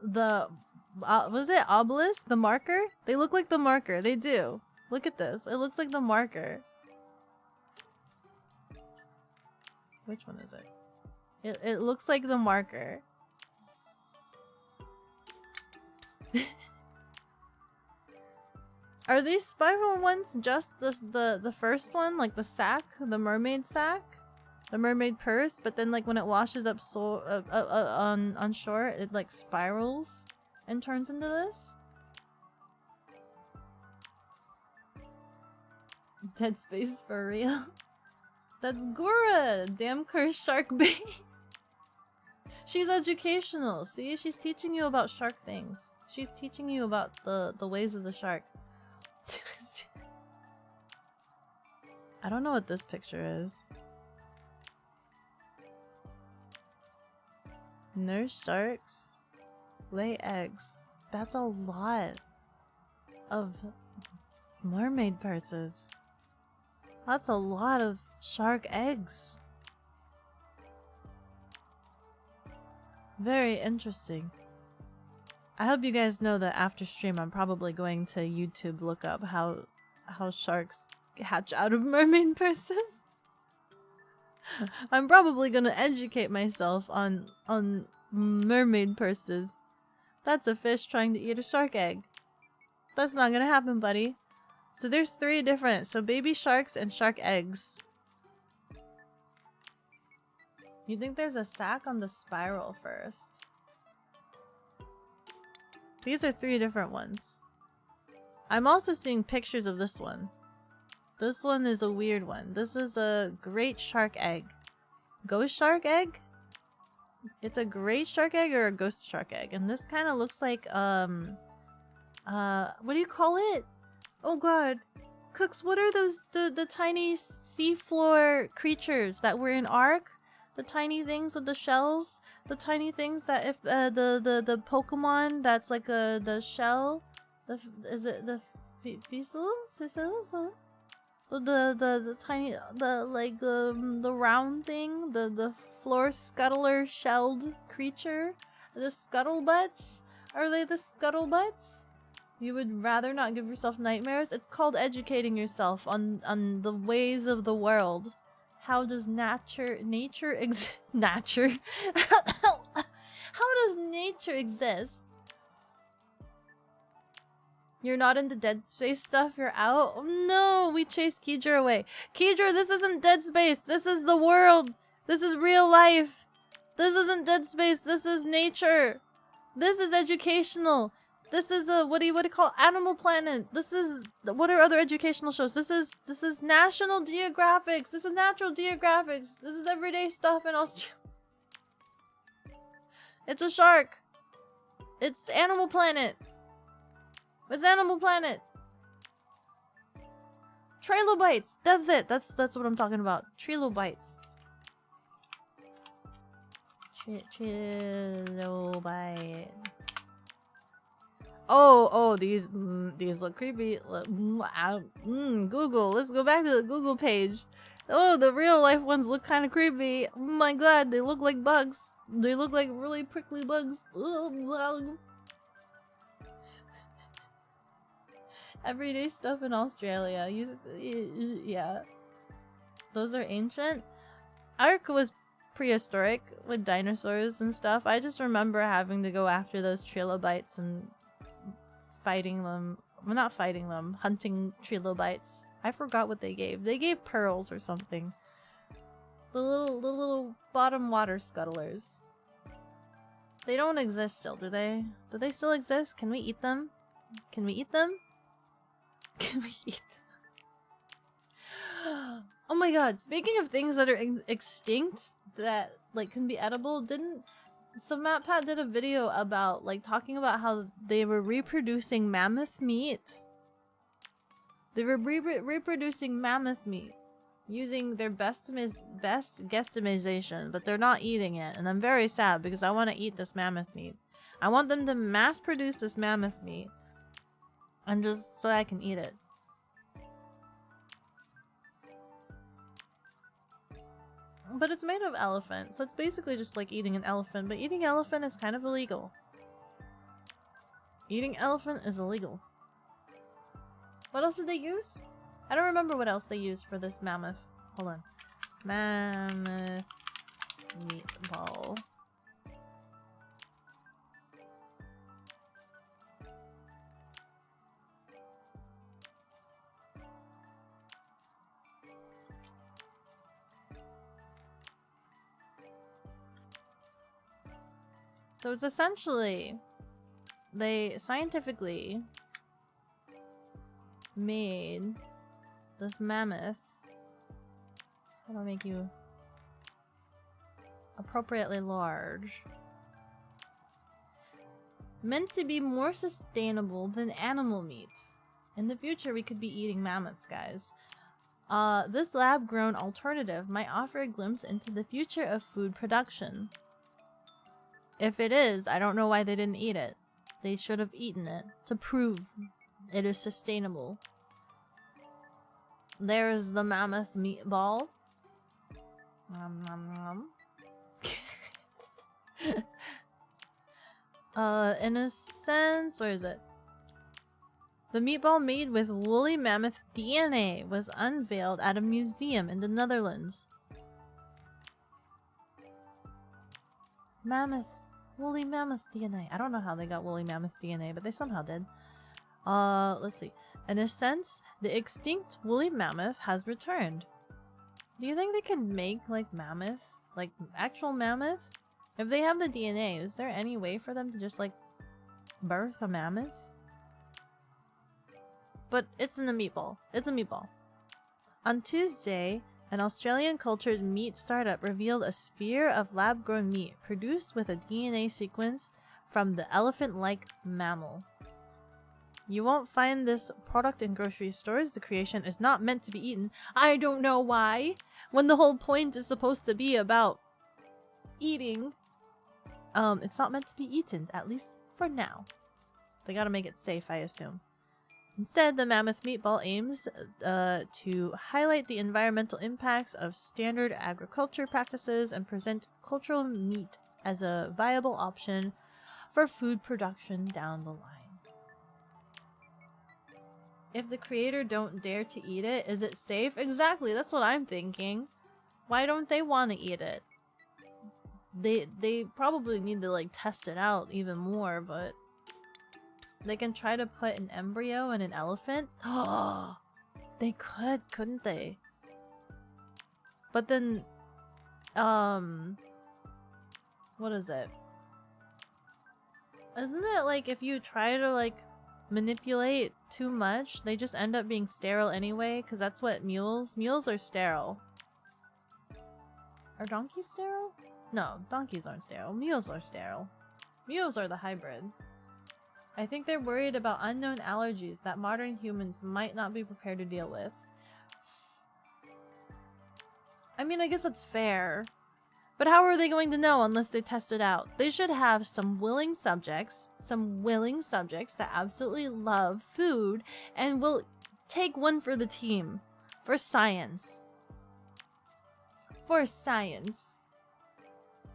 was it obelisk? The marker? They look like the marker. They do. Look at this. It looks like the marker. Which one is it? It looks like the marker. Are these spiral ones just the first one? Like the sack? The mermaid sack? The mermaid purse? But then like when it washes up on shore, it like spirals and turns into this? Dead Space for real? That's Gura! Damn cursed shark bait! She's educational, see? She's teaching you about shark things. She's teaching you about the ways of the shark. I don't know what this picture is. Nurse sharks lay eggs. That's a lot of mermaid purses. That's a lot of shark eggs. Very interesting. I hope you guys know that after stream I'm probably going to YouTube look up how sharks hatch out of mermaid purses. I'm probably gonna educate myself on mermaid purses. That's a fish trying to eat a shark egg. That's not gonna happen, buddy. So there's 3 different. So baby sharks and shark eggs. You think there's a sack on the spiral first? These are 3 different ones. I'm also seeing pictures of this one. This one is a weird one. This is a great shark egg. Ghost shark egg? It's a great shark egg or a ghost shark egg. And this kind of looks like, what do you call it? Oh god. Cooks, what are those, the tiny seafloor creatures that were in Ark? The tiny things with the shells? The tiny things that if, the Pokemon that's like the shell? Is it the Fizzle? The tiny, the round thing? The floor scuttler shelled creature? The scuttlebutts? Are they the scuttlebutts? You would rather not give yourself nightmares? It's called educating yourself on the ways of the world. How does nature exist? Nature? How does nature exist? You're not into Dead Space stuff? You're out? Oh, no, we chased Keydra away. Keydra, this isn't Dead Space. This is the world. This is real life. This isn't Dead Space. This is nature. This is educational. This is a what do you call Animal Planet? This is what are other educational shows? This is National Geographic. This is Natural Geographic. This is everyday stuff in Australia. It's a shark. It's Animal Planet. It's Animal Planet. Trilobites. That's it. That's what I'm talking about. Trilobites. Trilobite. Oh, these look creepy. Google. Let's go back to the Google page. Oh, the real life ones look kind of creepy. Oh my god, they look like bugs. They look like really prickly bugs. Everyday stuff in Australia. Yeah. Those are ancient. Ark was prehistoric with dinosaurs and stuff. I just remember having to go after those trilobites and fighting them. Well, not fighting them. Hunting trilobites. I forgot what they gave. They gave pearls or something. The little bottom water scuttlers. They don't exist still, do they? Do they still exist? Can we eat them? Can we eat them? Can we eat them? Oh my god, speaking of things that are extinct that like can be edible, so MatPat did a video about like talking about how they were reproducing mammoth meat. They were reproducing mammoth meat using their best guesstimation, but they're not eating it, and I'm very sad because I want to eat this mammoth meat. I want them to mass produce this mammoth meat, and just so I can eat it. But it's made of elephant, so it's basically just like eating an elephant, but eating elephant is kind of illegal. Eating elephant is illegal. What else did they use? I don't remember what else they used for this mammoth. Hold on. Mammoth meatball. So it's essentially, they scientifically made this mammoth. How do I make you appropriately large? Meant to be more sustainable than animal meat. In the future, we could be eating mammoths, guys. This lab-grown alternative might offer a glimpse into the future of food production. If it is, I don't know why they didn't eat it. They should have eaten it to prove it is sustainable. There's the mammoth meatball. Nom, nom, nom. In a sense, where is it? The meatball made with woolly mammoth DNA was unveiled at a museum in the Netherlands. Woolly mammoth DNA. I don't know how they got woolly mammoth DNA, but they somehow did. Let's see. In a sense, the extinct woolly mammoth has returned. Do you think they can make, like, mammoth? Like, actual mammoth? If they have the DNA, is there any way for them to just, like, birth a mammoth? But it's in a meatball. It's a meatball. On Tuesday, an Australian cultured meat startup revealed a sphere of lab-grown meat produced with a DNA sequence from the elephant-like mammal. You won't find this product in grocery stores. The creation is not meant to be eaten. I don't know why. When the whole point is supposed to be about eating. It's not meant to be eaten, at least for now. They gotta make it safe, I assume. Instead, the mammoth meatball aims to highlight the environmental impacts of standard agriculture practices and present cultural meat as a viable option for food production down the line. If the creator don't dare to eat it, is it safe? Exactly, that's what I'm thinking. Why don't they want to eat it? They probably need to, like, test it out even more, but they can try to put an embryo in an elephant. Oh, they could, couldn't they? But then, what is it? Isn't it like if you try to, like, manipulate too much, they just end up being sterile anyway? Because that's what mules are sterile. Are donkeys sterile? No, donkeys aren't sterile. Mules are sterile. Mules are the hybrid. I think they're worried about unknown allergies that modern humans might not be prepared to deal with. I mean, I guess that's fair. But how are they going to know unless they test it out? They should have some willing subjects that absolutely love food and will take one for the team. For science. For science.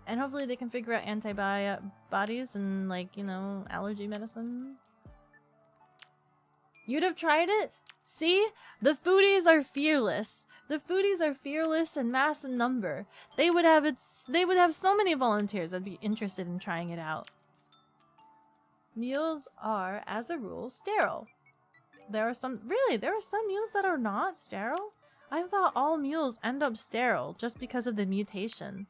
And hopefully they can figure out antibodies and, like, you know, allergy medicine. You'd have tried it? See? The foodies are fearless. The foodies are fearless and mass in number. They would have so many volunteers that'd be interested in trying it out. Mules are, as a rule, sterile. There are some mules that are not sterile? I thought all mules end up sterile just because of the mutation.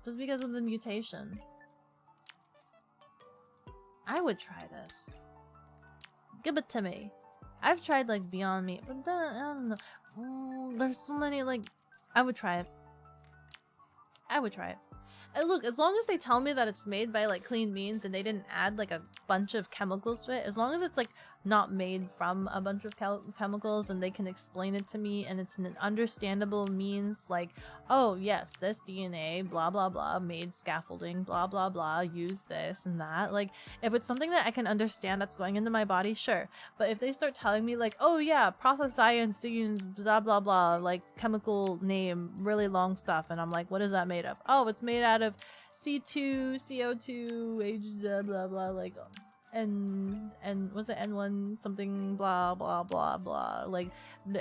Just because of the mutation. I would try this. Give it to me. I've tried, like, Beyond Meat, but then, I don't know. There's so many, like... I would try it. I would try it. And look, as long as they tell me that it's made by, like, clean means and they didn't add, like, a bunch of chemicals to it, as long as it's, like, not made from a bunch of chemicals and they can explain it to me and it's an understandable means, like, oh, yes, this DNA, blah, blah, blah, made scaffolding, blah, blah, blah, use this and that. Like, if it's something that I can understand that's going into my body, sure. But if they start telling me, like, oh, yeah, prothocyanthine, blah, blah, blah, like, chemical name, really long stuff, and I'm like, what is that made of? Oh, it's made out of C2, CO2, H, blah, blah, blah, like, and was it N1 something blah blah blah blah, like,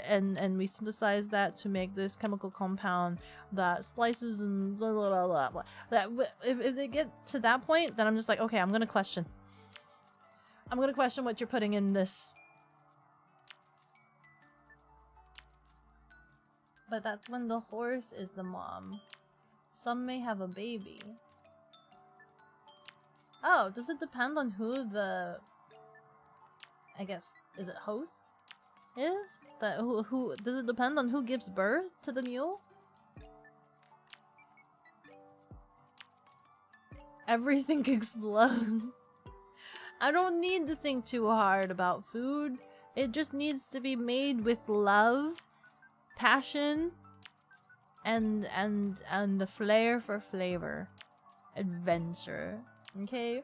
and we synthesize that to make this chemical compound that splices and blah blah blah blah, blah. That if they get to that point, then I'm just like, okay, I'm gonna question what you're putting in this. But that's when the horse is the mom. Some may have a baby. Oh, does it depend on who the, I guess, is it host is? That who does it depend on who gives birth to the mule? Everything explodes. I don't need to think too hard about food. It just needs to be made with love passion and the flair for flavor. Adventure. Okay?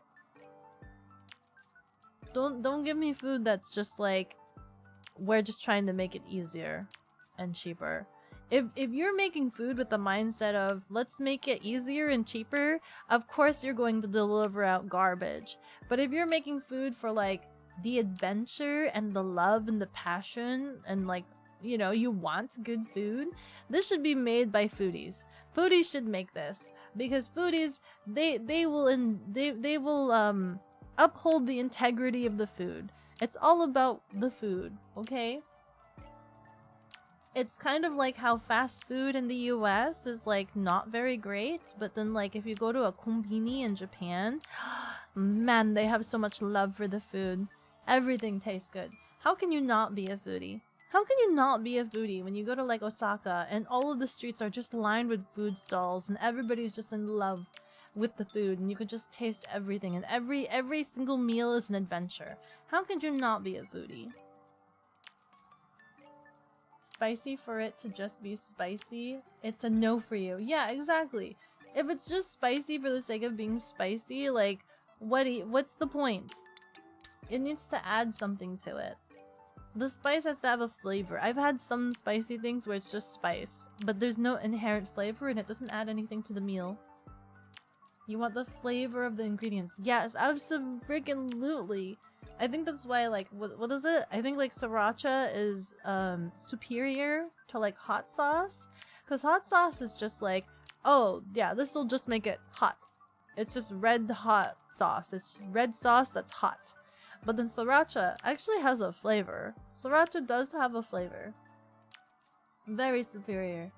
Don't give me food that's just like we're just trying to make it easier and cheaper. If you're making food with the mindset of let's make it easier and cheaper, of course you're going to deliver out garbage. But if you're making food for like the adventure and the love and the passion and like, you know, you want good food, this should be made by foodies. Foodies should make this because foodies they will uphold the integrity of the food. It's all about the food, okay? It's kind of like how fast food in the US is like not very great, but then like if you go to a konbini in Japan, man, they have so much love for the food. Everything tastes good. How can you not be a foodie? How can you not be a foodie when you go to like Osaka and all of the streets are just lined with food stalls and everybody's just in love with the food and you can just taste everything and every single meal is an adventure. How could you not be a foodie? Spicy for it to just be spicy, it's a no for you. Yeah, exactly. If it's just spicy for the sake of being spicy, like, what's the point? It needs to add something to it. The spice has to have a flavor. I've had some spicy things where it's just spice, but there's no inherent flavor and it doesn't add anything to the meal. You want the flavor of the ingredients. Yes, absolutely. I think that's why, like, what is it? I think, like, sriracha is, superior to, like, hot sauce. Because hot sauce is just like, oh, yeah, this will just make it hot. It's just red hot sauce. It's just red sauce that's hot. But then sriracha actually has a flavor. Sriracha does have a flavor. Very superior.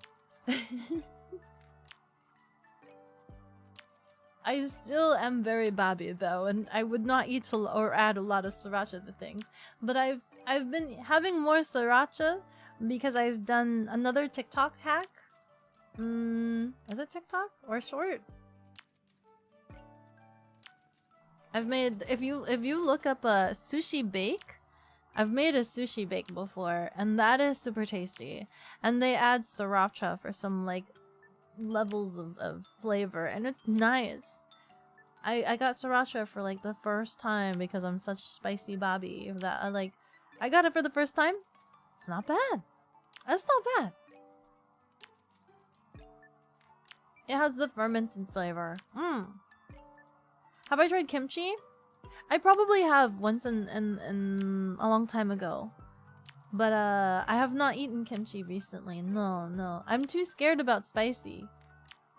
I still am very babby though, and I would not eat or add a lot of sriracha to things. But I've been having more sriracha because I've done another TikTok hack. Is it TikTok or short? I've made if you look up a sushi bake, I've made a sushi bake before, and that is super tasty. And they add sriracha for some like levels of flavor, and it's nice. I got sriracha for like the first time because I'm such spicy Bobby that I got it for the first time. It's not bad. That's not bad. It has the fermented flavor. Have I tried kimchi? I probably have once in a long time ago. But I have not eaten kimchi recently. No. I'm too scared about spicy.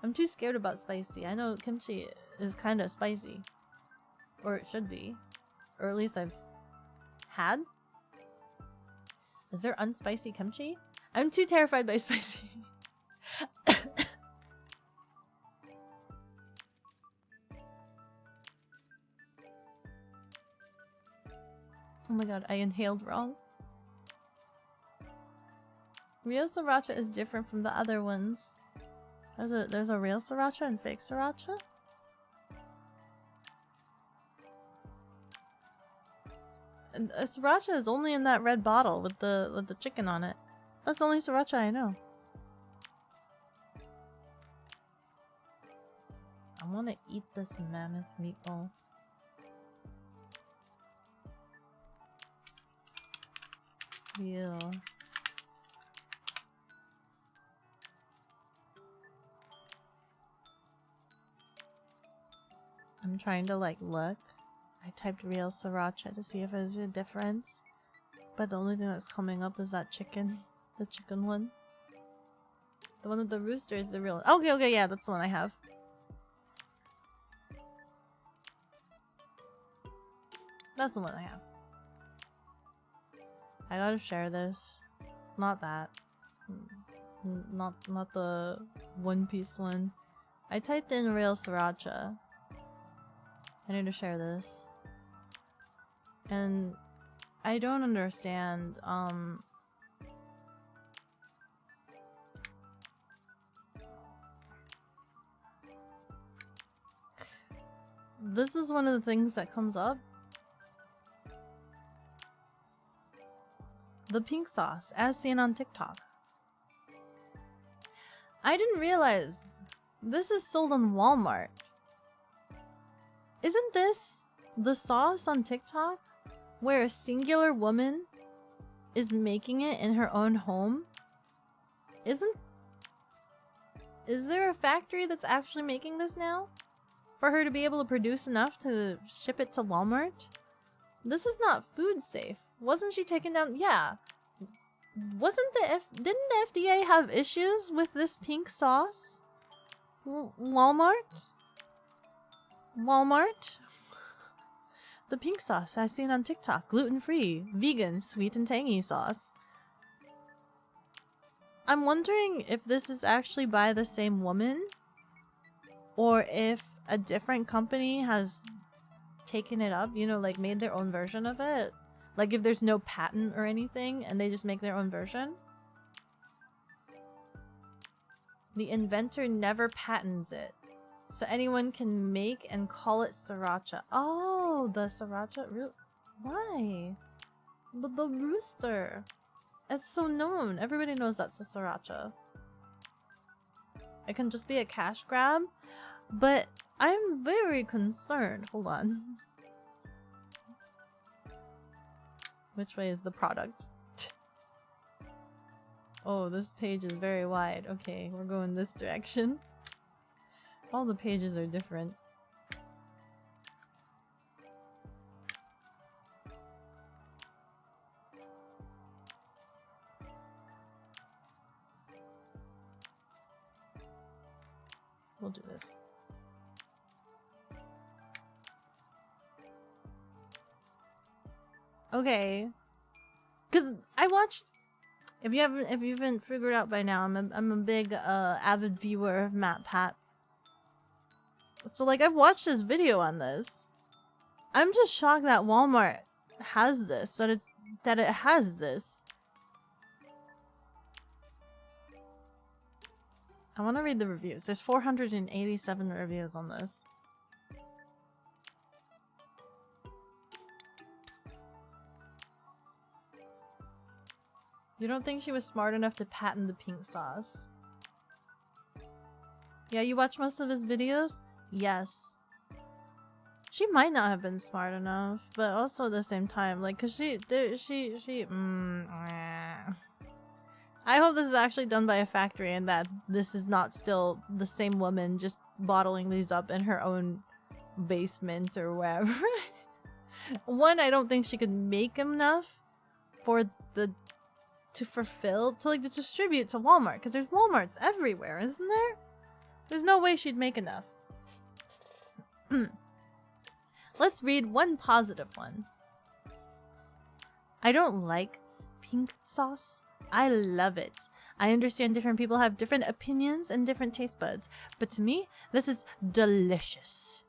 I know kimchi is kind of spicy. Or it should be. Or at least I've had. Is there unspicy kimchi? I'm too terrified by spicy. Oh my god, I inhaled wrong. Real sriracha is different from the other ones. There's a real sriracha and fake sriracha? And sriracha is only in that red bottle with the chicken on it. That's the only sriracha I know. I want to eat this mammoth meatball. Real. I'm trying to like look. I typed real sriracha to see if there's a difference. But the only thing that's coming up is that chicken. The chicken one. The one with the rooster is the real one. Okay, yeah, that's the one I have. That's the one I have. I gotta share this. Not that. Not the One Piece one. I typed in real sriracha. I need to share this. And I don't understand, this is one of the things that comes up. The pink sauce, as seen on TikTok. I didn't realize this is sold on Walmart. Isn't this the sauce on TikTok where a singular woman is making it in her own home? Is there a factory that's actually making this now? For her to be able to produce enough to ship it to Walmart? This is not food safe. Wasn't she taken down? Yeah. Didn't the FDA have issues with this pink sauce? Walmart? The pink sauce I've seen on TikTok. Gluten-free, vegan, sweet and tangy sauce. I'm wondering if this is actually by the same woman, or if a different company has taken it up, you know, like made their own version of it. Like if there's no patent or anything and they just make their own version. The inventor never patents it. So anyone can make and call it sriracha. Oh, the sriracha. Why? The rooster. It's so known. Everybody knows that's a sriracha. It can just be a cash grab. But I'm very concerned. Hold on. Which way is the product? Oh, this page is very wide. Okay, we're going this direction. All the pages are different. We'll do this. Okay. Cause I watched. If you haven't figured out by now, I'm a big avid viewer of MatPat. So like I've watched this video on this. I'm just shocked that Walmart has this. That it has this. I want to read the reviews. There's 487 reviews on this. You don't think she was smart enough to patent the pink sauce? Yeah, you watch most of his videos? Yes. She might not have been smart enough, but also at the same time, like, cause I hope this is actually done by a factory and that this is not still the same woman just bottling these up in her own basement or wherever. One, I don't think she could make enough for to distribute to Walmart, because there's Walmarts everywhere, isn't there? There's no way she'd make enough. Let's read one positive one. I don't like pink sauce. I love it. I understand different people have different opinions and different taste buds, but to me, this is delicious.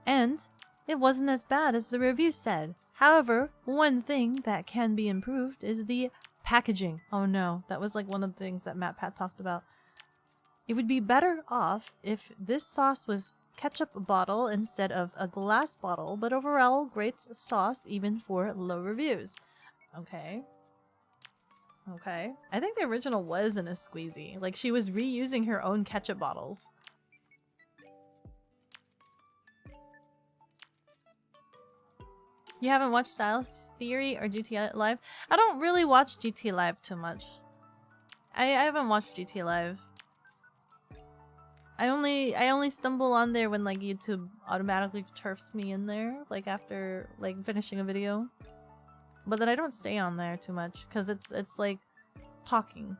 And it wasn't as bad as the review said. However, one thing that can be improved is the packaging. Oh no, that was like one of the things that MatPat talked about. It would be better off if this sauce was ketchup bottle instead of a glass bottle, but overall great sauce even for low reviews. Okay. Okay. I think the original was in a squeezy. Like she was reusing her own ketchup bottles. You haven't watched Style Theory or GT Live? I don't really watch GT Live too much. I haven't watched GT Live. I only stumble on there when like YouTube automatically turfs me in there, like after like finishing a video. But then I don't stay on there too much because it's like talking.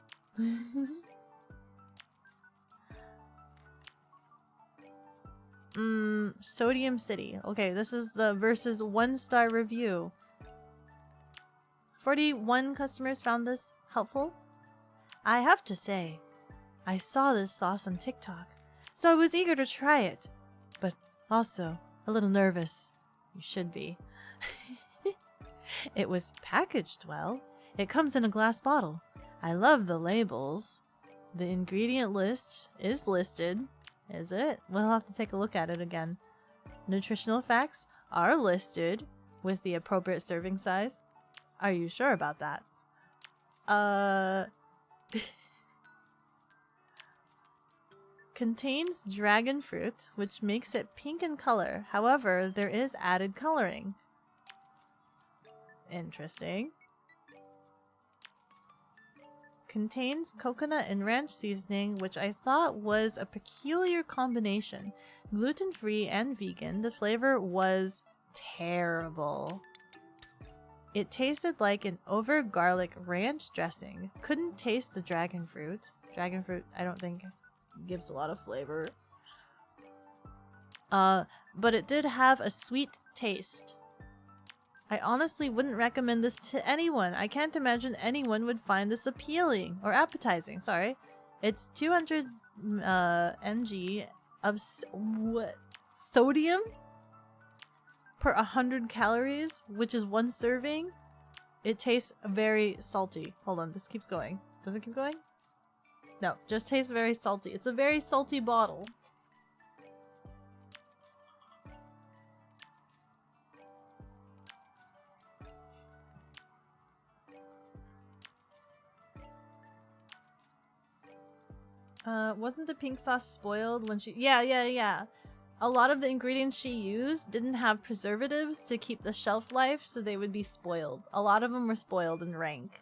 Sodium City. Okay, this is the versus 1-star review. 41 customers found this helpful. I have to say, I saw this sauce on TikTok, so I was eager to try it, but also a little nervous. You should be. It was packaged well. It comes in a glass bottle. I love the labels. The ingredient list is listed. Is it? We'll have to take a look at it again. Nutritional facts are listed with the appropriate serving size. Are you sure about that? contains dragon fruit, which makes it pink in color. However, there is added coloring. Interesting. Contains coconut and ranch seasoning, which I thought was a peculiar combination. Gluten-free and vegan, the flavor was terrible. It tasted like an over garlic ranch dressing. Couldn't taste the dragon fruit. Dragon fruit, I don't think, gives a lot of flavor. But it did have a sweet taste. I honestly wouldn't recommend this to anyone. I can't imagine anyone would find this appealing or appetizing. Sorry, it's 200 mg of sodium per 100 calories, which is 1 serving. It tastes very salty. Hold on, this keeps going. Does it keep going? No, just tastes very salty. It's a very salty bottle. Wasn't the pink sauce spoiled when she... Yeah. A lot of the ingredients she used didn't have preservatives to keep the shelf life, so they would be spoiled. A lot of them were spoiled and rank.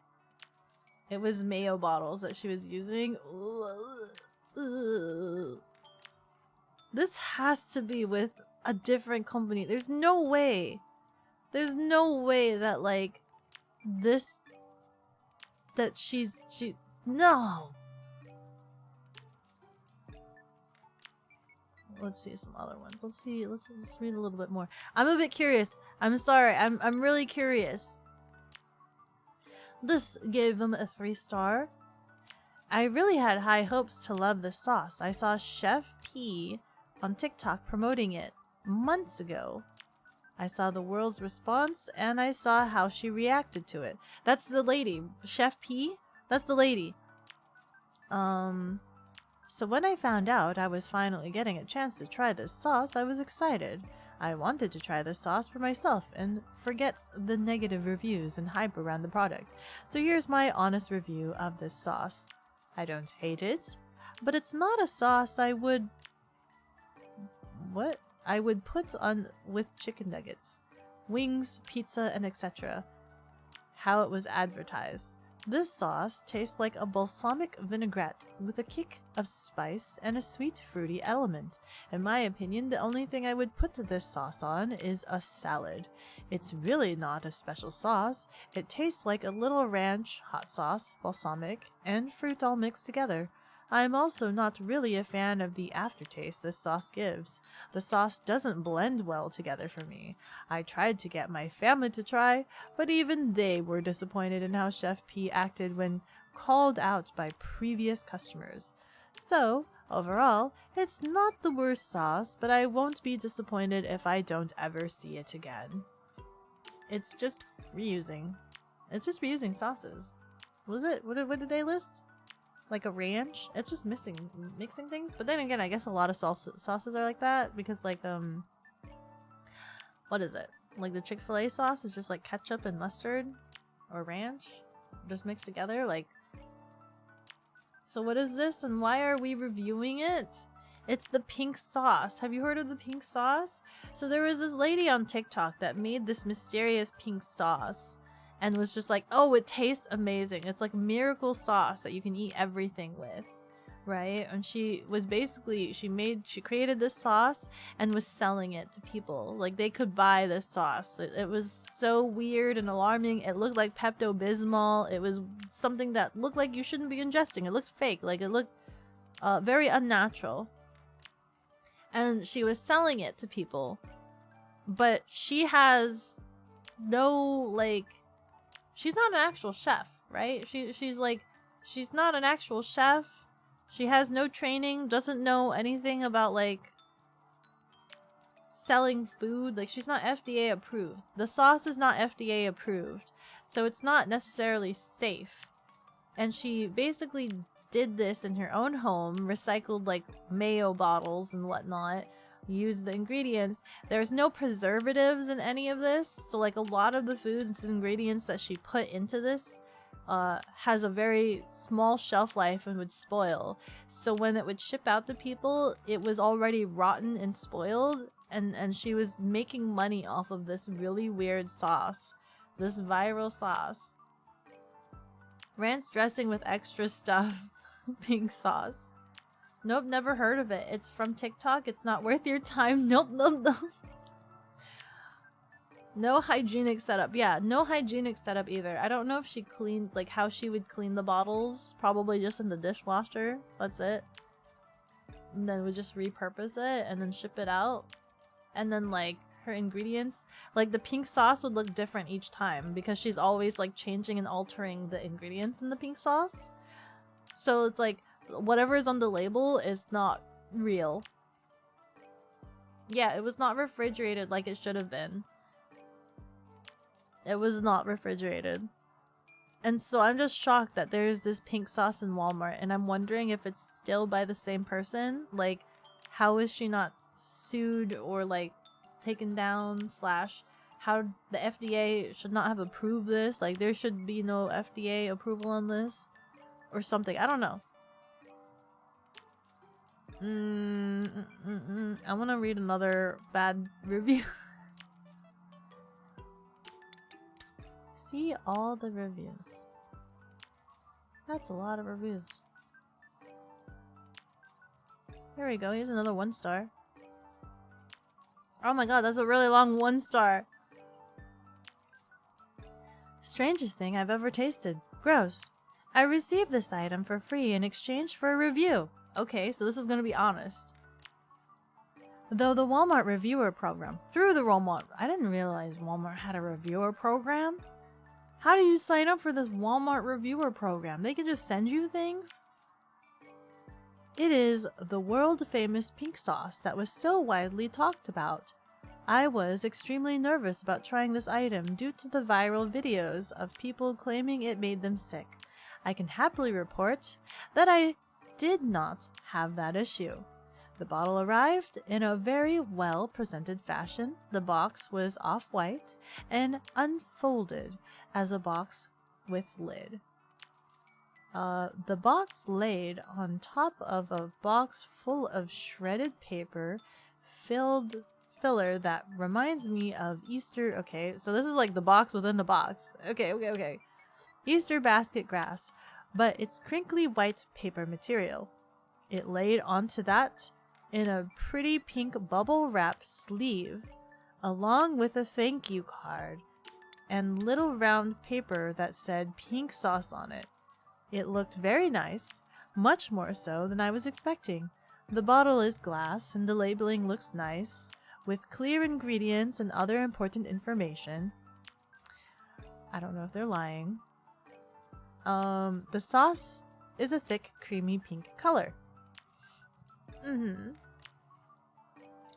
It was mayo bottles that she was using. This has to be with a different company. There's no way. There's no way that, like, this... That she... No! Let's see some other ones. Let's read a little bit more. I'm a bit curious. I'm sorry. I'm really curious. This gave them a 3-star. I really had high hopes to love the sauce. I saw Chef P on TikTok promoting it months ago. I saw the world's response and I saw how she reacted to it. That's the lady. Chef P? That's the lady. So when I found out I was finally getting a chance to try this sauce, I was excited. I wanted to try this sauce for myself and forget the negative reviews and hype around the product. So here's my honest review of this sauce. I don't hate it, but it's not a sauce I would... What? I would put on with chicken nuggets, wings, pizza, and etc. How it was advertised. This sauce tastes like a balsamic vinaigrette with a kick of spice and a sweet fruity element. In my opinion, the only thing I would put this sauce on is a salad. It's really not a special sauce. It tastes like a little ranch, hot sauce, balsamic, and fruit all mixed together. I'm also not really a fan of the aftertaste this sauce gives. The sauce doesn't blend well together for me. I tried to get my family to try, but even they were disappointed in how Chef P acted when called out by previous customers. So, overall, it's not the worst sauce, but I won't be disappointed if I don't ever see it again. It's just reusing. It's just reusing sauces. Was it? What did they list? Like a ranch? It's just mixing things. But then again, I guess a lot of sauces are like that because, like, what is it? Like the Chick-fil-A sauce is just like ketchup and mustard or ranch just mixed together. Like, so what is this and why are we reviewing it? It's the pink sauce. Have you heard of the pink sauce? So there was this lady on TikTok that made this mysterious pink sauce. And was just like, oh, it tastes amazing. It's like miracle sauce that you can eat everything with, right? And she was basically, she created this sauce and was selling it to people. Like, they could buy this sauce. It was so weird and alarming. It looked like Pepto-Bismol. It was something that looked like you shouldn't be ingesting. It looked fake. Like, it looked very unnatural. And she was selling it to people. But she has no, like... She's not an actual chef, right? She's not an actual chef. She has no training, doesn't know anything about, like, selling food. Like, she's not FDA approved. The sauce is not FDA approved, so it's not necessarily safe. And she basically did this in her own home, recycled, like, mayo bottles and whatnot, use the ingredients. There's no preservatives in any of this, so like a lot of the foods and ingredients that she put into this has a very small shelf life and would spoil. So when it would ship out to people, it was already rotten and spoiled, and she was making money off of this really weird sauce. This viral sauce. Ranch dressing with extra stuff. Pink sauce. Nope, never heard of it. It's from TikTok. It's not worth your time. Nope, nope, nope. No hygienic setup. Yeah, no hygienic setup either. I don't know if she cleaned, like, how she would clean the bottles. Probably just in the dishwasher. That's it. And then we just repurpose it and then ship it out. And then, like, her ingredients. Like, the pink sauce would look different each time because she's always, like, changing and altering the ingredients in the pink sauce. So it's like, whatever is on the label is not real. Yeah, it was not refrigerated like it should have been. It was not refrigerated. And so I'm just shocked that there's this pink sauce in Walmart, and I'm wondering if it's still by the same person. Like, how is she not sued or, like, taken down / how the FDA should not have approved this? Like, there should be no FDA approval on this or something. I don't know. I want to read another bad review. See all the reviews. That's a lot of reviews. Here we go. Here's another 1 star. Oh my god, that's a really long 1 star. Strangest thing I've ever tasted. Gross. I received this item for free in exchange for a review. Okay, so this is gonna be honest. Though the Walmart reviewer program. Through the Walmart. I didn't realize Walmart had a reviewer program. How do you sign up for this Walmart reviewer program? They can just send you things? It is the world famous pink sauce that was so widely talked about. I was extremely nervous about trying this item due to the viral videos of people claiming it made them sick. I can happily report that I did not have that issue. The bottle arrived in a very well presented fashion. The box was off-white and unfolded as a box with lid. The box laid on top of a box full of shredded paper filler that reminds me of Easter. Okay, so this is like the box within the box. Okay. Easter basket grass, but it's crinkly white paper material. It laid onto that in a pretty pink bubble wrap sleeve, along with a thank you card and little round paper that said pink sauce on it. It looked very nice, much more so than I was expecting. The bottle is glass and the labeling looks nice, with clear ingredients and other important information. I don't know if they're lying. The sauce is a thick, creamy pink color.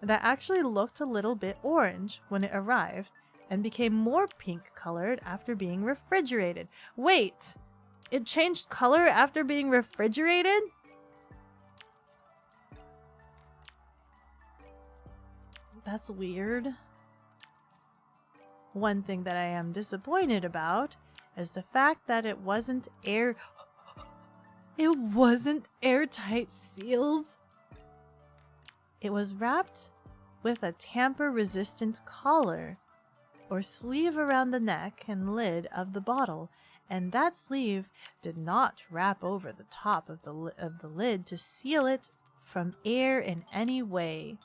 That actually looked a little bit orange when it arrived and became more pink colored after being refrigerated. Wait! It changed color after being refrigerated? That's weird. One thing that I am disappointed about is the fact that it wasn't airtight sealed. It was wrapped with a tamper-resistant collar or sleeve around the neck and lid of the bottle, and that sleeve did not wrap over the top of the lid to seal it from air in any way.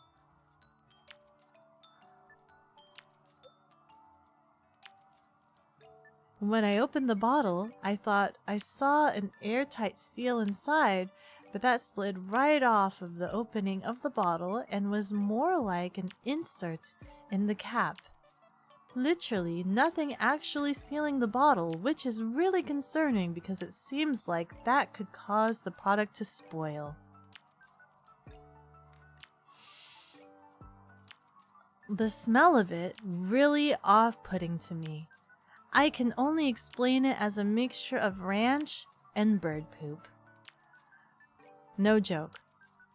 When I opened the bottle, I thought I saw an airtight seal inside, but that slid right off of the opening of the bottle and was more like an insert in the cap. Literally nothing actually sealing the bottle, which is really concerning because it seems like that could cause the product to spoil. The smell of it really off-putting to me. I can only explain it as a mixture of ranch and bird poop. No joke.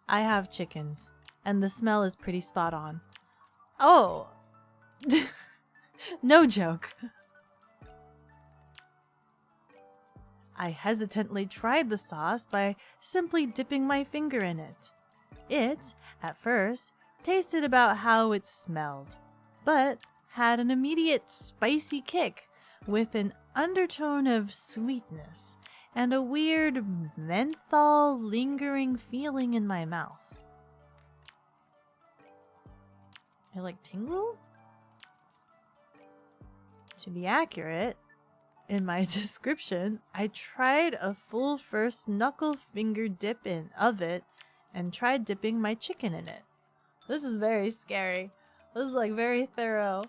I have chickens, and the smell is pretty spot on. Oh! No joke. I hesitantly tried the sauce by simply dipping my finger in it. It, at first, tasted about how it smelled, but had an immediate spicy kick with an undertone of sweetness and a weird menthol lingering feeling in my mouth. I like tingle? To be accurate, in my description, I tried a full first knuckle finger dip of it and tried dipping my chicken in it. This is very scary. This is like very thorough.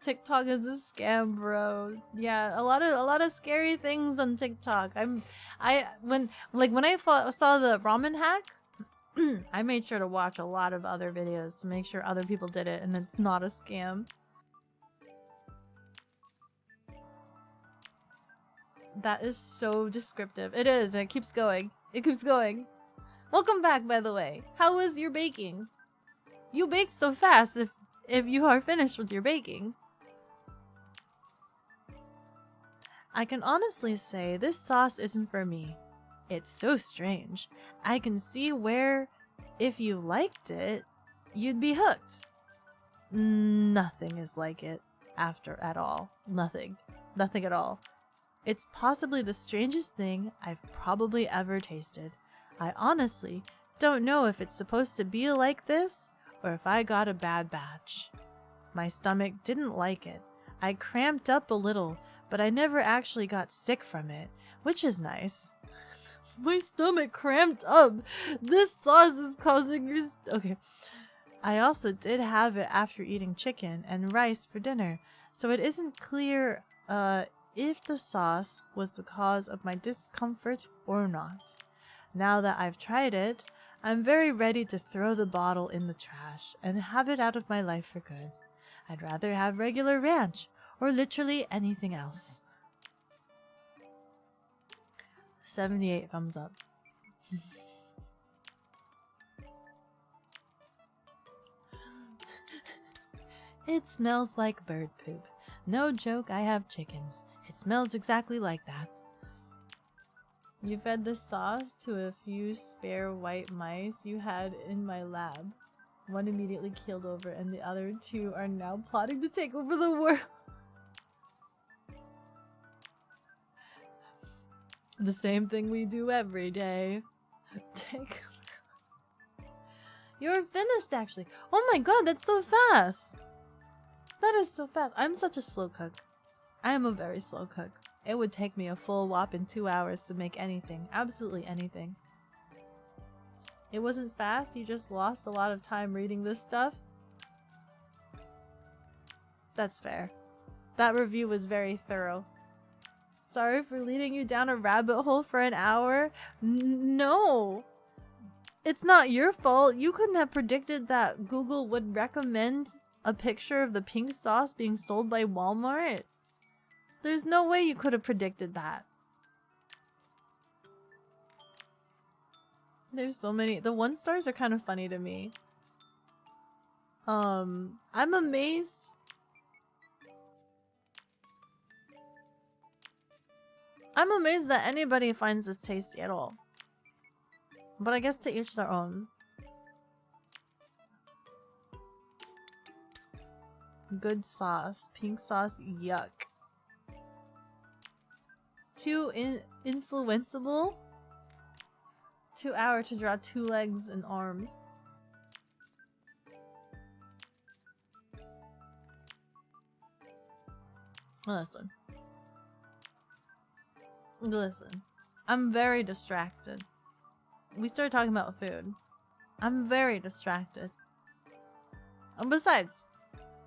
TikTok is a scam, bro. Yeah, a lot of scary things on TikTok. When I saw the ramen hack, I made sure to watch a lot of other videos to make sure other people did it and it's not a scam. That is so descriptive. It is, and it keeps going. It keeps going. Welcome back, by the way. How was your baking? You baked so fast if you are finished with your baking. I can honestly say this sauce isn't for me. It's so strange. I can see where, if you liked it, you'd be hooked. Nothing is like it at all. Nothing. Nothing at all. It's possibly the strangest thing I've probably ever tasted. I honestly don't know if it's supposed to be like this or if I got a bad batch. My stomach didn't like it. I cramped up a little, but I never actually got sick from it, which is nice. My stomach cramped up. This sauce is causing your... Okay. I also did have it after eating chicken and rice for dinner, so it isn't clear if the sauce was the cause of my discomfort or not. Now that I've tried it, I'm very ready to throw the bottle in the trash and have it out of my life for good. I'd rather have regular ranch or literally anything else. 78 thumbs up. It smells like bird poop. No joke, I have chickens. It smells exactly like that. You fed the sauce to a few spare white mice you had in my lab. One immediately keeled over and the other two are now plotting to take over the world. The same thing we do every day. You're finished, actually. Oh my god, that's so fast. That is so fast. I'm such a slow cook. I am a very slow cook. It would take me a full whopping 2 hours to make anything. Absolutely anything. It wasn't fast, you just lost a lot of time reading this stuff. That's fair. That review was very thorough. Sorry for leading you down a rabbit hole for an hour. No! It's not your fault. You couldn't have predicted that Google would recommend a picture of the pink sauce being sold by Walmart. There's no way you could have predicted that. There's so many. The 1 stars are kind of funny to me. I'm amazed. I'm amazed that anybody finds this tasty at all. But I guess to each their own. Good sauce. Pink sauce, yuck. Too influenceable? 2 hours to draw 2 legs and arms. Listen. Listen. I'm very distracted. We started talking about food. I'm very distracted. And besides,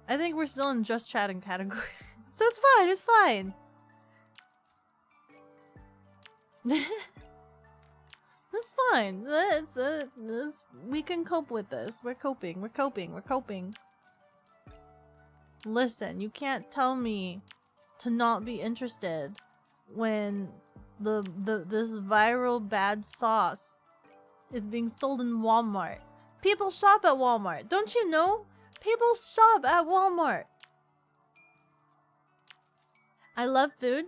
I think we're still in just chatting category. So it's fine, it's fine. It's fine. We can cope with this. We're coping. We're coping. We're coping. Listen, you can't tell me to not be interested when this viral bad sauce is being sold in Walmart. People shop at Walmart. Don't you know? People shop at Walmart. I love food,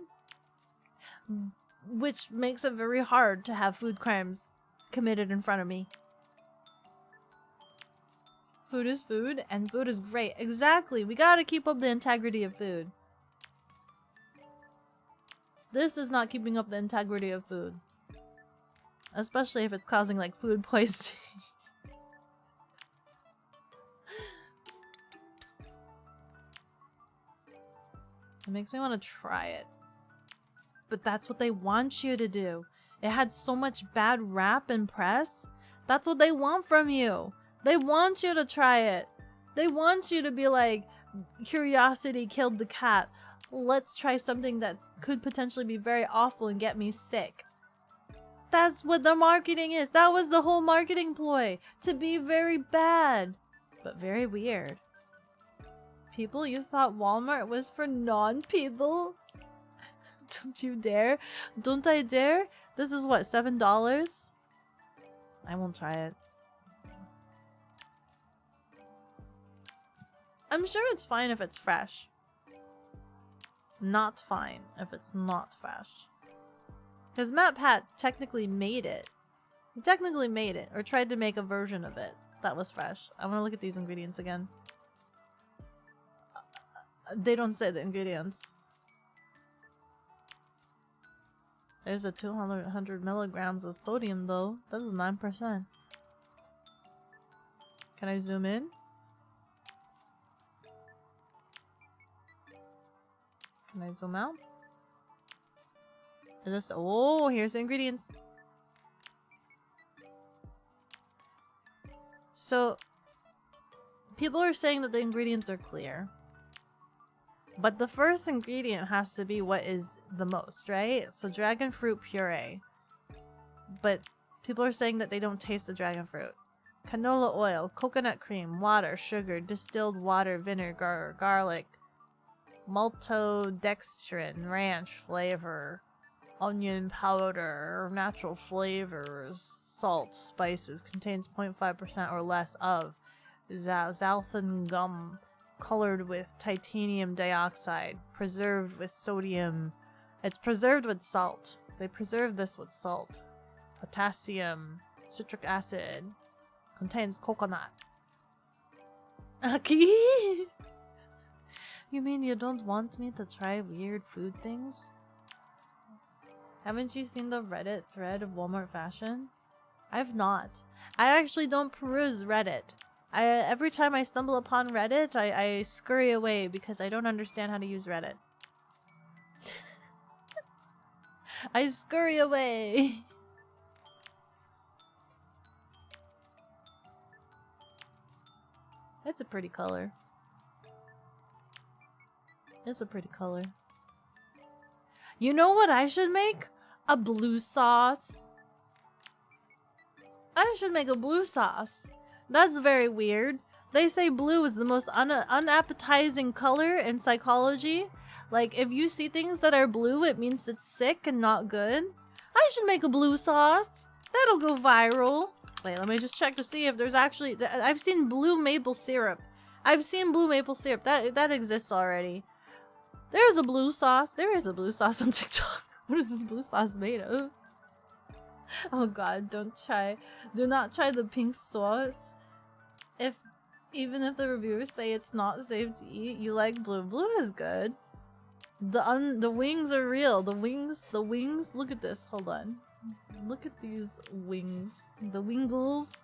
which makes it very hard to have food crimes committed in front of me. Food is food, and food is great. Exactly. We gotta keep up the integrity of food. This is not keeping up the integrity of food. Especially if it's causing, like, food poisoning. It makes me want to try it. But that's what they want you to do. It had so much bad rap and press. That's what they want from you. They want you to try it. They want you to be like, curiosity killed the cat. Let's try something that could potentially be very awful and get me sick. That's what the marketing is. That was the whole marketing ploy. To be very bad. But very weird. People, you thought Walmart was for non-people? Don't you dare. Don't I dare? This is what, $7? I won't try it. I'm sure it's fine if it's fresh. Not fine if it's not fresh. Because Matt Pat technically made it. He technically made it, or tried to make a version of it that was fresh. I want to look at these ingredients again. They don't say the ingredients. There's a 200 milligrams of sodium though. That's 9%. Can I zoom in? Can I zoom out? Is this— oh, here's the ingredients. So, people are saying that the ingredients are clear. But the first ingredient has to be what is the most, right? So dragon fruit puree. But people are saying that they don't taste the dragon fruit. Canola oil, coconut cream, water, sugar, distilled water, vinegar, garlic, maltodextrin, ranch flavor, onion powder, natural flavors, salt, spices, contains 0.5% or less of xanthan gum, colored with titanium dioxide, preserved with sodium. It's preserved with salt. They preserve this with salt. Potassium, citric acid, contains coconut. Aki? You mean you don't want me to try weird food things? Haven't you seen the Reddit thread of Walmart fashion? I've not. I actually don't peruse Reddit. Every time I stumble upon Reddit, I scurry away because I don't understand how to use Reddit. I scurry away. It's a pretty color. It's a pretty color. You know what I should make? A blue sauce. I should make a blue sauce. That's very weird. They say blue is the most unappetizing color in psychology. Like, if you see things that are blue, it means it's sick and not good. I should make a blue sauce. That'll go viral. Wait, let me just check to see if there's actually— I've seen blue maple syrup. I've seen blue maple syrup. That exists already. There's a blue sauce. There is a blue sauce on TikTok. What is this blue sauce made of? Oh god, don't try. Do not try the pink sauce. Even if the reviewers say it's not safe to eat, you like blue. Blue is good. The wings are real. The wings, look at this. Hold on. Look at these wings. The wingles.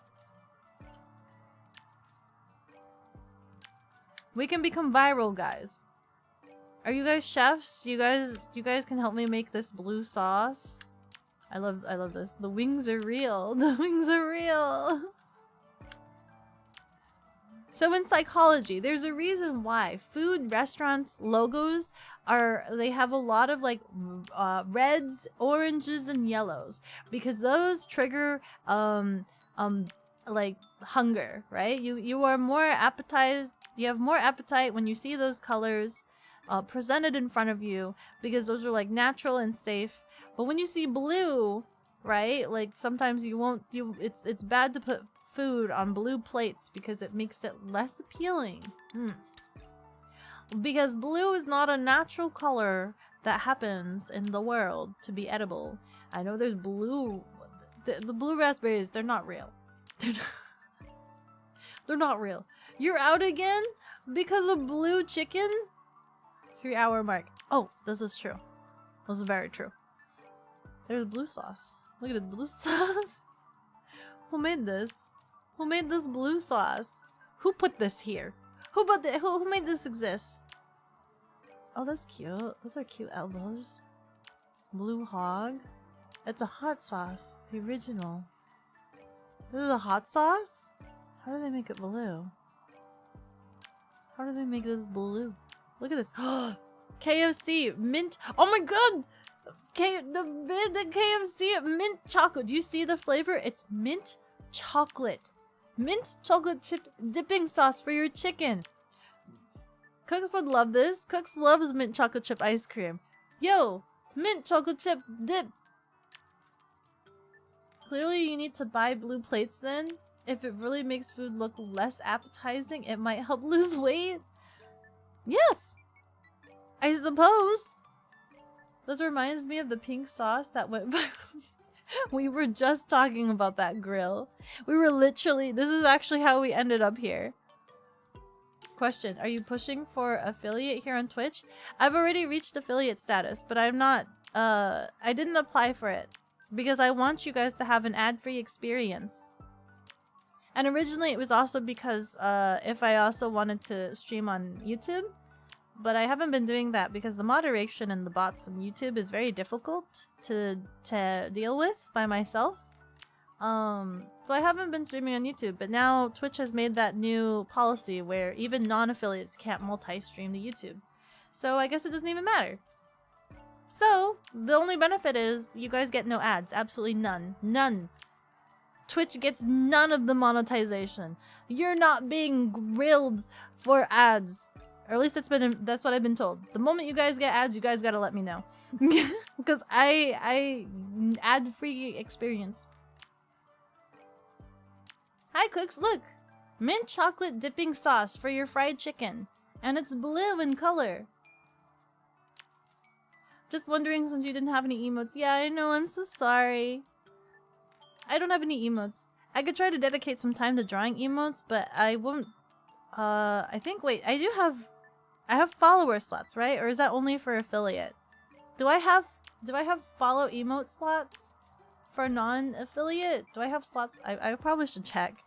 We can become viral, guys. Are you guys chefs? You guys can help me make this blue sauce. I love this. The wings are real. The wings are real. So in psychology, there's a reason why food restaurants logos they have a lot of like reds, oranges, and yellows, because those trigger like hunger, right? You are more appetized. You have more appetite when you see those colors presented in front of you, because those are like natural and safe. But when you see blue, right? Like sometimes it's bad to put food on blue plates because it makes it less appealing. Because blue is not a natural color that happens in the world to be edible. I know there's blue... The blue raspberries, they're not real. They're not real. You're out again? Because of blue chicken? 3-hour mark. Oh, this is true. This is very true. There's blue sauce. Look at the blue sauce. Who made this? Who made this blue sauce? Who put this here? Who made this exist? Oh, that's cute. Those are cute elbows. Blue hog. It's a hot sauce. The original. This is a hot sauce? How do they make it blue? How do they make this blue? Look at this. KFC mint. Oh my god! The KFC mint chocolate. Do you see the flavor? It's mint chocolate. Mint chocolate chip dipping sauce for your chicken. Cooks would love this. Cooks loves mint chocolate chip ice cream. Yo, mint chocolate chip dip. Clearly you need to buy blue plates then. If it really makes food look less appetizing, it might help lose weight. Yes, I suppose. This reminds me of the pink sauce that went viral. We were just talking about that grill. We were literally, this is actually how we ended up here. Question, are you pushing for affiliate here on Twitch? I've already reached affiliate status, but I'm not, I didn't apply for it because I want you guys to have an ad-free experience. And originally it was also because if I also wanted to stream on YouTube, but I haven't been doing that because the moderation and the bots on YouTube is very difficult to deal with by myself. So I haven't been streaming on YouTube, but now Twitch has made that new policy where even non-affiliates can't multi-stream to YouTube. So I guess it doesn't even matter. So the only benefit is you guys get no ads. Absolutely none. None. Twitch gets none of the monetization. You're not being grilled for ads. Or at least that's what I've been told. The moment you guys get ads, you guys gotta let me know. Because I ad-free experience. Hi cooks, look! Mint chocolate dipping sauce for your fried chicken. And it's blue in color. Just wondering since you didn't have any emotes. Yeah, I know, I'm so sorry. I don't have any emotes. I could try to dedicate some time to drawing emotes, but I won't. I think, wait, I have follower slots, right? Or is that only for affiliate? Do I have follow emote slots for non-affiliate? Do I have slots? I probably should check.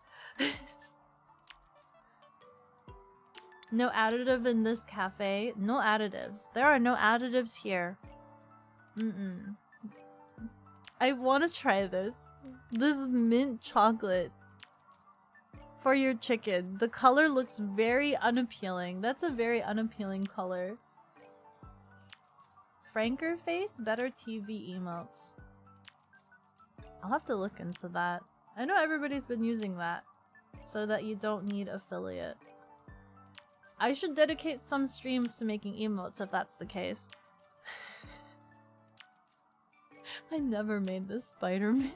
No additive in this cafe. No additives. There are no additives here. I want to try this. This mint chocolate for your chicken. The color looks very unappealing. That's a very unappealing color. Franker face? Better TV emotes. I'll have to look into that. I know everybody's been using that so that you don't need affiliate. I should dedicate some streams to making emotes if that's the case. I never made this Spider-Man.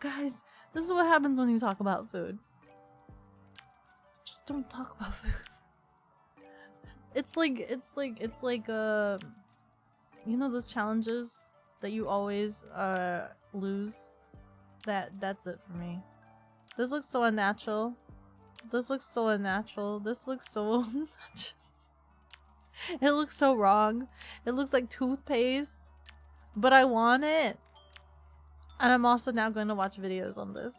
Guys, this is what happens when you talk about food. Just don't talk about food. It's like you know those challenges that you always lose? That's it for me. This looks so unnatural. This looks so unnatural. This looks so unnatural. It looks so wrong. It looks like toothpaste. But I want it. And I'm also now going to watch videos on this.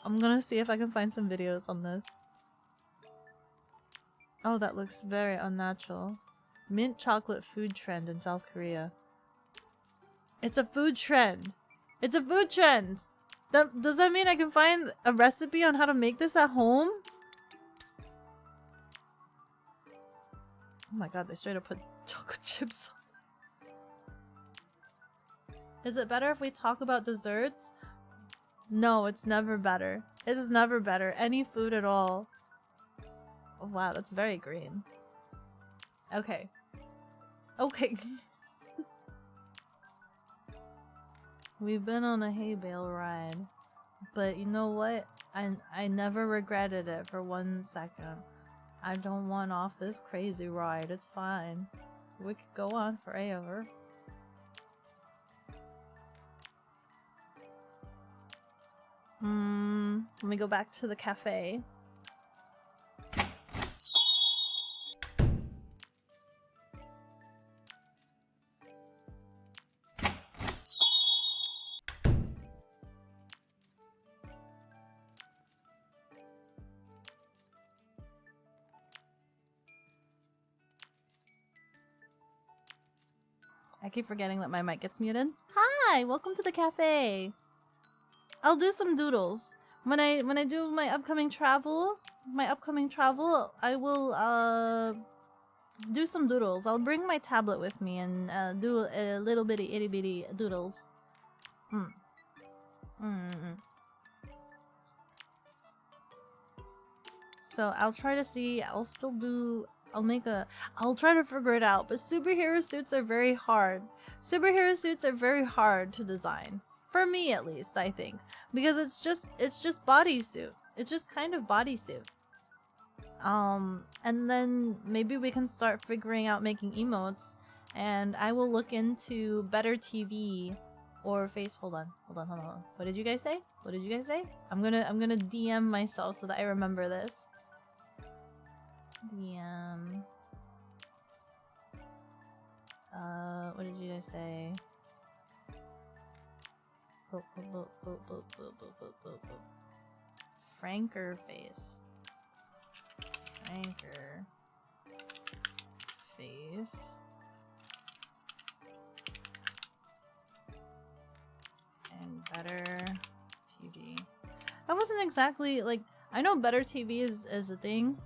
I'm gonna see if I can find some videos on this. Oh, that looks very unnatural. Mint chocolate food trend in South Korea. It's a food trend. It's a food trend. Does that mean I can find a recipe on how to make this at home? Oh my god, they straight up put chocolate chips on. Is it better if we talk about desserts? No, it's never better. It is never better. Any food at all. Oh wow, that's very green. Okay. Okay. We've been on a hay bale ride. But you know what? I never regretted it for 1 second. I don't want off this crazy ride. It's fine. We could go on forever. Let me go back to the cafe. I keep forgetting that my mic gets muted. Hi, welcome to the cafe. I'll do some doodles. When I do my upcoming travel, I will do some doodles. I'll bring my tablet with me and do a little bitty itty bitty doodles. So I'll try to see. I'll try to figure it out. But superhero suits are very hard. Superhero suits are very hard to design. For me, at least, I think, because it's just bodysuit. It's just kind of bodysuit. And then maybe we can start figuring out making emotes, and I will look into better TV or face. Hold on. What did you guys say? I'm gonna DM myself so that I remember this. DM. What did you guys say? Franker face. And better TV. I wasn't exactly like, I know better TV is a thing,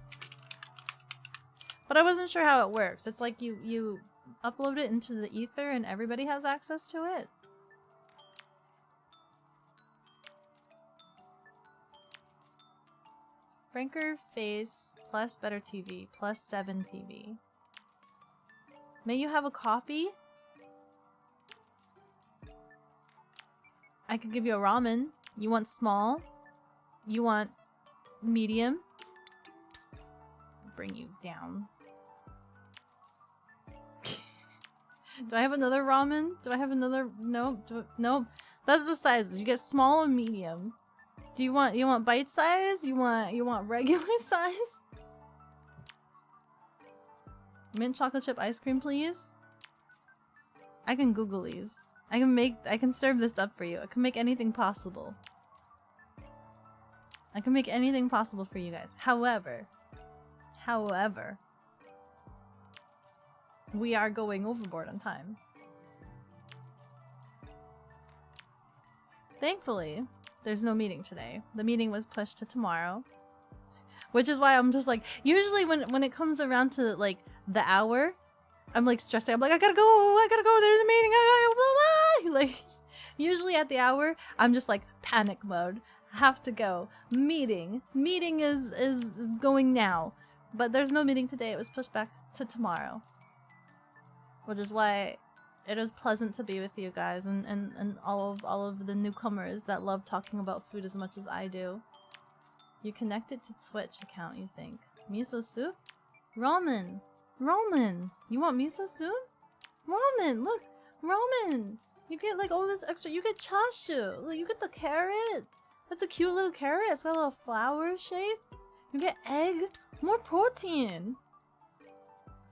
but I wasn't sure how it works. It's like you upload it into the ether and everybody has access to it. Franker face plus better TV plus 7 TV. May you have a copy? I could give you a ramen. You want small? You want medium? I'll bring you down. Do I have another ramen? Do I have another? Nope. Nope. That's the sizes. You get small and medium. Do you want bite size? You want regular size? Mint chocolate chip ice cream, please. I can Google these. I can serve this up for you. I can make anything possible. I can make anything possible for you guys. However, we are going overboard on time. Thankfully, there's no meeting today. The meeting was pushed to tomorrow. Which is why I'm just like, usually when it comes around to like the hour, I'm like stressing. I'm like, I gotta go, there's a meeting, like usually at the hour, I'm just like panic mode. Have to go. Meeting is going now. But there's no meeting today. It was pushed back to tomorrow. Which is why it is pleasant to be with you guys and all of the newcomers that love talking about food as much as I do. You connected to Twitch account, you think. Miso soup? Ramen! You want miso soup? Ramen! Look! Ramen! You get like all this extra, you get chashu! Look, you get the carrot! That's a cute little carrot, it's got a little flower shape. You get egg! More protein!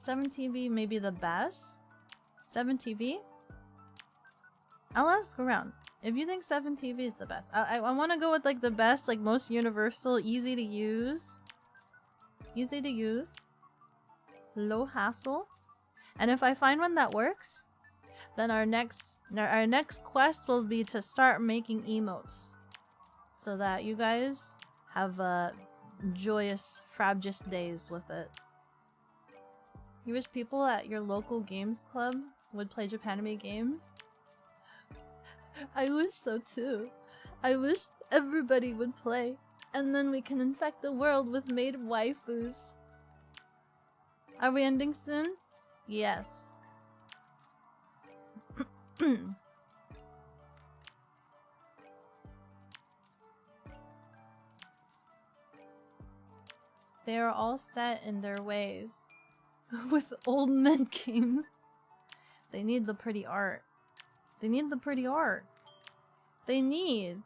7TV may be the best. 7TV? I'll ask around. If you think 7TV is the best. I want to go with like the best, like most universal, easy to use. Low hassle. And if I find one that works, then our next quest will be to start making emotes. So that you guys have joyous, frabjous days with it. You wish people at your local games club would play Japanime games? I wish so too. I wish everybody would play, and then we can infect the world with maid waifus. Are we ending soon? Yes. they are all set in their ways with old men games. They need the pretty art. They need the pretty art. They need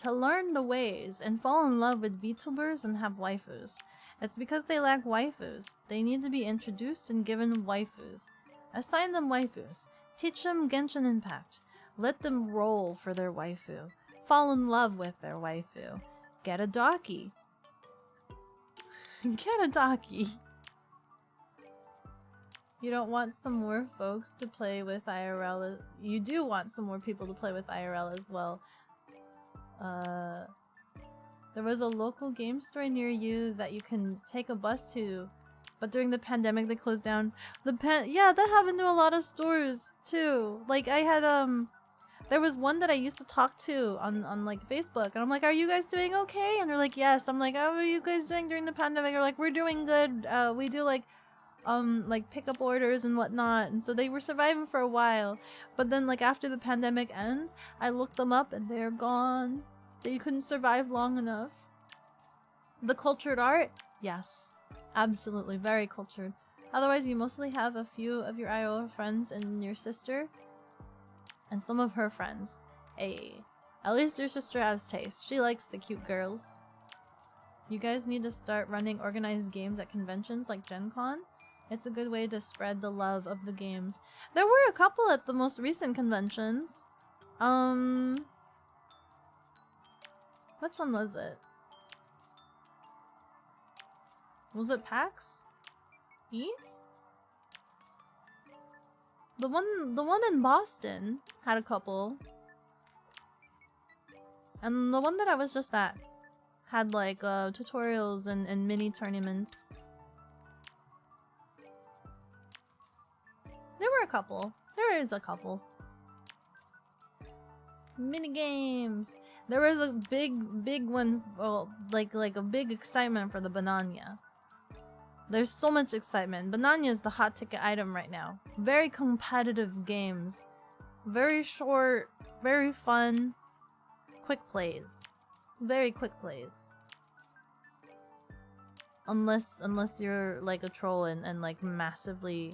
to learn the ways and fall in love with VTubers and have waifus. It's because they lack waifus. They need to be introduced and given waifus. Assign them waifus. Teach them Genshin Impact. Let them roll for their waifu. Fall in love with their waifu. Get a daki. Get a daki. You don't want some more folks to play with IRL. You do want some more people to play with IRL as well. There was a local game store near you that you can take a bus to, but during the pandemic they closed down. Yeah, that happened to a lot of stores too. Like I had there was one that I used to talk to on like Facebook, and I'm like, "Are you guys doing okay?" And they're like, "Yes." I'm like, "How are you guys doing during the pandemic?" They're like, "We're doing good. We do like pickup orders and whatnot," and so they were surviving for a while. But then like after the pandemic ends, I looked them up and they're gone. They couldn't survive long enough. The cultured art? Yes. Absolutely. Very cultured. Otherwise, you mostly have a few of your IRL friends and your sister. And some of her friends. Hey. At least your sister has taste. She likes the cute girls. You guys need to start running organized games at conventions like Gen Con. It's a good way to spread the love of the games. There were a couple at the most recent conventions. Which one was it? Was it PAX East? The one in Boston had a couple. And the one that I was just at had like tutorials and mini tournaments. There were a couple. There is a couple. Mini games. There was a big one, well, like a big excitement for the Bananya. There's so much excitement. Bananya is the hot ticket item right now. Very competitive games. Very short, very fun. Quick plays. Very quick plays. Unless you're like a troll and like massively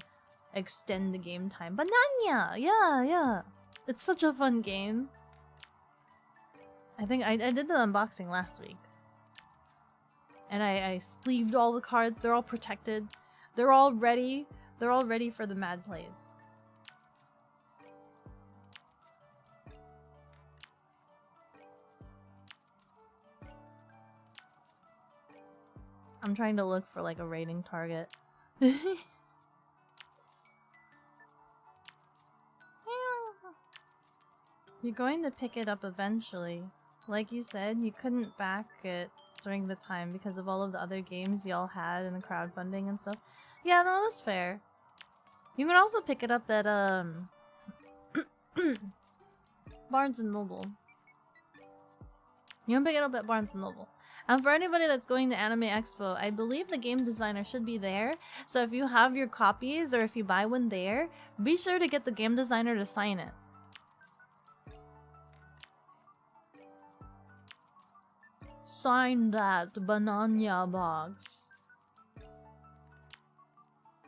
extend the game time. Bananya! Yeah. It's such a fun game. I think I did the unboxing last week. And I sleeved all the cards. They're all protected. They're all ready. They're all ready for the mad plays. I'm trying to look for like a rating target. You're going to pick it up eventually. Like you said, you couldn't back it during the time because of all of the other games y'all had and the crowdfunding and stuff. Yeah, no, that's fair. You can also pick it up at Barnes and Noble. You can pick it up at Barnes and Noble. And for anybody that's going to Anime Expo, I believe the game designer should be there. So if you have your copies or if you buy one there, be sure to get the game designer to sign it. Sign that banana box.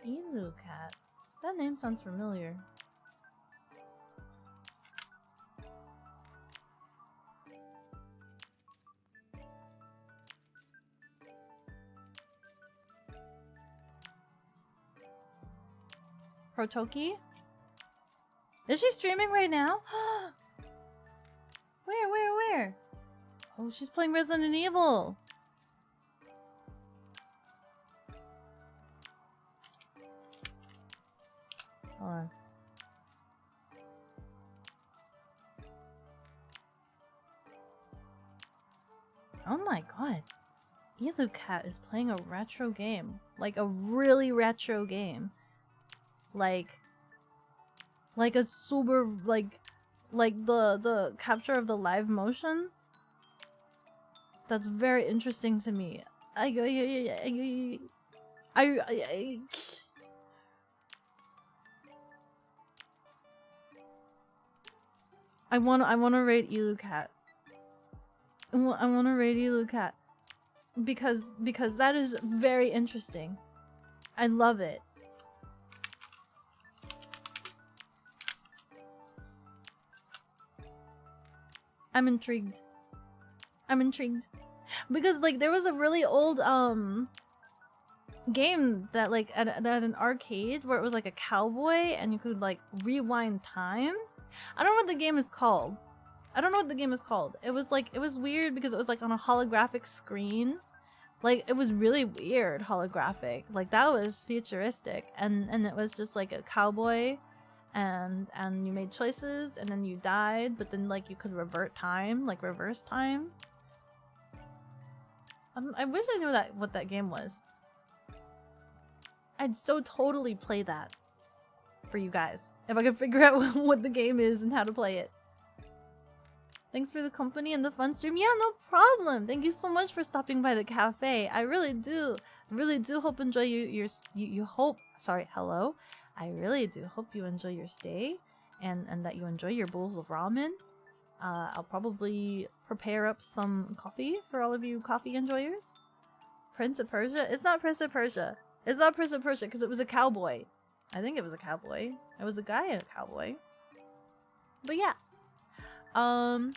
Elu cat. That name sounds familiar. Protoki? Is she streaming right now? Where? Oh, she's playing Resident Evil. Hold on. Oh my god. Elu Cat is playing a retro game. Like a really retro game. Like a super like the capture of the live motion. That's very interesting to me. I wanna rate Elu Cat. I wanna rate Elu Cat. because that is very interesting. I love it. I'm intrigued. I'm intrigued. Because like there was a really old game that like at an arcade where it was like a cowboy and you could like rewind time. I don't know what the game is called. It was like, it was weird because it was like on a holographic screen. Like it was really weird holographic. Like that was futuristic, and it was just like a cowboy and you made choices and then you died, but then like you could revert time, like reverse time. I wish I knew what that game was. I'd so totally play that for you guys if I could figure out what the game is and how to play it. Thanks for the company and the fun stream. Yeah, no problem. Thank you so much for stopping by the cafe. I really do hope enjoy you hope. Sorry, hello. I really do hope you enjoy your stay and that you enjoy your bowls of ramen. I'll probably prepare up some coffee for all of you coffee enjoyers. Prince of Persia? It's not Prince of Persia. It's not Prince of Persia because it was a cowboy. I think it was a cowboy. It was a guy and a cowboy. But yeah. On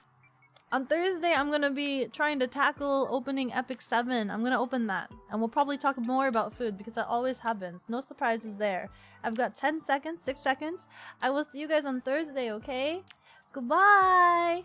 Thursday, I'm gonna be trying to tackle opening Epic 7. I'm gonna open that. And we'll probably talk more about food because that always happens. No surprises there. I've got 10 seconds, 6 seconds. I will see you guys on Thursday, okay? Goodbye!